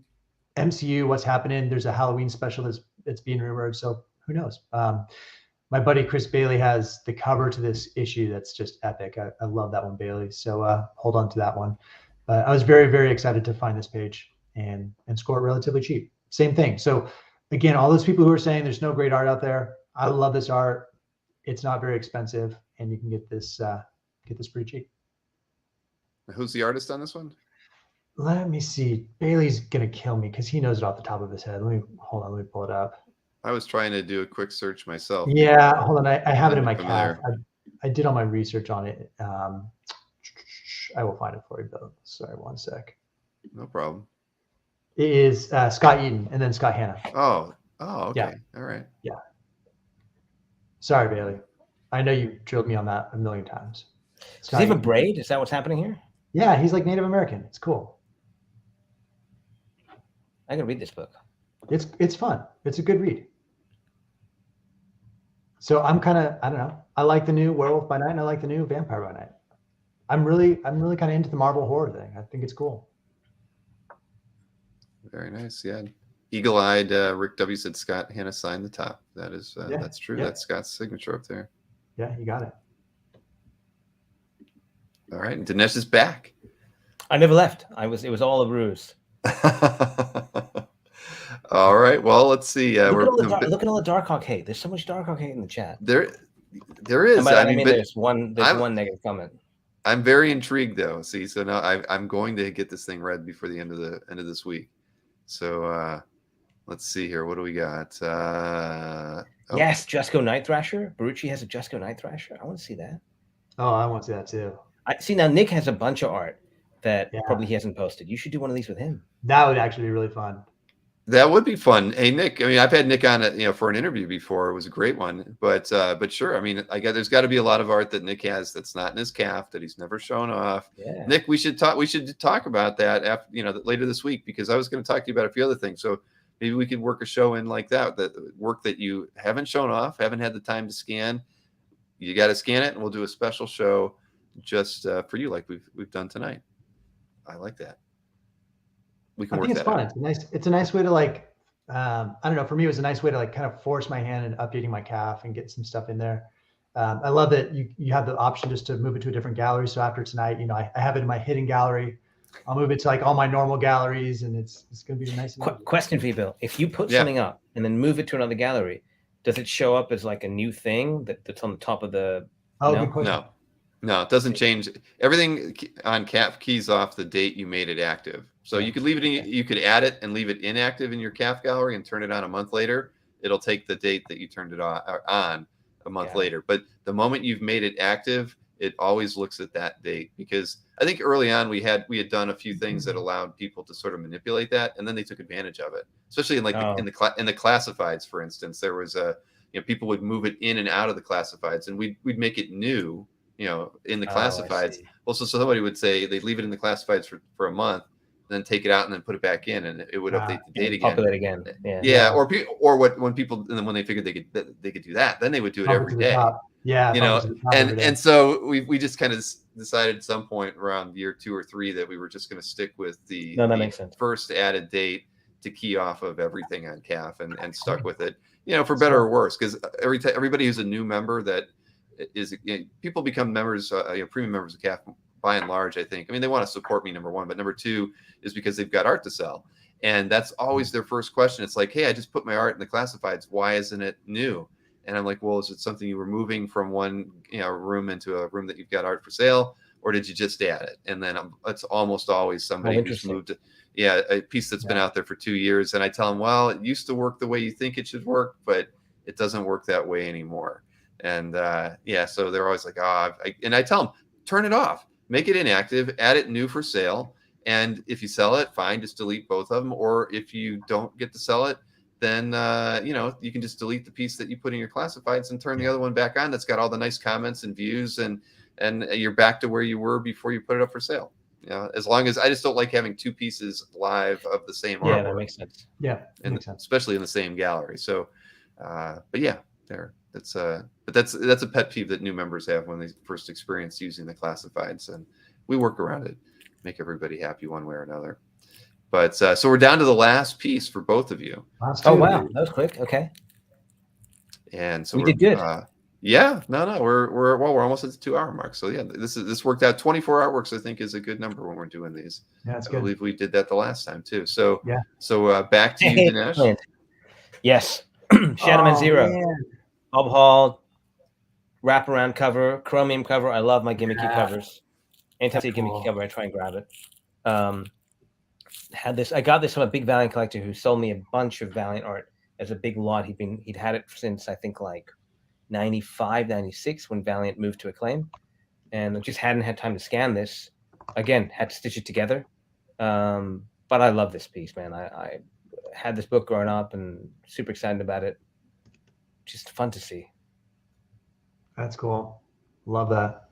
MCU, what's happening. There's a Halloween special that's being rumored. So who knows? My buddy Chris Bailey has the cover to this issue that's just epic. I love that one, Bailey. So hold on to that one. But I was very, very excited to find this page and score it relatively cheap. Same thing. So again, all those people who are saying there's no great art out there, I love this art. It's not very expensive, and you can get this pretty cheap. Who's the artist on this one? Let me see. Bailey's gonna kill me because he knows it off the top of his head. Let me pull it up. I was trying to do a quick search myself. Yeah, hold on. I have it in my CAF. I did all my research on it. I will find it for you, though. Sorry, one sec. No problem. It is Scott Eaton and then Scott Hanna. Oh, okay. Yeah. All right. Yeah. Sorry, Bailey. I know you drilled me on that a million times. Does he have a braid? Is that what's happening here? Yeah, he's like Native American. It's cool. I can read this book. It's fun. It's a good read. So I'm kind of, I don't know. I like the new Werewolf by Night and I like the new Vampire by Night. I'm really kind of into the Marvel horror thing. I think it's cool. Very nice. Yeah. Eagle-eyed Rick W. said Scott Hanna signed the top. That is that's true. Yeah. That's Scott's signature up there. Yeah, you got it. All right. And Dinesh is back. I never left. It was all a ruse. All right. Well, let's see. Look at all the Darkhawk hate. There's so much Darkhawk hate in the chat. There is. I mean there's one negative comment. I'm very intrigued though. See, so now I'm going to get this thing read before the end of this week. So let's see here. What do we got? Yes, Jesco Night Thrasher. Barucci has a Jesco Night Thrasher. I want to see that. Oh, I want to see that too. I see now. Nick has a bunch of art that probably he hasn't posted. You should do one of these with him. That would actually be really fun. That would be fun. Hey, Nick. I mean, I've had Nick on it, for an interview before. It was a great one. But sure. I mean, there's got to be a lot of art that Nick has that's not in his CAF that he's never shown off. Yeah. Nick, we should talk about that after, later this week, because I was going to talk to you about a few other things. So maybe we could work a show in like that work that you haven't shown off, haven't had the time to scan. You got to scan it, and we'll do a special show just for you, like we've done tonight. I like that. We can work that out. It's a nice way to I don't know. For me, it was a nice way to kind of force my hand in updating my CAF and get some stuff in there. I love that you have the option just to move it to a different gallery. So after tonight, I have it in my hidden gallery. I'll move it to all my normal galleries, and it's going to be nice. Question for you, Bill. If you put something up and then move it to another gallery, does it show up as like a new thing that's on the top of the? Good question. No, it doesn't change. Everything on CAF keys off the date you made it active. So you could leave it in, you could add it and leave it inactive in your CAF gallery and turn it on a month later. It'll take the date that you turned it on a month later. But the moment you've made it active, it always looks at that date, because I think early on we had done a few things that allowed people to sort of manipulate that, and then they took advantage of it. Especially in in the classifieds, for instance, there was people would move it in and out of the classifieds, and we'd make it new. In the classifieds. Well, so somebody would say they'd leave it in the classifieds for a month, then take it out and then put it back in, and it would update the date again. Populate again. Yeah. When people, and then when they figured they could do that, then they would do it every day. Yeah. And so we just kind of decided at some point around year 2 or 3 that we were just going to stick with the first added date to key off of everything on CAF, and stuck with it, for better or worse, because everybody who's a new member that is, people become members, premium members of CAF by and large, I think. I mean, they want to support me, number one, but number two is because they've got art to sell. And that's always their first question. It's like, hey, I just put my art in the classifieds. Why isn't it new? And I'm like, well, is it something you were moving from one room into a room that you've got art for sale, or did you just add it? And then it's almost always somebody who's moved a piece that's been out there for 2 years. And I tell them, well, it used to work the way you think it should work, but it doesn't work that way anymore. And so they're always like, and I tell them, turn it off, make it inactive, add it new for sale. And if you sell it, fine, just delete both of them. Or if you don't get to sell it, then you can just delete the piece that you put in your classifieds and turn the other one back on. That's got all the nice comments and views, and you're back to where you were before you put it up for sale. As long as I just don't like having two pieces live of the same artwork. Yeah, that makes sense. Yeah, makes sense. Especially in the same gallery. So, but yeah, that's a pet peeve that new members have when they first experience using the classifieds, and we work around it, make everybody happy one way or another. But so we're down to the last piece for both of you. Oh wow, that was quick. Okay. And so we did good. We're almost at the 2 hour mark. So yeah, this worked out. 24 artworks, I think, is a good number when we're doing these. Yeah, that's I good. believe we did that the last time too. So yeah. So back to you, Dinesh. Yes. Shadowman Zero. Bob Hall, wraparound cover, chromium cover. I love my gimmicky covers. Anytime I see a gimmicky cover, I try and grab it. I got this from a big Valiant collector who sold me a bunch of Valiant art as a big lot. He'd had it since I think like 95, 96 when Valiant moved to Acclaim, and I just hadn't had time to scan this. Again, had to stitch it together. But I love this piece, man. I had this book growing up and super excited about it. Just fun to see. That's cool. Love that.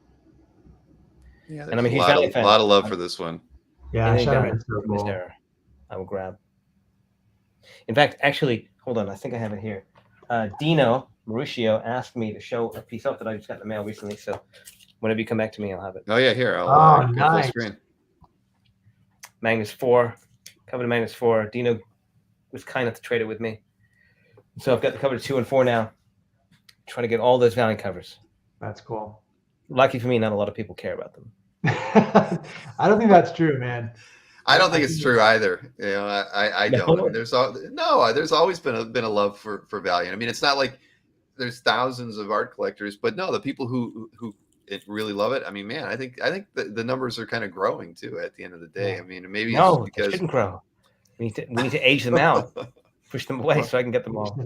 Yeah, and I mean, he's a lot of love for this one. Yeah, so cool. I will grab. In fact, actually, hold on. I think I have it here. Dino Mauricio asked me to show a piece up that I just got in the mail recently. So whenever you come back to me, I'll have it. Oh yeah, here. I'll nice. Full screen. Magnus 4, cover to Magnus 4. Dino was kind enough to trade it with me. So I've got the cover to 2 and 4 now. Trying to get all those Valiant covers. That's cool. Lucky for me, not a lot of people care about them. I don't think that's true, man. I don't think it's true either. I don't. I mean, there's always been a love for Valiant. I mean, it's not like there's thousands of art collectors, but no, the people who really love it. I mean, man, I think the numbers are kind of growing too. At the end of the day, I mean, maybe no, it's because they shouldn't grow. We need to age them out, push them away so I can get them all.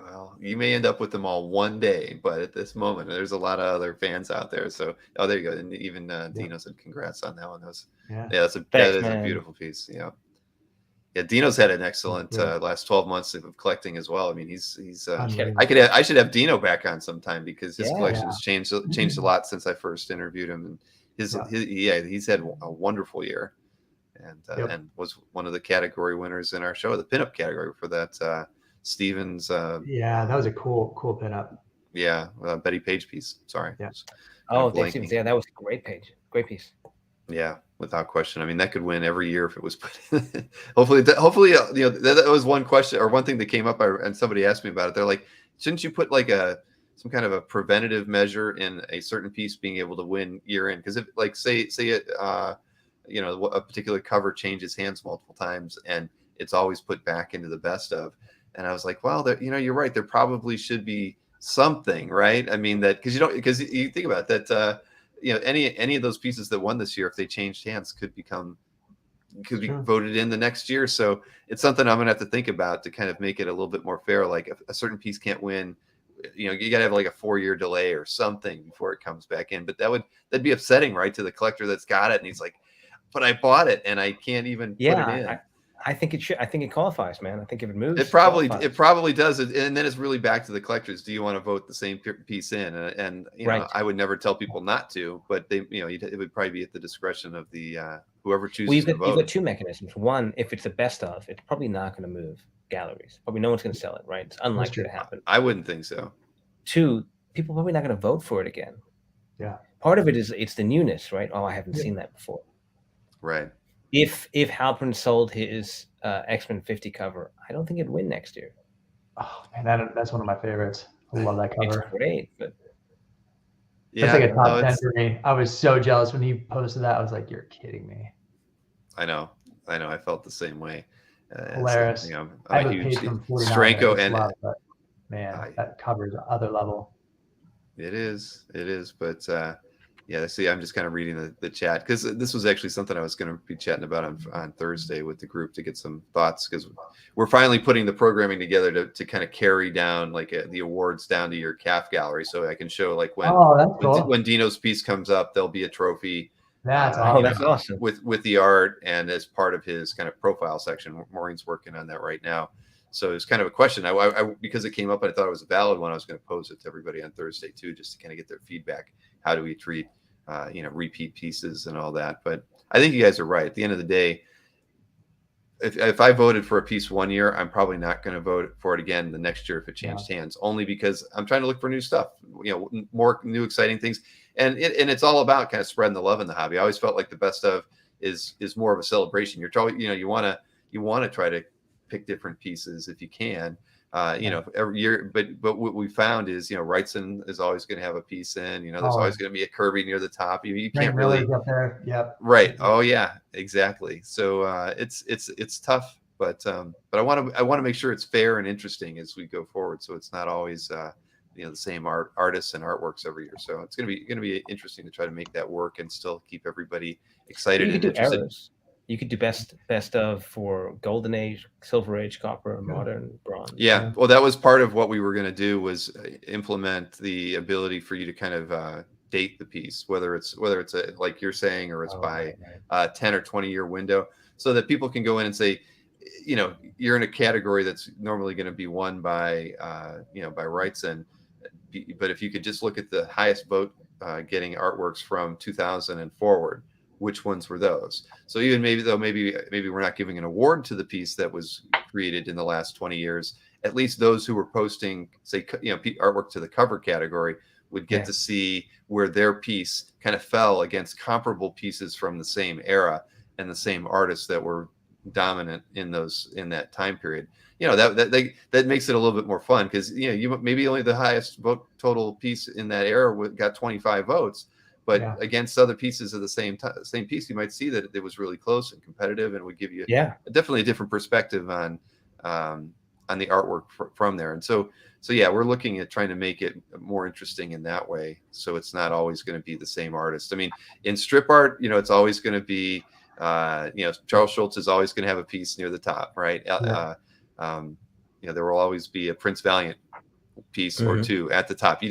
Well, you may end up with them all one day, but at this moment, there's a lot of other fans out there. So, there you go. And even Dino said, "Congrats on that one." That is a beautiful piece. Yeah. Dino's had an excellent last 12 months of collecting as well. I mean, he's. I should have Dino back on sometime because his collection has changed a lot since I first interviewed him, and he's had a wonderful year, and was one of the category winners in our show, the pinup category for that. Stevens. That was a cool pinup. Yeah, Betty Page piece. Sorry. Yeah. That was a great page. Great piece. Yeah, without question. I mean, that could win every year if it was put. hopefully, that was one question or one thing that came up, and somebody asked me about it. They're like, shouldn't you put like some kind of a preventative measure in a certain piece being able to win year in? Because if like say it, a particular cover changes hands multiple times and it's always put back into the best of. And I was like, well, you're right. There probably should be something, right? I mean, because you think about that, any of those pieces that won this year, if they changed hands, could be voted in the next year. So it's something I'm gonna have to think about to kind of make it a little bit more fair. Like if a certain piece can't win, you gotta have like a 4-year delay or something before it comes back in. But that'd be upsetting, right, to the collector that's got it, and he's like, but I bought it and I can't even put it in. I think it should. I think it qualifies, man. I think if it moves, it probably does. And then it's really back to the collectors. Do you want to vote the same piece in? And I would never tell people not to, but it would probably be at the discretion of the whoever chooses to vote. You've got 2 mechanisms. One, if it's the best of, it's probably not going to move galleries. Probably no one's going to sell it, right? It's unlikely to happen. I wouldn't think so. 2, people are probably not going to vote for it again. Yeah. Part of it is it's the newness, right? Oh, I haven't seen that before. Right. If Halpern sold his X-Men 50 cover, I don't think it'd win next year. Oh man, that's one of my favorites. I love that cover. It's great, but it's like a top 10 for me. I was so jealous when he posted that. I was like, "You're kidding me." I know. I know. I felt the same way. Polaris. You know, I have a page from 49 Stranko and love, but man, that covers other level. It is, but yeah. See, I'm just kind of reading the chat because this was actually something I was going to be chatting about on Thursday with the group to get some thoughts, because we're finally putting the programming together to kind of carry down like the awards down to your CAF gallery, so I can show like when Dino's piece comes up, there'll be a trophy. That's awesome. That's awesome. With the art and as part of his kind of profile section. Maureen's working on that right now. So it's kind of a question. I because it came up and I thought it was a valid one, I was going to pose it to everybody on Thursday too, just to kind of get their feedback. How do we treat, repeat pieces and all that? But I think you guys are right. At the end of the day, if I voted for a piece one year, I'm probably not going to vote for it again the next year if it changed hands, only because I'm trying to look for new stuff, more new exciting things. And it's all about kind of spreading the love in the hobby. I always felt like the best of is more of a celebration. You're trying, you want to try to pick different pieces if you can, every year. But what we found is, Wrightson is always going to have a piece in. There's always going to be a Kirby near the top. You can't really up there. Yep. Right. Oh yeah, exactly. So it's tough, but I want to make sure it's fair and interesting as we go forward. So it's not always the same artists and artworks every year. So it's going to be interesting to try to make that work and still keep everybody excited and interested. Eras. You could do best of for Golden Age, Silver Age, Copper, Modern, Bronze. Yeah, well, that was part of what we were going to do, was implement the ability for you to kind of date the piece, whether it's like you're saying, or it's by 10 or 20 year window, so that people can go in and say, you're in a category that's normally going to be won by by Wrightson, but if you could just look at the highest vote getting artworks from 2000 and forward, which ones were those? So even maybe we're not giving an award to the piece that was created in the last 20 years, at least those who were posting, say, artwork to the cover category would get to see where their piece kind of fell against comparable pieces from the same era and the same artists that were dominant in that time period. That makes it a little bit more fun, because you maybe only the highest vote total piece in that era got 25 votes. But against other pieces of the same piece, you might see that it was really close and competitive, and would give you definitely a different perspective on the artwork from there. And so we're looking at trying to make it more interesting in that way. So it's not always going to be the same artist. I mean, in strip art, it's always going to be, Charles Schultz is always going to have a piece near the top, right? There will always be a Prince Valiant piece or two at the top.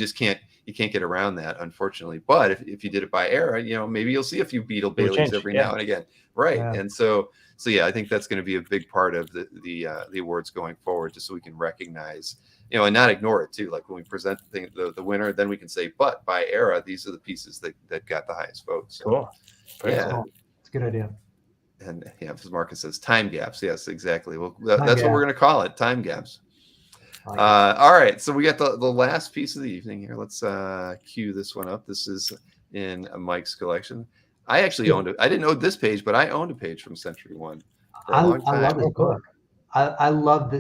You can't get around that, unfortunately. But if you did it by era, maybe you'll see a few Beetle Baileys every now and again, right? Yeah. And so I think that's going to be a big part of the awards going forward, just so we can recognize, and not ignore it too. Like when we present the winner, then we can say, but by era, these are the pieces that got the highest votes. So, cool. Cool. It's a good idea. And as Marcus says, time gaps. Yes, exactly. Well, that's what we're going to call it, time gaps. All right, so we got the last piece of the evening here. Let's cue this one up. This is in Mike's collection. I actually owned it. I didn't own this page, but I owned a page from Century One for a long time. I love this book. I love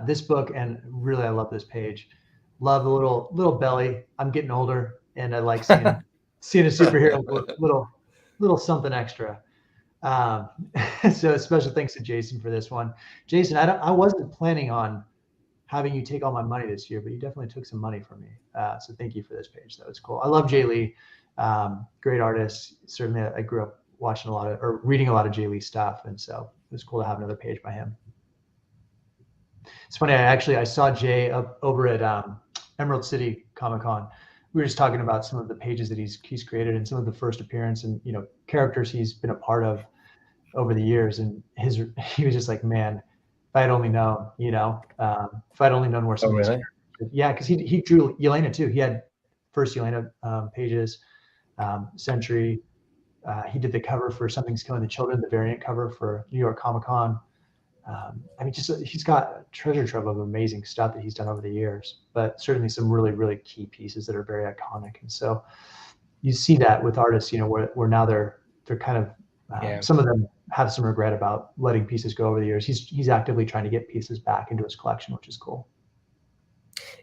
this book, and really I love this page. Love the little belly. I'm getting older, and I like seeing a superhero with little something extra. So special thanks to Jason for this one. Jason, I wasn't planning on having you take all my money this year, but you definitely took some money from me. So thank you for this page. That was cool. I love Jay Lee, great artist. Certainly I grew up watching reading a lot of Jay Lee stuff. And so it was cool to have another page by him. It's funny. I saw Jay up over at Emerald City Comic-Con. We were just talking about some of the pages that he's created and some of the first appearance and, characters he's been a part of over the years. And he was just like, man, if I had only known, if I'd only known where some of these because he drew Yelena too. He had first Yelena pages, Century. He did the cover for Something's Killing the Children, the variant cover for New York Comic-Con. He's got a treasure trove of amazing stuff that he's done over the years, but certainly some really, really key pieces that are very iconic. And so you see that with artists, where now they're kind of, some of them have some regret about letting pieces go over the years. He's actively trying to get pieces back into his collection, which is cool.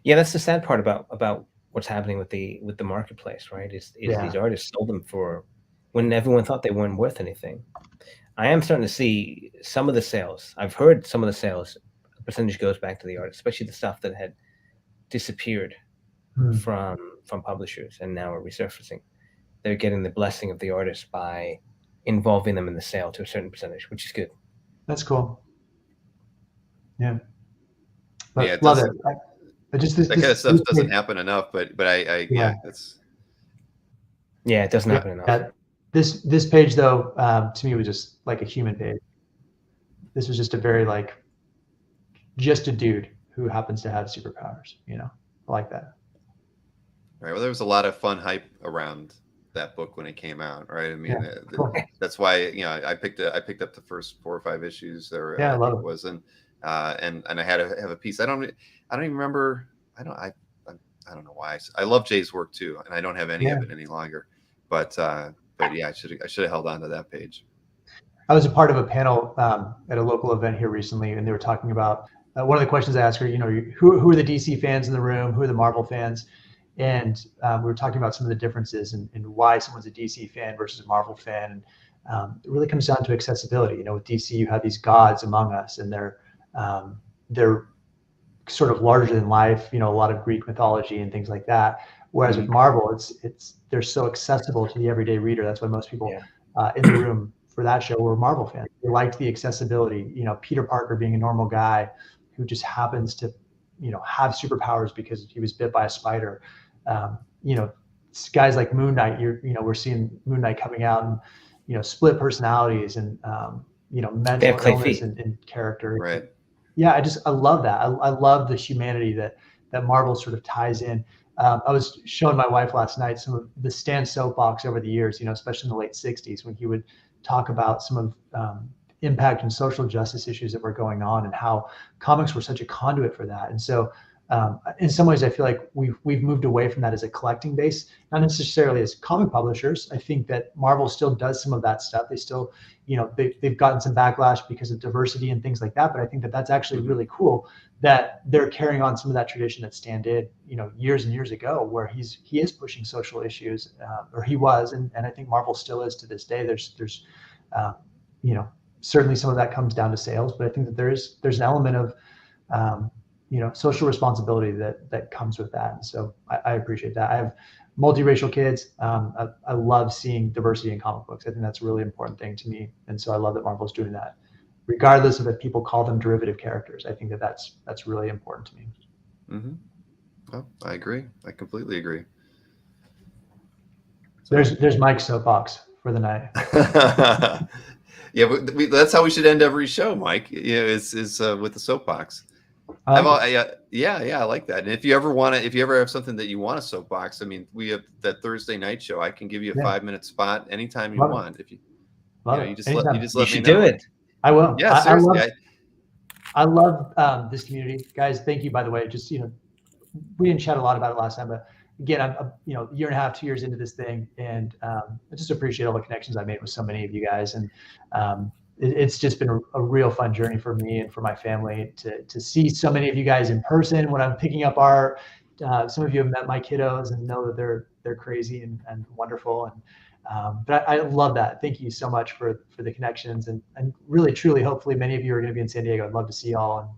Yeah, that's the sad part about what's happening with the marketplace, right? Is these artists sold them for when everyone thought they weren't worth anything. I am starting to see some of the sales. I've heard some of the sales percentage goes back to the artist, especially the stuff that had disappeared from publishers and now are resurfacing. They're getting the blessing of the artist by involving them in the sale to a certain percentage, which is good. That's cool. Yeah. But yeah, it love does, it. But just this that kind of stuff doesn't happen enough, but it's it doesn't happen enough. Yeah. This page though, to me was just like a human page. This was just a very just a dude who happens to have superpowers, I like that. Right. Well, there was a lot of fun hype around that book when it came out, right? I mean, cool. That's why I picked up the first 4 or 5 issues there. Yeah, I love it. Was and I had to have a piece. I don't even remember. I don't know why. I love Jay's work too, and I don't have any of it any longer. But yeah, I should have held on to that page. I was a part of a panel at a local event here recently, and they were talking about one of the questions I asked her. Who are the DC fans in the room? Who are the Marvel fans? And we were talking about some of the differences and why someone's a DC fan versus a Marvel fan. And it really comes down to accessibility. With DC, you have these gods among us, and they're sort of larger than life. A lot of Greek mythology and things like that. Whereas with Marvel, they're so accessible to the everyday reader. That's why most people in the room for that show were Marvel fans. They liked the accessibility. Peter Parker being a normal guy who just happens to have superpowers because he was bit by a spider. Guys like Moon Knight, we're seeing Moon Knight coming out and split personalities and mental illness and character. Right. Yeah, I love that. I love the humanity that Marvel sort of ties in. I was showing my wife last night some of the Stan soapbox over the years, especially in the late 60s when he would talk about some of impact and social justice issues that were going on and how comics were such a conduit for that. And so in some ways, I feel like we've moved away from that as a collecting base, not necessarily as comic publishers. I think that Marvel still does some of that stuff. They still, they've gotten some backlash because of diversity and things like that. But I think that that's actually really cool that they're carrying on some of that tradition that Stan did, years and years ago, where he is pushing social issues, or he was, and I think Marvel still is to this day. There's certainly some of that comes down to sales, but I think that there's an element of social responsibility that comes with that. And so I appreciate that. I have multiracial kids. I love seeing diversity in comic books. I think that's a really important thing to me. And so I love that Marvel's doing that, regardless of if people call them derivative characters. I think that that's really important to me. Mm-hmm. Well, I agree. I completely agree. So, there's Mike's soapbox for the night. Yeah, but that's how we should end every show, Mike. Is with the soapbox. I like that. And if you ever have something that you want a soapbox, I mean, we have that Thursday night show. I can give you a 5-minute spot anytime you want. If you just let me know. Do it. I will. Yeah, seriously. I love this community, guys. Thank you, by the way. Just we didn't chat a lot about it last time, but again, I'm a year and a half, 2 years into this thing, and I just appreciate all the connections I made with so many of you guys, and it's just been a real fun journey for me and for my family to see so many of you guys in person when I'm picking up art. Some of you have met my kiddos and know that they're crazy and wonderful, and but I love that. Thank you so much for the connections, and really truly, hopefully, many of you are going to be in San Diego. I'd love to see y'all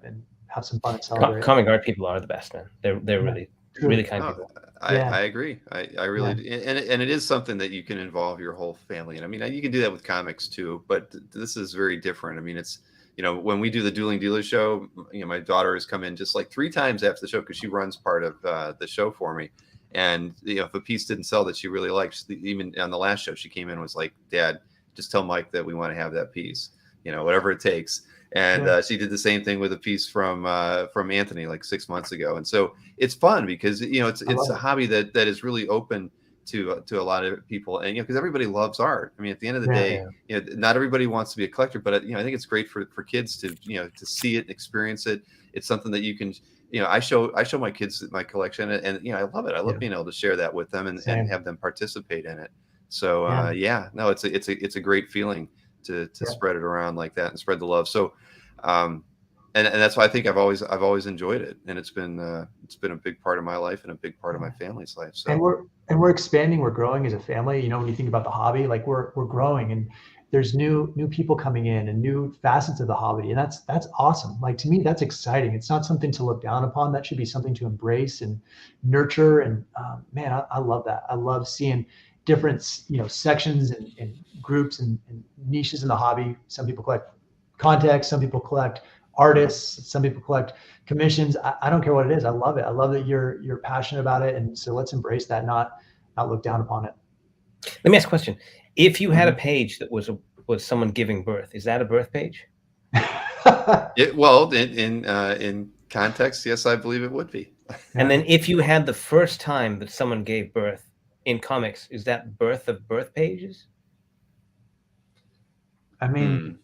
and have some fun and celebrate. Comic art people are the best, man. They're really kind people. I agree. I really do. And it is something that you can involve your whole family in. I mean, you can do that with comics too, but this is very different. I mean, it's when we do the Dueling Dealers show, my daughter has come in just like 3 times after the show because she runs part of the show for me. And if a piece didn't sell that she really liked, even on the last show, she came in and was like, "Dad, just tell Mike that we want to have that piece, whatever it takes." And she did the same thing with a piece from Anthony like 6 months ago. And so it's fun because it's a hobby that is really open to a lot of people, and because everybody loves art. I mean, at the end of the day, not everybody wants to be a collector, but I think it's great for kids to to see it, experience it. It's something that you can I show my kids my collection, and I love it. I love being able to share that with them and have them participate in it. So it's a great feeling to spread it around like that and spread the love. So and that's why I think I've always enjoyed it, and it's been a big part of my life and a big part of my family's life. So and we're expanding, we're growing as a family. When you think about the hobby, like we're growing, there's new people coming in and new facets of the hobby, and that's awesome. Like, to me, that's exciting. It's not something to look down upon. That should be something to embrace and nurture. And man, I love that. I love seeing different sections and groups and niches in the hobby. Some people collect context, some people collect artists, some people collect commissions. I don't care what it is. I love it. I love that you're passionate about it, and so let's embrace that, not look down upon it. Let me ask a question. If you had a page that was someone giving birth, is that a birth page? Well, in context, yes, I believe it would be. And then if you had the first time that someone gave birth in comics, is that birth of birth pages? I mean,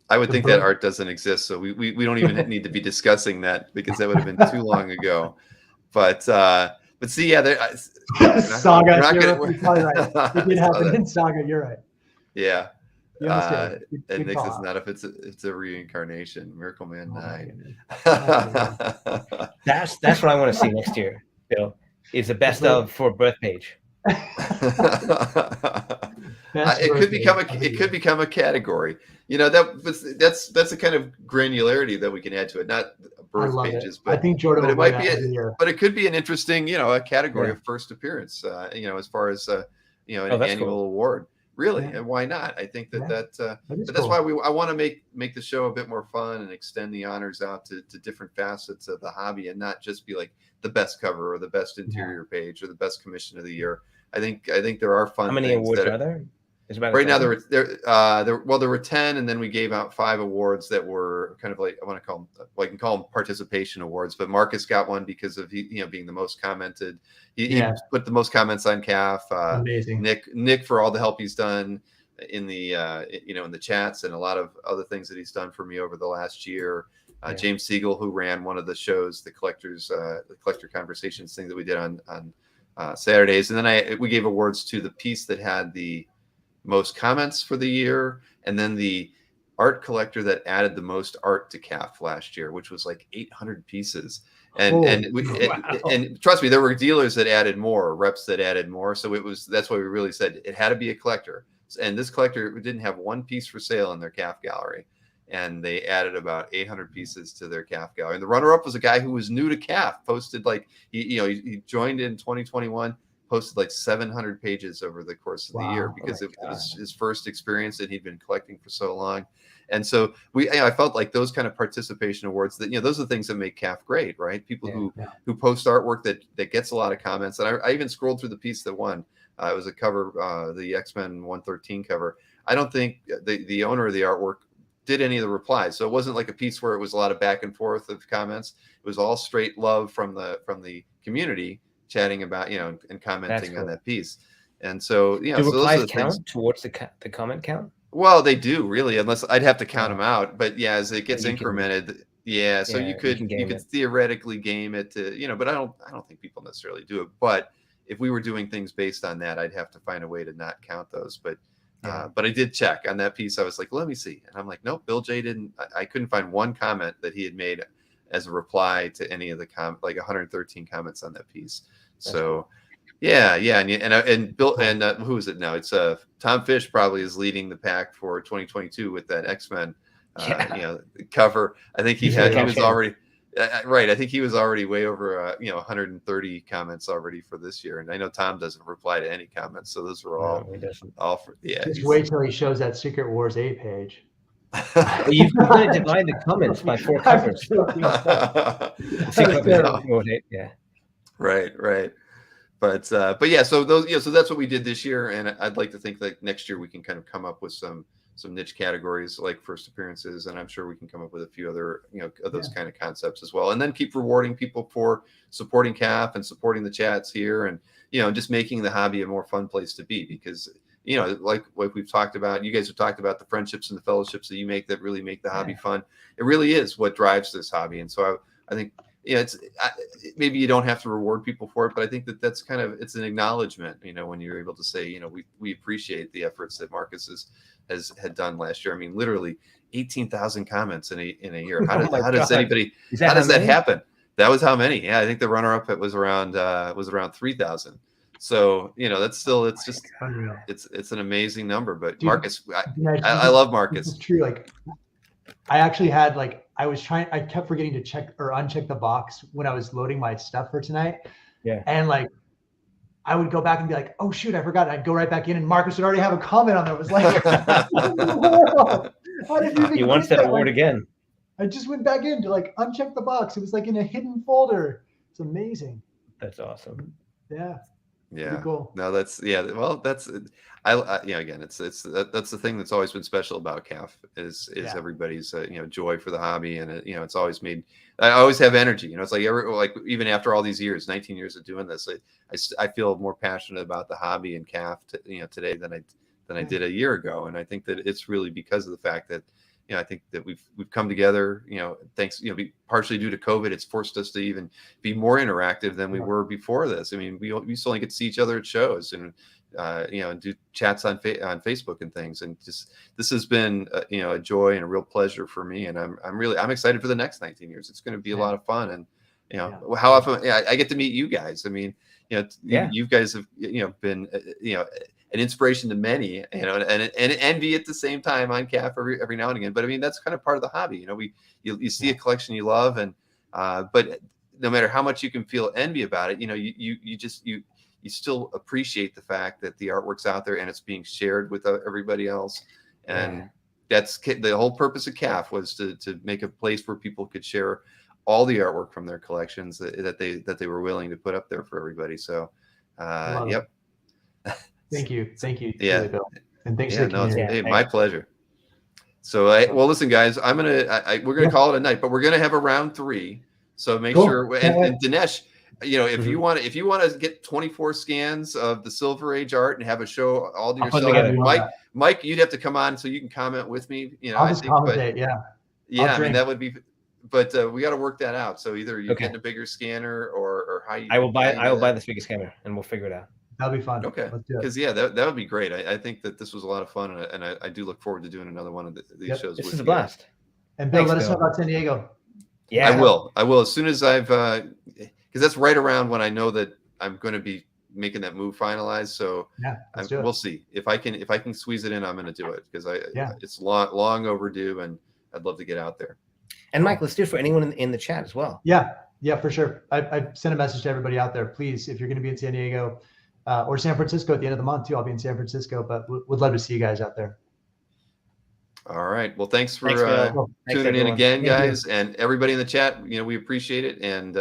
I would think that art doesn't exist, so we don't even need to be discussing that, because that would have been too long ago. But see, yeah, Saga. You're probably right. It did happen in Saga. You're right. Yeah. Good and Nick call. is not if it's a reincarnation. Miracle Man 9. That's what I want to see next year, Bill. Is the best of for birth page. It could become a category. That's the kind of granularity that we can add to it. Not birth pages, but I think Jordan. But it might be. But it could be an interesting, a category of first appearance. As far as an annual award. Really, and why not? I think but that's why I want to make the show a bit more fun and extend the honors out to different facets of the hobby, and not just be like the best cover or the best interior page or the best commission of the year. I think there are fun. How many awards are there? Right now there were 10, and then we gave out 5 awards that were kind of like, I can call them participation awards, but Marcus got one because of being the most commented. He put the most comments on CAF. Amazing. Nick for all the help he's done in the in the chats, and a lot of other things that he's done for me over the last year. James Siegel, who ran one of the shows, the collector conversations thing that we did on Saturdays, and then we gave awards to the piece that had the most comments for the year, and then the art collector that added the most art to CAF last year, which was like 800 pieces. And trust me, there were dealers that added more, reps that added more. So that's why we really said it had to be a collector. And this collector didn't have one piece for sale in their CAF gallery, and they added about 800 pieces to their CAF gallery. And the runner-up was a guy who was new to CAF, posted like he joined in 2021. Posted like 700 pages over the course of the year, because it was his first experience, and he'd been collecting for so long. And so I felt like those kind of participation awards, that those are the things that make CAF great, right? People who post artwork that gets a lot of comments. And I even scrolled through the piece that won. It was a cover, the X-Men 113 cover. I don't think the owner of the artwork did any of the replies, so it wasn't like a piece where it was a lot of back and forth of comments. It was all straight love from the community, chatting about and commenting on that piece. And so do replies count towards the comment count? Well, they do, really, unless I'd have to count them out. But as it gets incremented, so you could theoretically game it to but I don't think people necessarily do it. But if we were doing things based on that, I'd have to find a way to not count those. But I did check on that piece. I was like, let me see, and I'm like, nope, Bill J didn't. I couldn't find one comment that he had made as a reply to any of the 113 comments on that piece. So and Bill, and who is it now? It's Tom Fish probably is leading the pack for 2022 with that X-Men cover. I think he was already right. I think he was already way over 130 comments already for this year. And I know Tom doesn't reply to any comments, so those were all for Just wait till he shows that Secret Wars 8 page. You've got to divide the comments by 4 covers. Right. But yeah, so those, so that's what we did this year, and I'd like to think that next year we can kind of come up with some niche categories like first appearances, and I'm sure we can come up with a few other of those kind of concepts as well, and then keep rewarding people for supporting CAF and supporting the chats here, and just making the hobby a more fun place to be, because like we've talked about, you guys have talked about the friendships and the fellowships that you make that really make the hobby fun. It really is what drives this hobby, and so I think. It's maybe you don't have to reward people for it, but I think that's kind of, it's an acknowledgement, when you're able to say, we appreciate the efforts that Marcus had done last year. I mean, literally 18,000 comments in a year. How does that happen? That was how many? Yeah, I think the runner-up was around 3,000. So, that's still, it's just unreal. It's an amazing number. But Dude, Marcus, I love Marcus. It's true. Like, I actually had I kept forgetting to check or uncheck the box when I was loading my stuff for tonight. Yeah. And like, I would go back and be like, oh shoot, I forgot. I'd go right back in, and Marcus would already have a comment on it. It was like, how did you he wants that award again. I just went back in to like uncheck the box. It was like in a hidden folder. It's amazing. That's awesome. Yeah. Yeah. Pretty cool. No, that's well, that's again, that's the thing that's always been special about CAF is everybody's joy for the hobby, and it's always made. I always have energy. It's like even after all these years, 19 years of doing this, I feel more passionate about the hobby and CAF today than I did a year ago, and I think that it's really because of the fact that. I think that we've come together, thanks, partially due to COVID, it's forced us to even be more interactive than we were before this. I mean, we used to only get to see each other at shows and, and do chats on Facebook and things. And just, this has been, a joy and a real pleasure for me. And I'm excited for the next 19 years. It's going to be a lot of fun. And, how often I get to meet you guys. I mean, you guys have, been, an inspiration to many, and envy at the same time on CAF every now and again. But I mean, that's kind of part of the hobby. You see a collection you love, and but no matter how much you can feel envy about it, you still appreciate the fact that the artwork's out there and it's being shared with everybody else. And that's the whole purpose of CAF, was to make a place where people could share all the artwork from their collections that they were willing to put up there for everybody. So, yep. Thank you. Yeah. Bill. And thanks for the community. My pleasure. So, well, listen, guys, we're going to call it a night, but we're going to have a round 3. So make sure, and Dinesh, if you want to get 24 scans of the Silver Age art and have a show all to yourself, Mike, you'd have to come on so you can comment with me. I'll just commentate. Yeah. I mean, that would be, but we got to work that out. So either you get a bigger scanner or how you. I will buy this bigger scanner and we'll figure it out. That'll be fun. Okay. Because that would be great. I think that this was a lot of fun, and I do look forward to doing another one of these shows. This is a blast. And Bill, let us know about San Diego. Yeah, I will as soon as I've because that's right around when I know that I'm going to be making that move finalized. So we'll see if I can squeeze it in. I'm going to do it because it's long overdue, and I'd love to get out there. And Mike, let's do it for anyone in the chat as well. Yeah, for sure. I sent a message to everybody out there. Please, if you're going to be in San Diego. Or San Francisco at the end of the month too. I'll be in San Francisco, but would love to see you guys out there. All right. Well, thanks for tuning in again, guys, and everybody in the chat. We appreciate it, and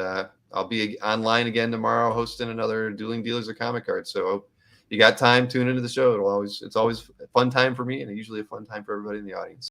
I'll be online again tomorrow hosting another Dueling Dealers of Comic Cards. So you got time, tune into the show. It's always a fun time for me, and usually a fun time for everybody in the audience.